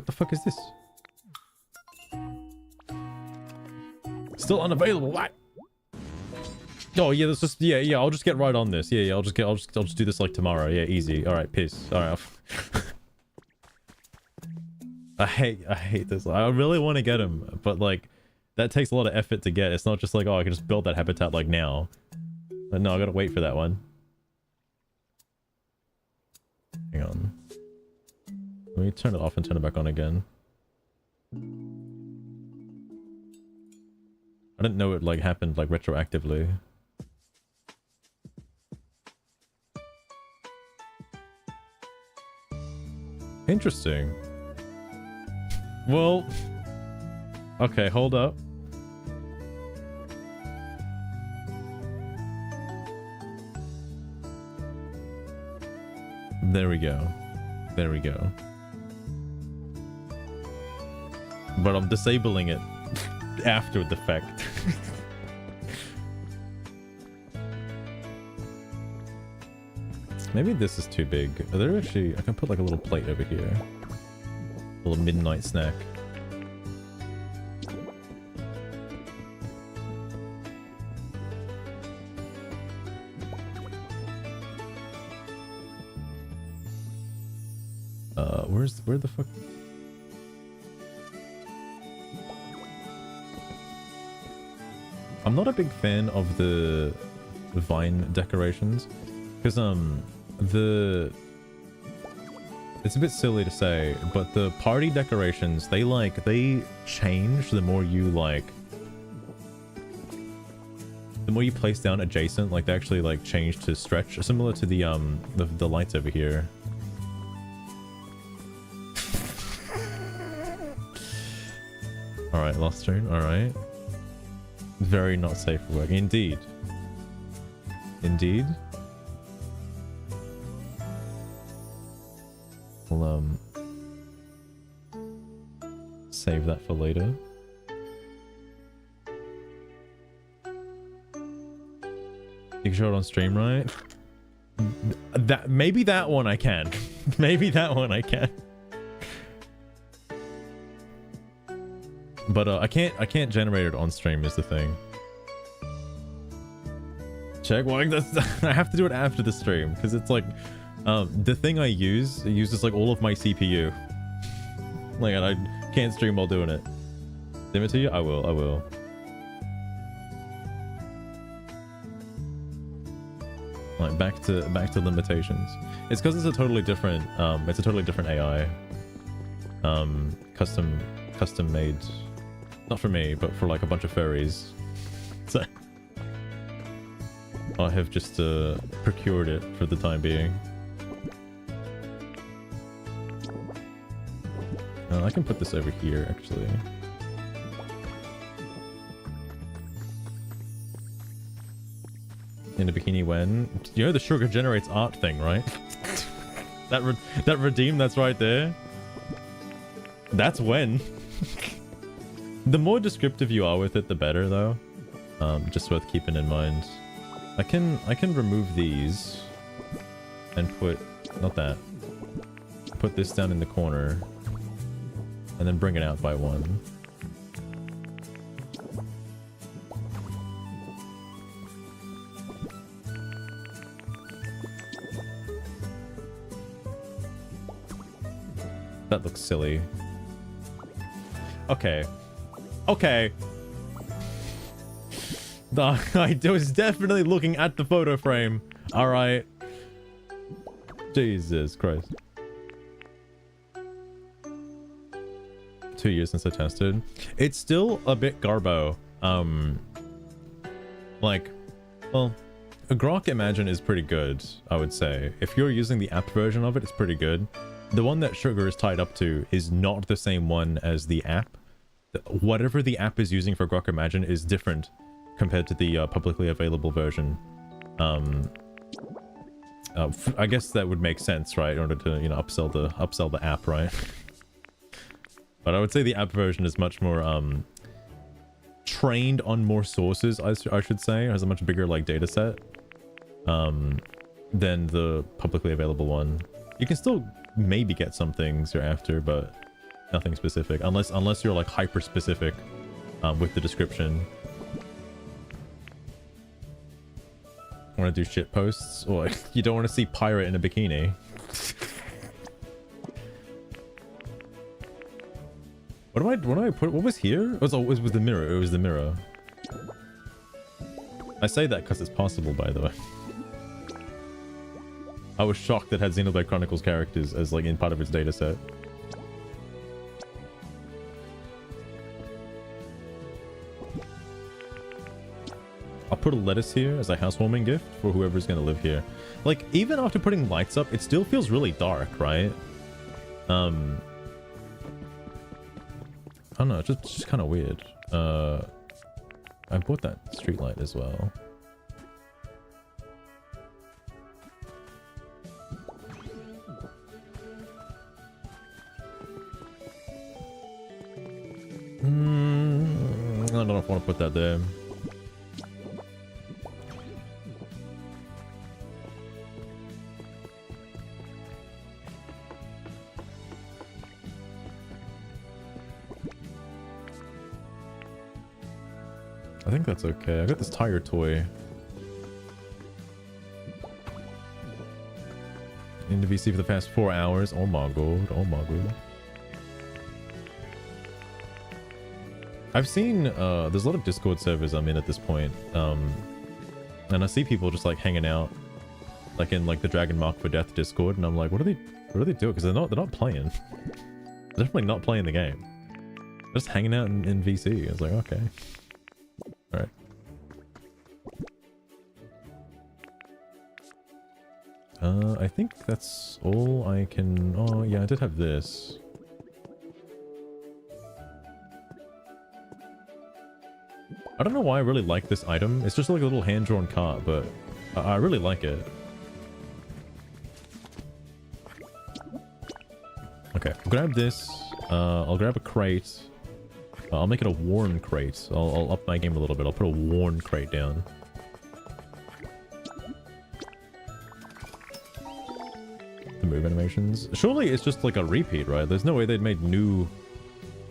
the fuck is this? Still unavailable. What? Oh yeah, that's just yeah. I'll just get right on this. Yeah. I'll just do this like tomorrow. Yeah, easy. All right, peace. All right. I hate this. I really want to get him, but like that takes a lot of effort to get. It's not just like, oh, I can just build that habitat like now. But no, I gotta wait for that one. Hang on. Let me turn it off and turn it back on again. I didn't know it like happened like retroactively. Interesting. Well, okay, hold up. There we go. There we go. But I'm disabling it after the fact. Maybe this is too big. Are there actually... I can put like a little plate over here. A little midnight snack. Where the fuck? I'm not a big fan of the vine decorations because it's a bit silly to say, but the party decorations, they change the more you place down adjacent. Like they actually like change to stretch, similar to the lights over here. All right, lost turn. All right, very not safe for work. Indeed. Indeed. We'll save that for later. You can show it on stream, right? Maybe that one I can. Maybe that one I can. But I can't generate it on stream is the thing. Check. Well, I have to do it after the stream because it's like the thing it uses like all of my CPU. Like, and I can't stream while doing it. Give it to you? I will. Like back to limitations. It's because it's a totally different AI. Custom made. Not for me, but for like a bunch of furries. So I have just procured it for the time being. I can put this over here, actually. In a bikini when... You know the sugar generates art thing, right? that redeem that's right there. That's when. The more descriptive you are with it, the better, though. Just worth keeping in mind. I can remove these and put... Not that. Put this down in the corner. And then bring it out by one. That looks silly. Okay. Okay. I was definitely looking at the photo frame. Alright. Jesus Christ. 2 years since I tested. It's still a bit garbo. Like, well, a Grok Imagine is pretty good, I would say. If you're using the app version of it, it's pretty good. The one that Sugar is tied up to is not the same one as the app. Whatever the app is using for Grok Imagine is different compared to the publicly available version. I guess that would make sense, right? In order to, you know, upsell the app, right? But I would say the app version is much more trained on more sources, I should say. It has a much bigger like data set than the publicly available one. You can still maybe get some things you're after, but Nothing specific, unless you're like hyper specific with the description. Want to do shit posts, or you don't want to see pirate in a bikini. What do I put? What was here? It was the mirror. It was the mirror. I say that because it's possible, by the way. I was shocked that it had Xenoblade Chronicles characters as like in part of its data set. I'll put a lettuce here as a housewarming gift for whoever's gonna live here. Like, even after putting lights up, it still feels really dark, right? I don't know, it's just kind of weird. I bought that street light as well. I don't know if I want to put that there. I think that's okay. I got this tire toy. In the VC for the past 4 hours. Oh my god. Oh my god. I've seen there's a lot of Discord servers I'm in at this point. And I see people just like hanging out like in like the Dragon Mark for Death Discord, and I'm like, what are they doing? Because they're not playing. They're definitely not playing the game. They're just hanging out in VC. I was like, okay. Alright. I think that's all I can... Oh, yeah, I did have this. I don't know why I really like this item. It's just like a little hand-drawn cart, but I really like it. Okay, I'll grab this. I'll grab a crate. I'll make it a worn crate. I'll up my game a little bit. I'll put a worn crate down. The move animations. Surely it's just like a repeat, right? There's no way they made new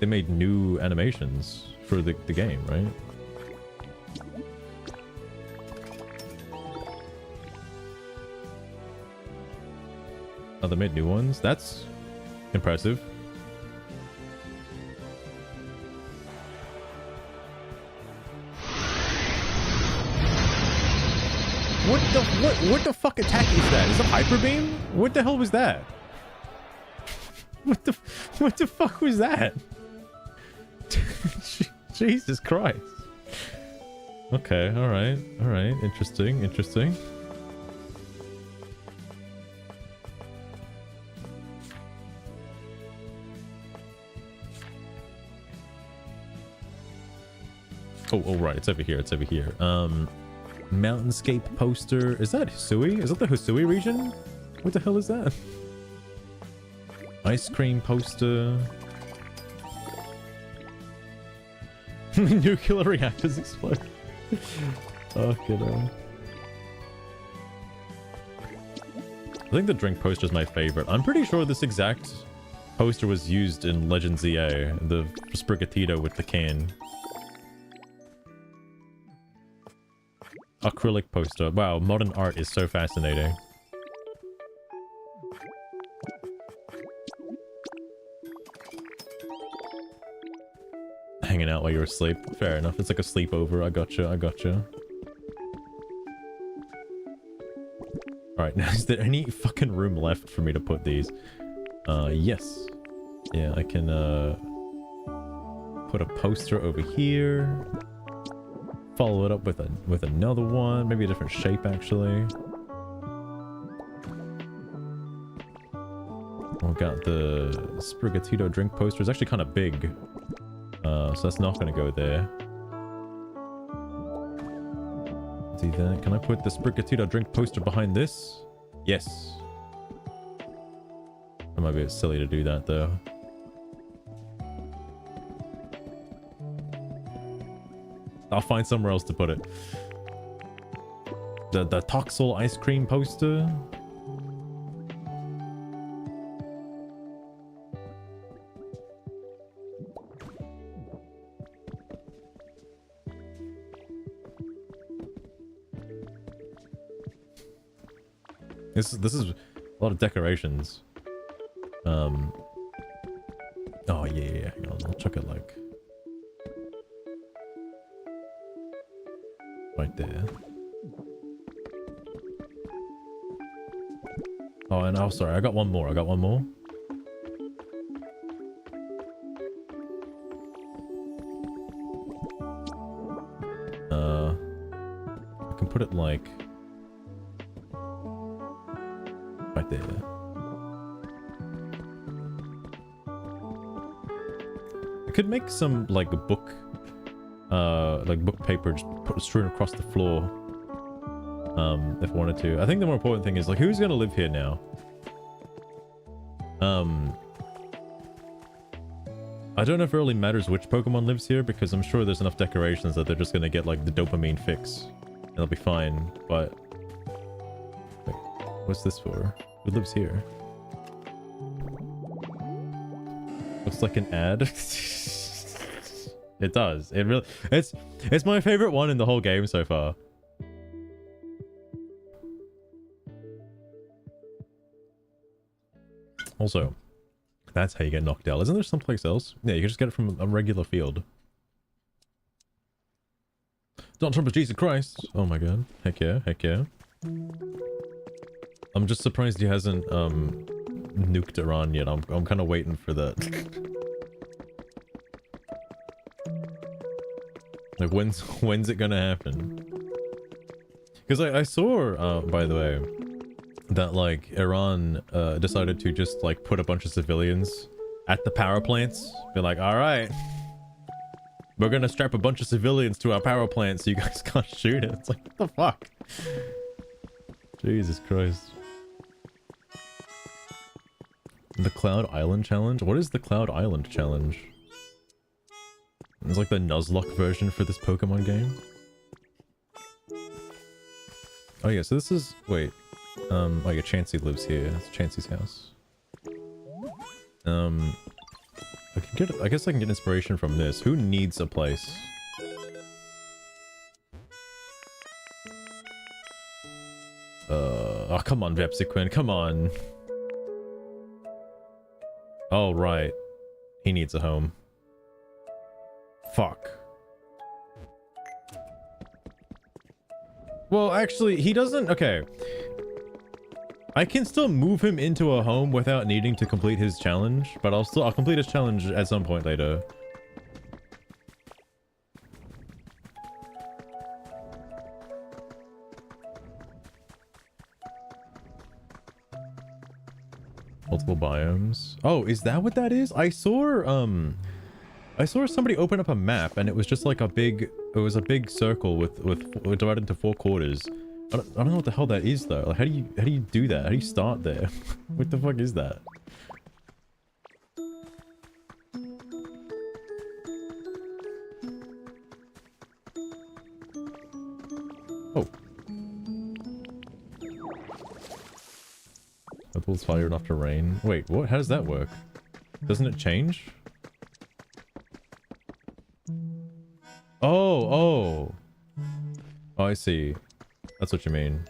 animations for the game, right? Oh, they made new ones? That's impressive. What the fuck attack is that? Is it Hyper Beam? What the hell was that? What the fuck was that? Jesus Christ. Okay, alright. Interesting. Oh, right, it's over here. Mountainscape poster. Is that Hisui? Is that the Hisui region? What the hell is that? Ice cream poster. Nuclear reactors explode. Okay, no. I think the drink poster is my favorite. I'm pretty sure this exact poster was used in Legend ZA, the Sprigatito with the can. Acrylic poster. Wow, modern art is so fascinating. Hanging out while you're asleep. Fair enough. It's like a sleepover. I gotcha. Alright, now is there any fucking room left for me to put these? Yes. Yeah, I can put a poster over here. Follow it up with another one, maybe a different shape actually. We've got the Sprigatito drink poster. It's actually kind of big, so that's not going to go there. See that? Can I put the Sprigatito drink poster behind this? Yes. It might be a bit silly to do that though. I'll find somewhere else to put it. The Toxel ice cream poster. This is a lot of decorations. Oh yeah. Hang on, I'll chuck it like right there. Oh, and oh, sorry, I got one more. I can put it like right there. I could make some like book paper just put strewn across the floor. If I wanted to. I think the more important thing is like who's gonna live here now? I don't know if it really matters which Pokemon lives here because I'm sure there's enough decorations that they're just gonna get like the dopamine fix and they'll be fine. But wait, what's this for? Who lives here? Looks like an ad. It does. It really. It's my favorite one in the whole game so far. Also, that's how you get knocked out. Isn't there someplace else? Yeah, you can just get it from a regular field. Donald Trump is Jesus Christ. Oh my god. Heck yeah. I'm just surprised he hasn't nuked Iran yet. I'm kind of waiting for that. Like when's it gonna happen? Because I saw by the way that like Iran decided to just like put a bunch of civilians at the power plants. Be like, all right, we're gonna strap a bunch of civilians to our power plant so you guys can't shoot it. It's like, what the fuck? Jesus Christ. The Cloud Island Challenge? What is the Cloud Island Challenge? It's like the Nuzlocke version for this Pokemon game. Oh yeah, so this is... Wait. Oh yeah, Chansey lives here. That's Chansey's house. I guess I can get inspiration from this. Who needs a place? Oh, come on, Vepsiquin, come on. Oh, right. He needs a home. Fuck. Well, actually, he doesn't... Okay. I can still move him into a home without needing to complete his challenge, but I'll complete his challenge at some point later. Multiple biomes. Oh, is that what that is? I saw somebody open up a map and it was just like a big circle with divided into 4 quarters. I don't know what the hell that is though. Like how do you do that? How do you start there? What the fuck is that? Oh. The pool's fired after rain. Wait, what? How does that work? Doesn't it change? Oh, I see. That's what you mean.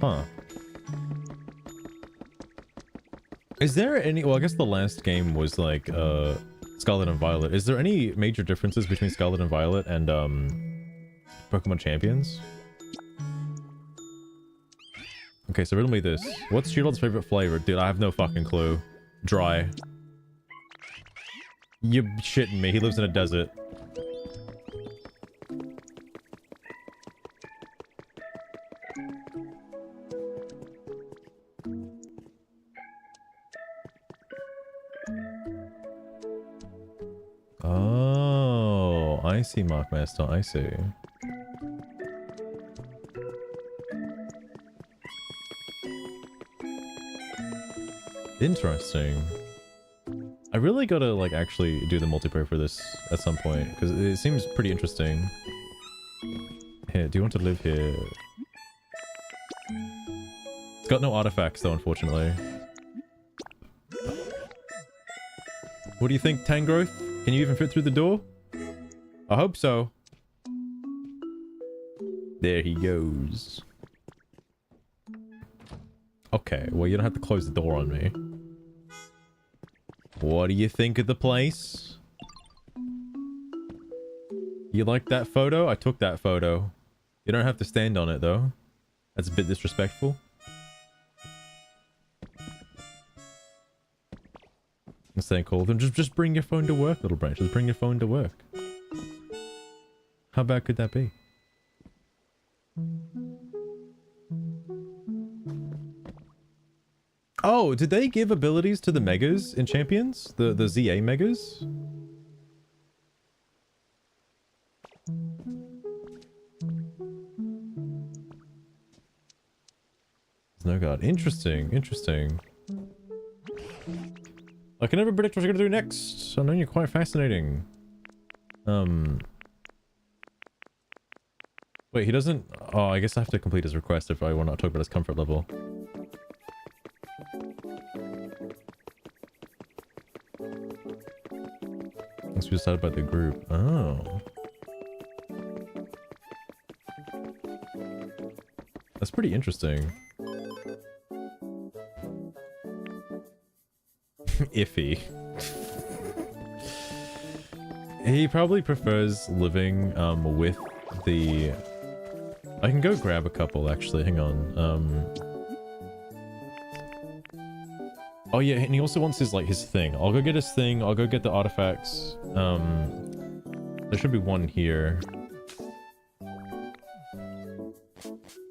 Huh. Is there any... Well, I guess the last game was like, Scarlet and Violet. Is there any major differences between Scarlet and Violet and, Pokemon Champions? Okay, so riddle me this. What's Shield's favorite flavor? Dude, I have no fucking clue. Dry. You shitting me. He lives in a desert. Oh, I see, Mark Master. I see. Interesting. I really gotta, like, actually do the multiplayer for this at some point, because it seems pretty interesting. Here, do you want to live here? It's got no artifacts, though, unfortunately. What do you think, Tangrowth? Can you even fit through the door? I hope so. There he goes. Okay, well, you don't have to close the door on me. What do you think of the place? You like that photo? I took that photo. You don't have to stand on it, though. That's a bit disrespectful. I'm saying cool. Then just bring your phone to work, little branch. Just bring your phone to work. How bad could that be? Oh, did they give abilities to the megas in Champions? The ZA megas? No god. Interesting, interesting. I can never predict what you're gonna do next. I know you're quite fascinating. Wait, he doesn't... Oh, I guess I have to complete his request if I want to talk about his comfort level. Must be decided by the group. Oh. That's pretty interesting. Iffy. He probably prefers living with the... I can go grab a couple actually, hang on. Oh yeah, and he also wants his like his thing. I'll go get his thing, I'll go get the artifacts. There should be one here.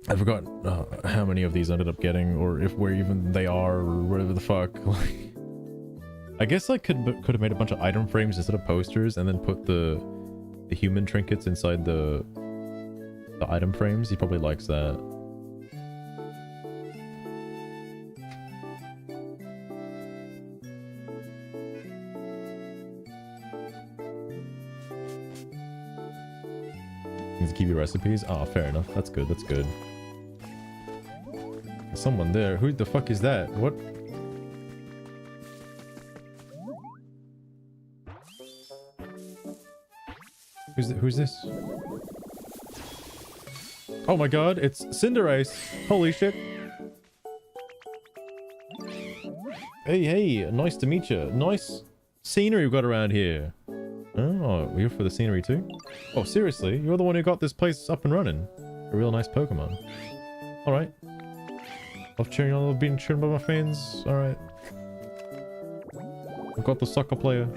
I forgot how many of these I ended up getting, or if where even they are, or whatever the fuck. I guess I could have made a bunch of item frames instead of posters, and then put the human trinkets inside the item frames. He probably likes that. Needs to keep your recipes. Oh, fair enough. That's good. That's good. There's someone there. Who the fuck is that? What? Who's this? Oh my god, it's Cinderace. Holy shit. Hey, nice to meet you. Nice scenery we've got around here. Oh, you're for the scenery too? Oh, seriously? You're the one who got this place up and running. A real nice Pokemon. Alright. Love cheering on, being cheered by my fans. Alright. I've got the soccer player.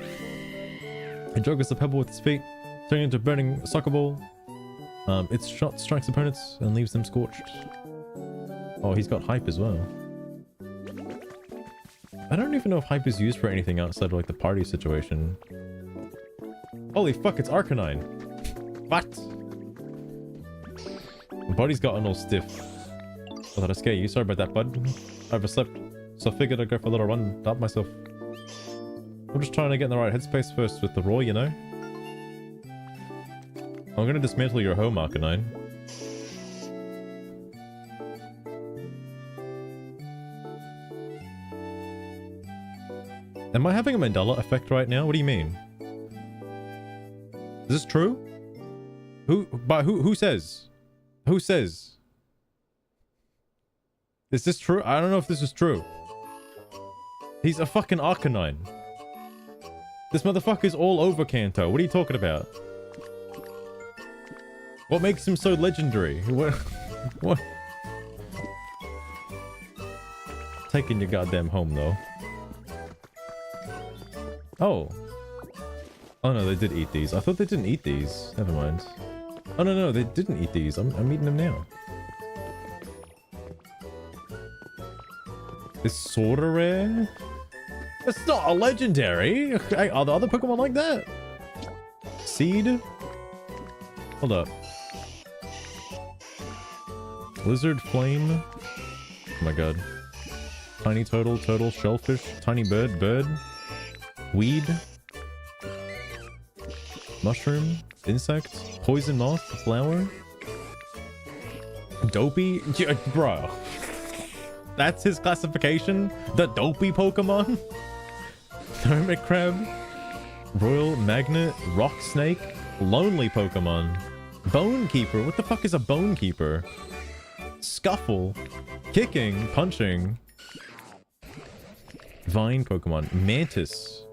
He joggers the pebble with his feet, turning into a burning soccer ball. Its shot strikes opponents and leaves them scorched. Oh, he's got hype as well. I don't even know if hype is used for anything outside of like the party situation. Holy fuck, it's Arcanine. What? My body's gotten all stiff. I thought I'd scare you. Sorry about that, bud. I overslept, so I figured I'd go for a little run, dump myself. I'm just trying to get in the right headspace first with the Roy, you know? I'm gonna dismantle your home, Arcanine. Am I having a Mandela effect right now? What do you mean? Is this true? Who says? Who says? Is this true? I don't know if this is true. He's a fucking Arcanine. This motherfucker's all over Kanto. What are you talking about? What makes him so legendary? What? What? Taking your goddamn home, though. Oh. Oh no, they did eat these. I thought they didn't eat these. Never mind. Oh no, they didn't eat these. I'm eating them now. It's sorta rare? It's not a legendary! Are the other Pokemon like that? Seed? Hold up. Lizard, flame. Oh my god. Tiny turtle, shellfish, tiny bird. Weed. Mushroom, insect, poison moth, flower. Dopey? Bro. That's his classification? The dopey Pokemon? Hermit crab. Royal magnet, rock snake, lonely Pokemon. Bone keeper? What the fuck is a bone keeper? Scuffle. Kicking, punching. Vine Pokemon. Mantis.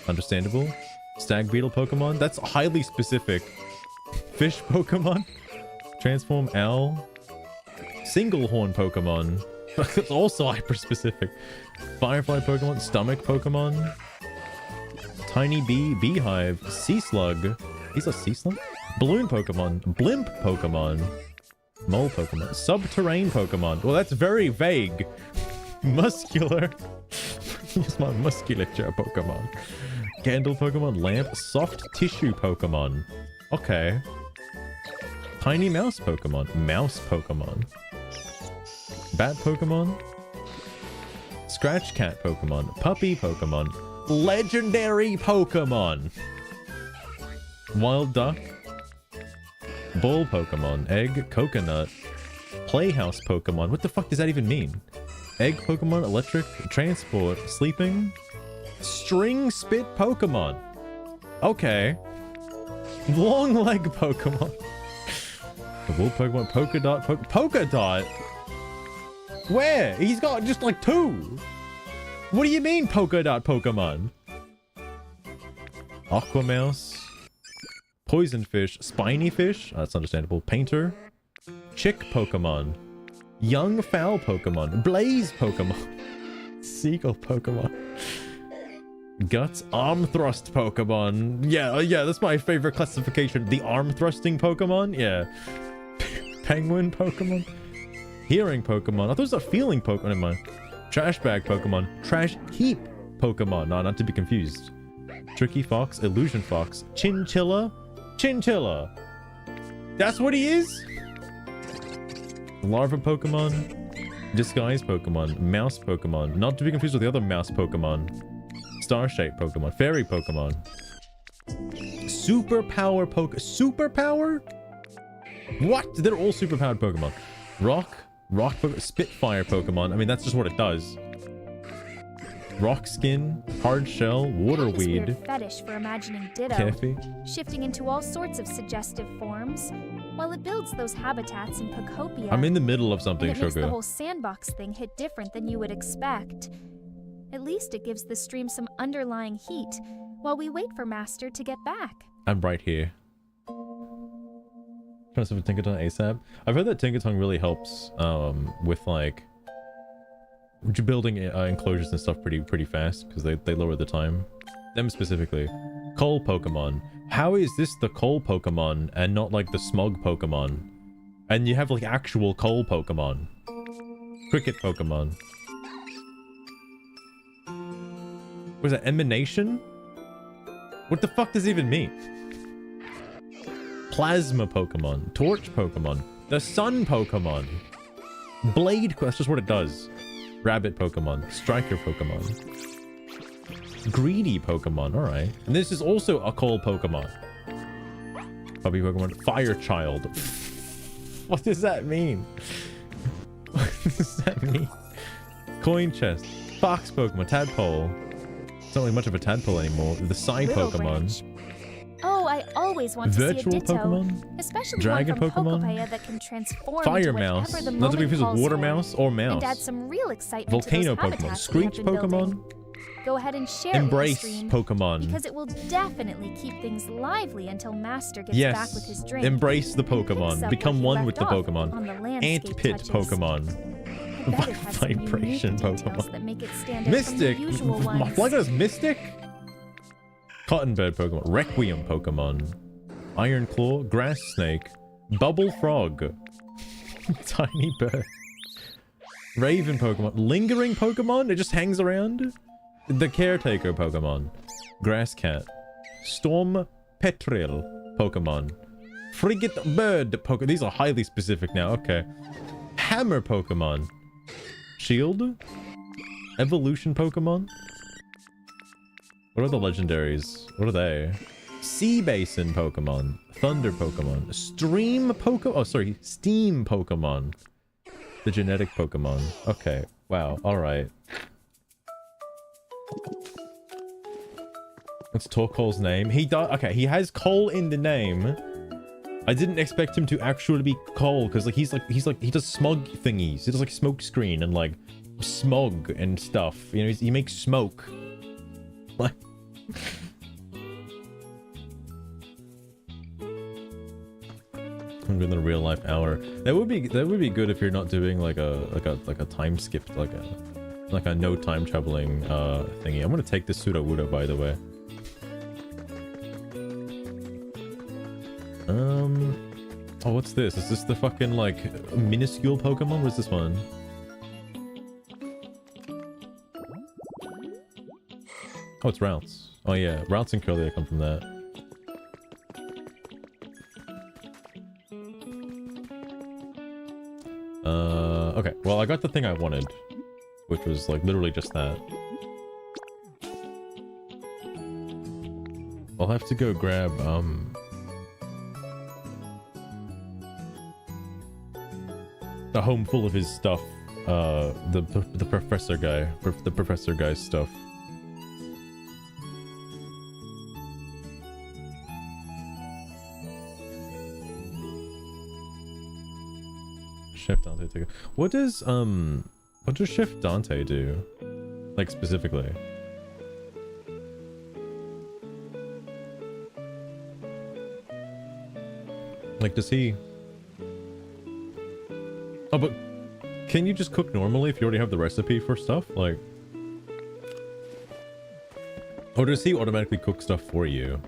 Understandable. Stag Beetle Pokemon. That's highly specific. Fish Pokemon. Transform Owl. Single Horn Pokemon. That's also hyper specific. Firefly Pokemon. Stomach Pokemon. Tiny Bee. Beehive. Sea Slug. He's a Sea Slug? Balloon Pokemon. Blimp Pokemon. Mole Pokemon. Subterranean Pokemon. Well, that's very vague. Muscular. Use my musculature Pokemon. Candle Pokemon. Lamp. Soft Tissue Pokemon. Okay. Tiny Mouse Pokemon. Mouse Pokemon. Bat Pokemon. Scratch Cat Pokemon. Puppy Pokemon. Legendary Pokemon. Wild Duck. Bull Pokemon. Egg. Coconut. Playhouse Pokemon. What the fuck does that even mean? Egg Pokemon. Electric. Transport. Sleeping. String Spit Pokemon. Okay. Long Leg Pokemon. The Bull Pokemon. Polka Dot. Polka Dot? Where? He's got just like 2. What do you mean Polka Dot Pokemon? Aqua Mouse. Poison Fish. Spiny Fish. That's understandable. Painter. Chick Pokemon. Young Fowl Pokemon. Blaze Pokemon. Seagull Pokemon. Guts. Arm Thrust Pokemon. Yeah, that's my favorite classification. The Arm Thrusting Pokemon? Yeah. Penguin Pokemon. Hearing Pokemon. I thought it was a feeling Pokemon. Never mind. Trash Bag Pokemon. Trash Heap Pokemon. No, not to be confused. Tricky Fox. Illusion Fox. Chinchilla. Chinchilla. That's what he is? Larva Pokemon. Disguise Pokemon. Mouse Pokemon. Not to be confused with the other mouse Pokemon. Star-shaped Pokemon. Fairy Pokemon. Superpower Superpower? What? They're all superpowered Pokemon. Rock Pokemon. Spitfire Pokemon. I mean, that's just what it does. Rock Skin. Hard Shell. Water Weed. Weird fetish for imagining Ditto. Keffi. Shifting into all sorts of suggestive forms. While it builds those habitats in Pokopia, I'm in the middle of something, and it makes Sugar. the whole sandbox thing hit different than you would expect. At least it gives the stream some underlying heat while we wait for Master to get back. I'm right here. Trying to summon Tinkaton ASAP. I've heard that Tinkaton really helps with like building enclosures and stuff pretty fast because they lower the time. Them specifically. Coal Pokemon. How is this the coal Pokemon and not like the smog Pokemon? And you have like actual coal Pokemon. Cricket Pokemon. What is that? Emanation? What the fuck does it even mean? Plasma Pokemon. Torch Pokemon. The Sun Pokemon. Blade. That's just what it does. Rabbit Pokemon. Striker Pokemon. Greedy Pokemon. Alright. And this is also a coal Pokemon. Puppy Pokemon. Fire Child. What does that mean? What does that mean? Coin Chest. Fox Pokemon. Tadpole. It's not really much of a tadpole anymore. The Psy Riddle Pokemon. Branch. Oh, I always want to Virtual see a Ditto, Pokemon? especially Dragon one from Pokemon? Pokopia that can transform Fire into Mouse. whatever the Not to be moment confused with calls Water for, Mouse or Mouse. and add some real excitement Volcano to those Pokemon. habitats we have Screech been building. Pokemon. Go ahead and share it Embrace with the stream, Pokemon. because it will definitely keep things lively until Master gets Yes. back with his drink. Embrace the and picks Pokemon. up Become where he one with the left off Pokemon. on the Ant landscape Pit touches. Pokemon. I bet it has some Vibration unique details Pokemon. that make it stand out Mystic. from the usual My ones. flag is Mystic. Cottonbird Pokemon. Requiem Pokemon. Iron Claw. Grass Snake. Bubble Frog. Tiny Bird. Raven Pokemon. Lingering Pokemon? It just hangs around? The Caretaker Pokemon. Grass Cat. Storm Petrel Pokemon. Frigate Bird Pokemon. These are highly specific now. Okay. Hammer Pokemon. Shield. Evolution Pokemon. What are the legendaries? What are they? Sea Basin Pokemon. Thunder Pokemon. Stream Pokemon. Oh, sorry. Steam Pokemon. The genetic Pokemon. Okay. Wow. Alright. What's Torkoal's name? He does. Okay, he has coal in the name. I didn't expect him to actually be coal, because like he does smog thingies. He does like smoke screen and like smog and stuff. You know, he makes smoke. Like I'm doing the real life hour. That would be good if you're not doing like a time skip, like a no time traveling thingy. I'm gonna take this pseudo wudo, by the way. Oh, what's this? Is this the fucking, like, minuscule Pokemon? What's this one? Oh, it's Routes. Oh, yeah. Routes and Curly come from that. Okay. Well, I got the thing I wanted, which was, like, literally just that. I'll have to go grab, a home full of his stuff. The professor guy. The professor guy's stuff. Chef Dante take. What does Chef Dante do? Like specifically? Like does he? Oh, but can you just cook normally if you already have the recipe for stuff? Like, or does he automatically cook stuff for you?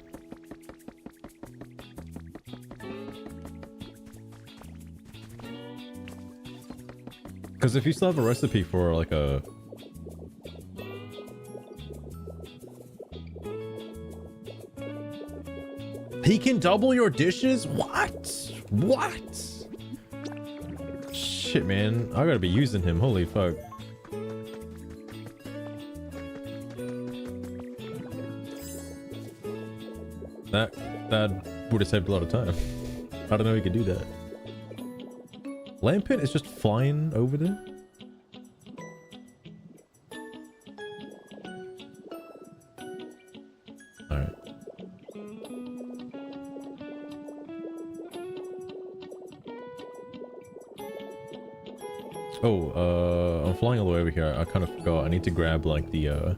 Because if you still have a recipe for like a... He can double your dishes? What? What? Shit, man. I gotta be using him. Holy fuck. That would have saved a lot of time. I don't know he could do that. Lampit is just flying over there? Alright. Oh, I'm flying all the way over here. I kind of forgot. I need to grab like the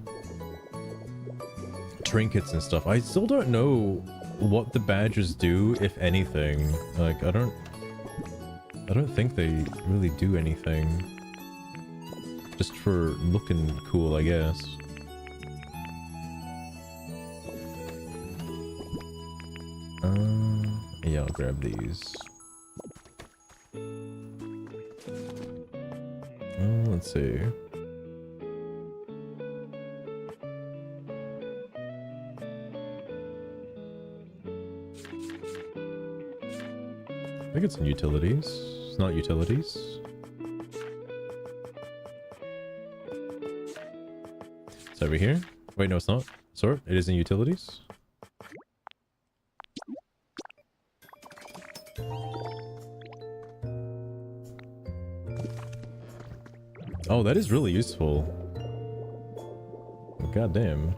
trinkets and stuff. I still don't know what the badges do, if anything. Like, I don't think they really do anything. Just for looking cool, I guess. Yeah, I'll grab these. Let's see. I think it's in utilities. It's not utilities. It's over here. Wait, no, it's not. Sort. It is in utilities. Oh, that is really useful. God damn.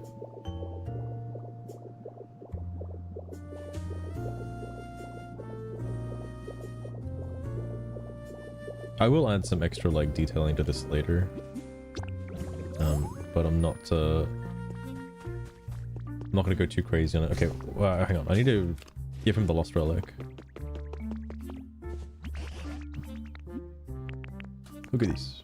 I will add some extra like detailing to this later. But I'm not gonna go too crazy on it. Okay, well, hang on. I need to give him the lost relic. Look at these.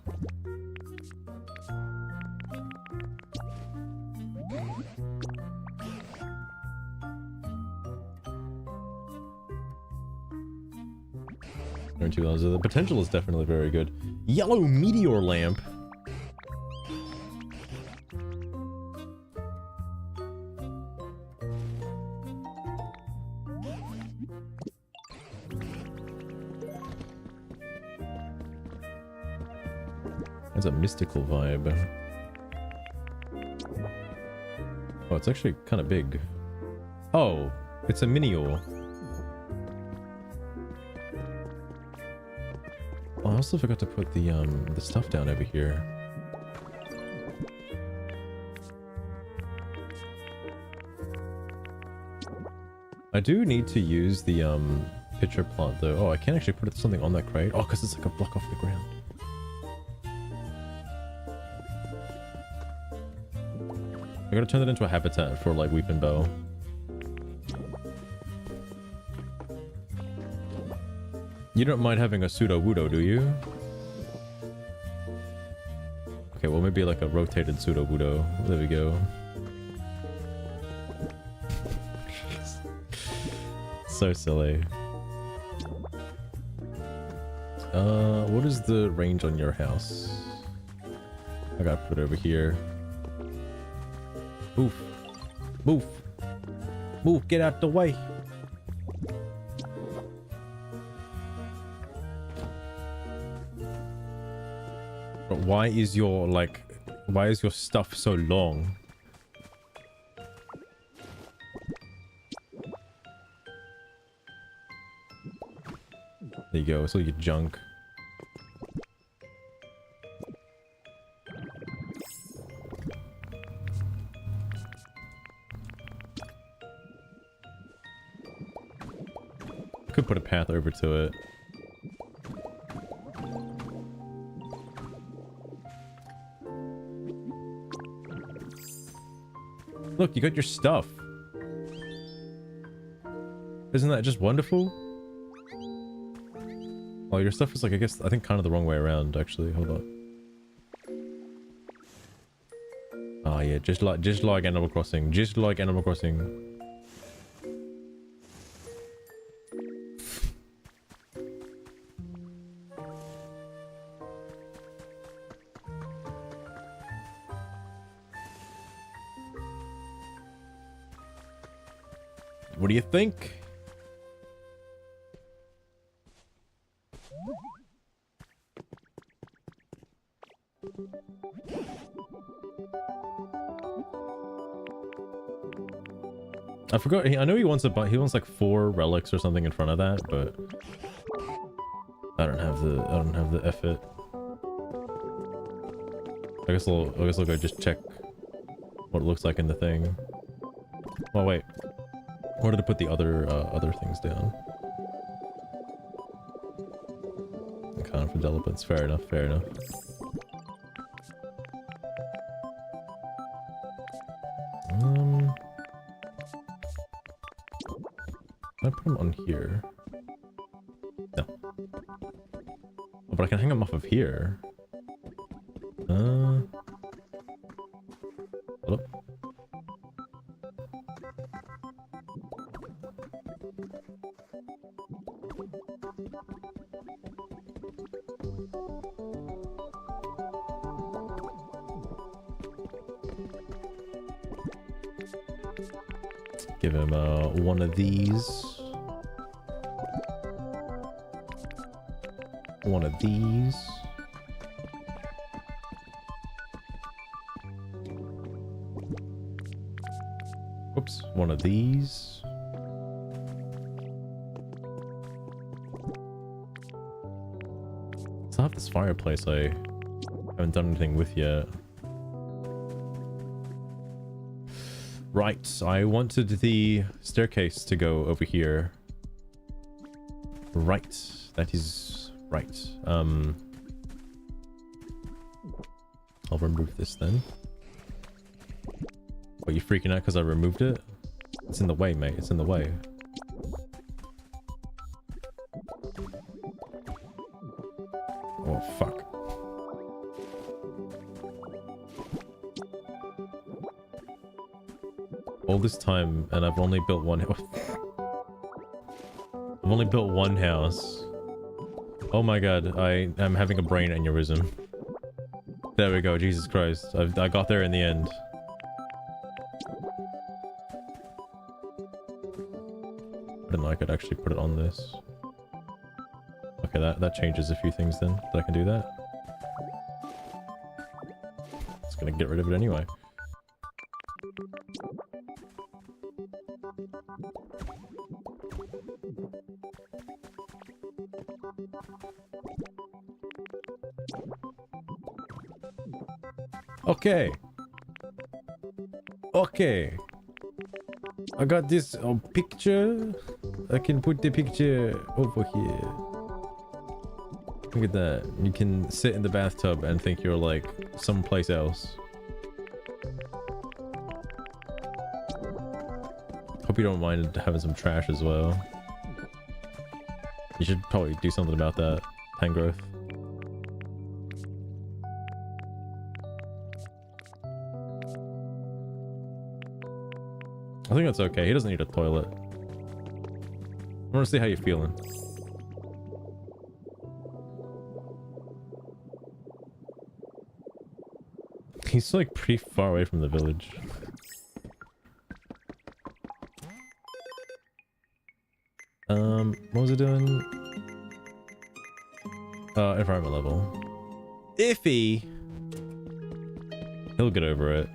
The potential is definitely very good. Yellow meteor lamp. That's a mystical vibe. Oh, it's actually kind of big. Oh, it's a minior. I also forgot to put the stuff down over here. I do need to use the pitcher plant though. Oh, I can't actually put something on that crate. Oh, because it's like a block off the ground. I gotta turn that into a habitat for like weeping bow. You don't mind having a pseudo-wudo, do you? Okay, well maybe like a rotated pseudo-wudo. There we go. So silly. What is the range on your house? I gotta put it over here. Move. Move. Move, get out the way. But why is your, like, why is your stuff so long? There you go, it's all your junk. Could put a path over to it. Look, you got your stuff. Isn't that just wonderful? Oh, your stuff is like, I think kind of the wrong way around, actually. Hold on. Oh yeah, just like Animal Crossing. Just like Animal Crossing. What do you think? I forgot. I know he wants like 4 relics or something in front of that, but I don't have the effort. I guess I'll go just check what it looks like in the thing. Oh wait, I wanted to put the other things down. Kind of developments. Fair enough. Fair enough. I put them on here. No. Oh, but I can hang them off of here. Hold up. Give him one of these. One of these. Oops, one of these. Still have this fireplace I haven't done anything with yet. Right, I wanted the staircase to go over here. Right, that is right. I'll remove this then. Are you freaking out because I removed it? It's in the way, mate. It's in the way. Oh, fuck. All this time, and I've only built one house. I've only built one house. Oh my god, I'm having a brain aneurysm. There we go, Jesus Christ. I got there in the end. I didn't know I could actually put it on this. Okay, that changes a few things then. That I can do that. It's gonna get rid of it anyway. Okay. Okay. I got this picture I can put the picture over here. Look at that. You can sit in the bathtub and think you're like someplace else. Hope you don't mind having some trash as well. You should probably do something about that, Tangrowth. I think that's okay. He doesn't need a toilet. I want to see how you're feeling. He's like pretty far away from the village. What was it doing? Environment level. Iffy! He'll get over it.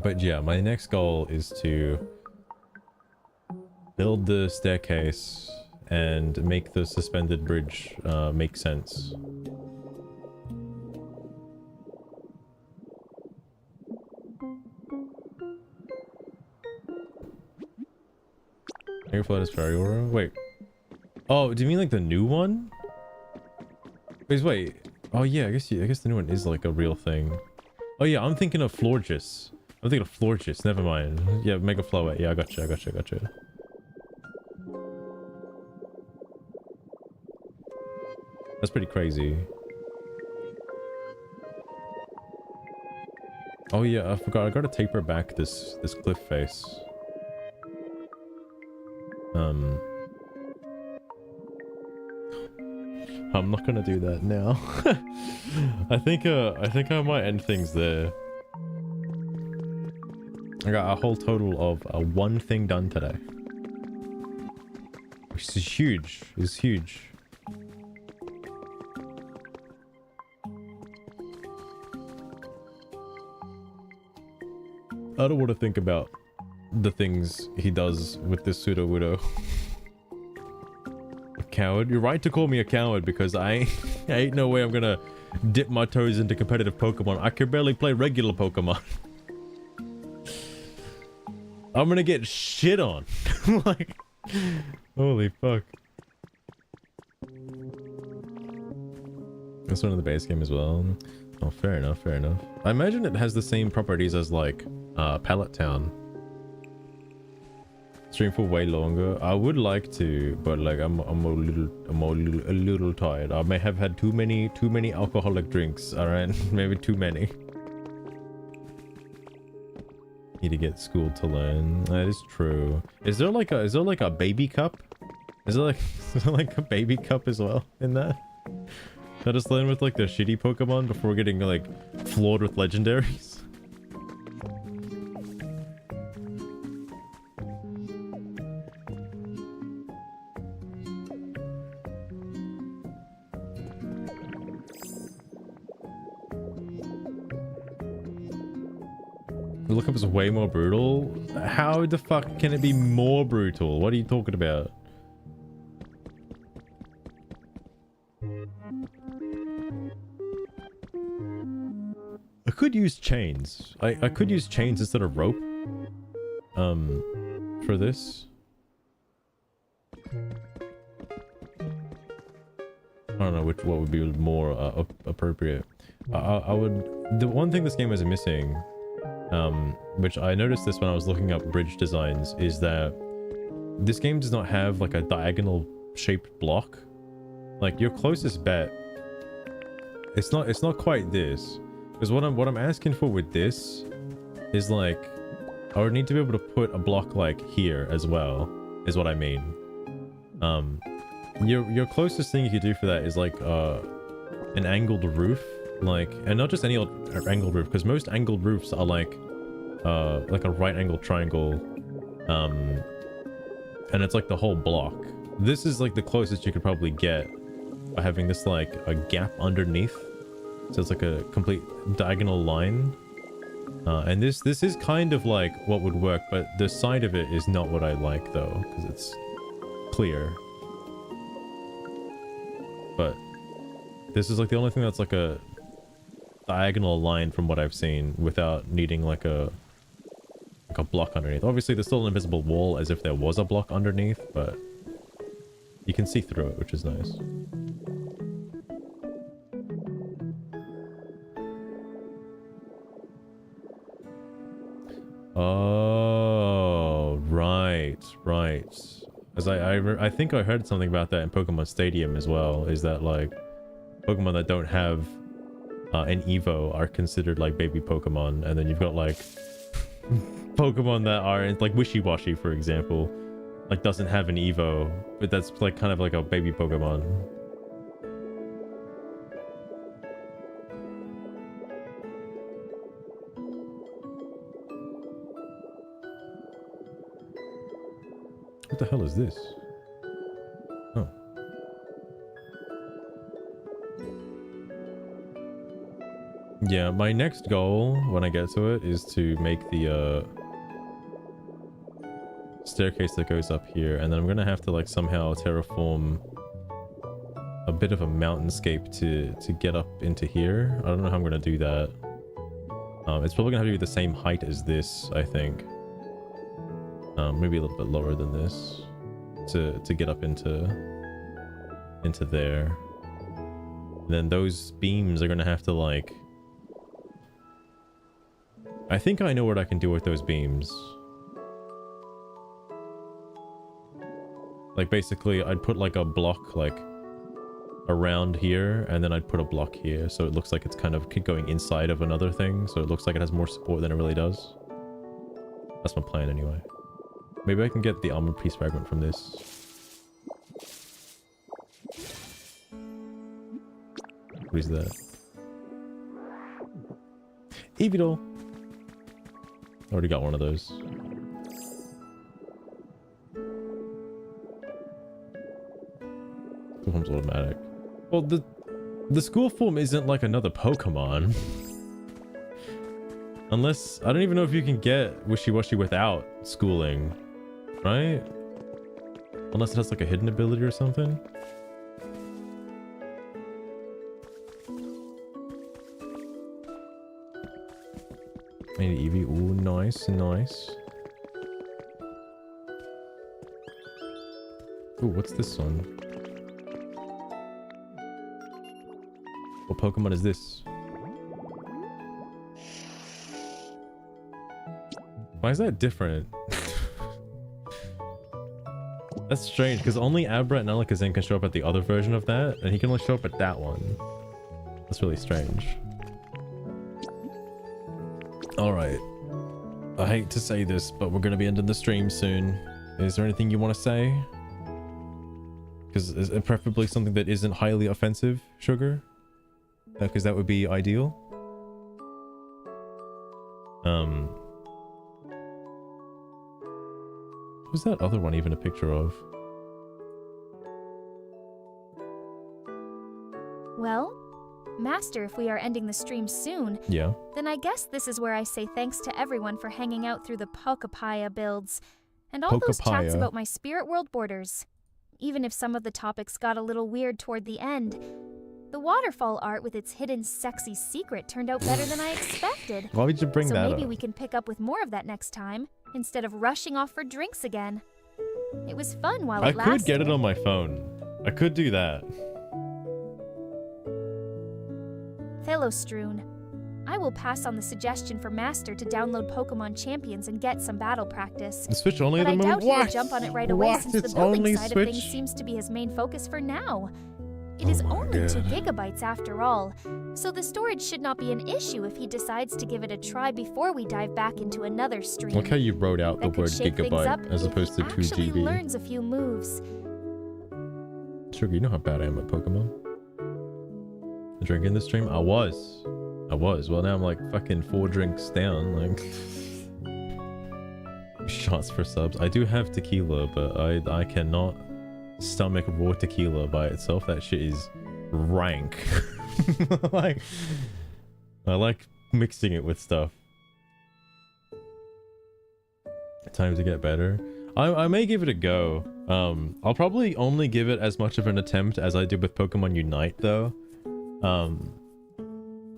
But yeah, my next goal is to build the staircase and make the suspended bridge make sense. Airflood is Fairy Aura? Wait. Oh, do you mean like the new one? Wait. Oh yeah, I guess the new one is like a real thing. Oh yeah, I'm thinking of Florges. I'm thinking of Florges, never mind. Yeah, Mega Flowet. Yeah, I gotcha. That's pretty crazy. Oh yeah, I forgot. I gotta taper back this cliff face. I'm not gonna do that now. I think I might end things there. I got a whole total of one thing done today, which is huge. It's huge. I don't want to think about the things he does with this pseudo widow. A coward? You're right to call me a coward because I ain't no way I'm gonna dip my toes into competitive Pokemon. I can barely play regular Pokemon. I'm gonna get shit on. Like, holy fuck. That's one of the base game as well. Oh, fair enough. I imagine it has the same properties as like Pallet Town. Stream for way longer. I would like to, but like I'm a little tired. I may have had too many alcoholic drinks. All right, maybe too many. Need to get schooled to learn. That is true. Is there like a baby cup? Is there like a baby cup as well in that? Should I just learn with like the shitty Pokemon before getting like floored with legendaries? The lookup is way more brutal. How the fuck can it be more brutal? What are you talking about? I could use chains. I could use chains instead of rope. For this. I don't know what would be more appropriate. I would. The one thing this game is missing, which I noticed this when I was looking up bridge designs, is that this game does not have like a diagonal shaped block. Like your closest bet, it's not quite this. Because what I'm asking for with this is like, I would need to be able to put a block like here as well, is what I mean. Your closest thing you could do for that is like an angled roof, like, and not just any old angled roof, because most angled roofs are like a right angled triangle, and it's like the whole block. This is like the closest you could probably get by having this like a gap underneath. So it's like a complete diagonal line. And this is kind of like what would work, but the side of it is not what I like though, because it's clear. But this is like the only thing that's like a diagonal line from what I've seen without needing like a like a block underneath. Obviously, there's still an invisible wall as if there was a block underneath, but you can see through it, which is nice. Oh, right. As I think I heard something about that in Pokemon Stadium as well, is that like Pokemon that don't have an Evo are considered like baby Pokemon, and then you've got like Pokemon that are like Wishy-Washy, for example, like doesn't have an Evo, but that's like kind of like a baby Pokemon. What the hell is this? Oh. Yeah, my next goal when I get to it is to make the staircase that goes up here, and then I'm gonna have to like somehow terraform a bit of a mountainscape to get up into here. I don't know how I'm gonna do that. It's probably gonna have to be the same height as this, I think. Maybe a little bit lower than this to get up into there. And then those beams are gonna have to like, I think I know what I can do with those beams. Like basically I'd put like a block like around here, and then I'd put a block here so it looks like it's kind of going inside of another thing, so it looks like it has more support than it really does. That's my plan anyway. Maybe I can get the armor piece fragment from this. What is that? Evidol. Already got one of those. School form's automatic. Well, the school form isn't like another Pokemon. Unless, I don't even know if you can get Wishy-Washy without schooling, right? Unless it has like a hidden ability or something. Maybe Eevee. Ooh, nice, nice. Ooh, what's this one? What Pokemon is this? Why is that different? That's strange, because only Abra and Alakazam can show up at the other version of that, and he can only show up at that one. That's really strange. Alright. I hate to say this, but we're going to be ending the stream soon. Is there anything you want to say? Because preferably something that isn't highly offensive, Sugar? Because that would be ideal. Who's that other one even a picture of? Well, Master, if we are ending the stream soon, Yeah. then I guess this is where I say thanks to everyone for hanging out through the Pokopia builds and all those chats Pokopia. about my spirit world borders. Even if some of the topics got a little weird toward the end, the waterfall art with its hidden sexy secret turned out better than I expected. Why would you bring So that maybe up? we can pick up with more of that next time, instead of rushing off for drinks again. It was fun while I it lasted. could get it on my phone. I could do that. Thelostroon. I will pass on the suggestion for Master to download Pokemon Champions and get some battle practice. The Switch only But at I the doubt moment? he will What? jump on it right away What? since It's the building only side Switch? of things seems to be his main focus for now. It Oh is my only 2 God. gigabytes after all, so the storage should not be an issue if he decides to give it a try before we dive back into another stream. Look how you wrote out the That could word shake things up gigabyte as if opposed he to 2 actually GB. learns a few moves. Sugar, you know how bad I am at Pokemon. Drinking the stream? I was. Well, now I'm like fucking 4 drinks down. Like shots for subs. I do have tequila, but I cannot stomach raw tequila by itself. That shit is rank. Like, I like mixing it with stuff. Time to get better. I may give it a go. I'll probably only give it as much of an attempt as I did with Pokemon Unite though.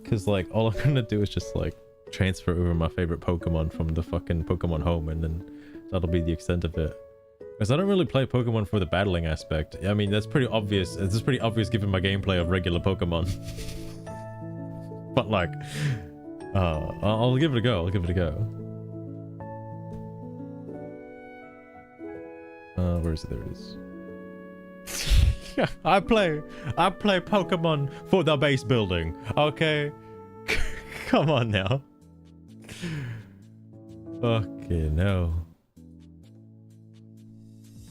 Because like all I'm gonna do is just like transfer over my favorite Pokemon from the fucking Pokemon home, and then that'll be the extent of it. Because I don't really play Pokemon for the battling aspect. I mean, that's pretty obvious. It's pretty obvious given my gameplay of regular Pokemon. But like, I'll give it a go. I'll give it a go. Where is it? There it is. I play Pokemon for the base building. Okay, come on now. Fucking no.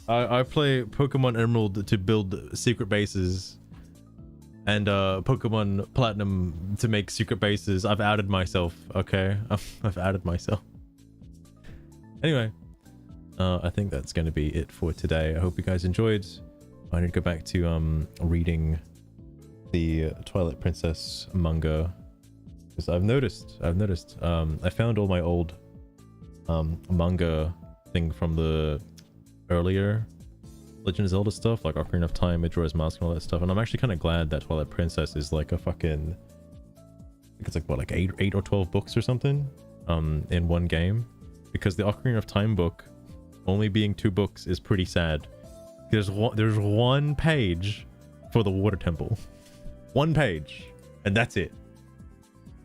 I play Pokemon Emerald to build secret bases, and Pokemon Platinum to make secret bases. I've outed myself. Okay, I've outed myself. Anyway, I think that's going to be it for today. I hope you guys enjoyed. I need to go back to reading the Twilight Princess manga, because I've noticed I found all my old manga thing from the earlier Legend of Zelda stuff, like Ocarina of Time, Majora's Mask, and all that stuff, and I'm actually kind of glad that Twilight Princess is like a fucking, I think it's like what, like 8 or 12 books or something in one game, because the Ocarina of Time book only being 2 books is pretty sad. There's one page for the water temple, 1 page, and that's it.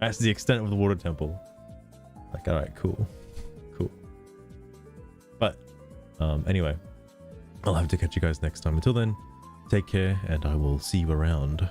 That's the extent of the water temple. Like, all right, cool. But anyway, I'll have to catch you guys next time. Until then, take care, and I will see you around.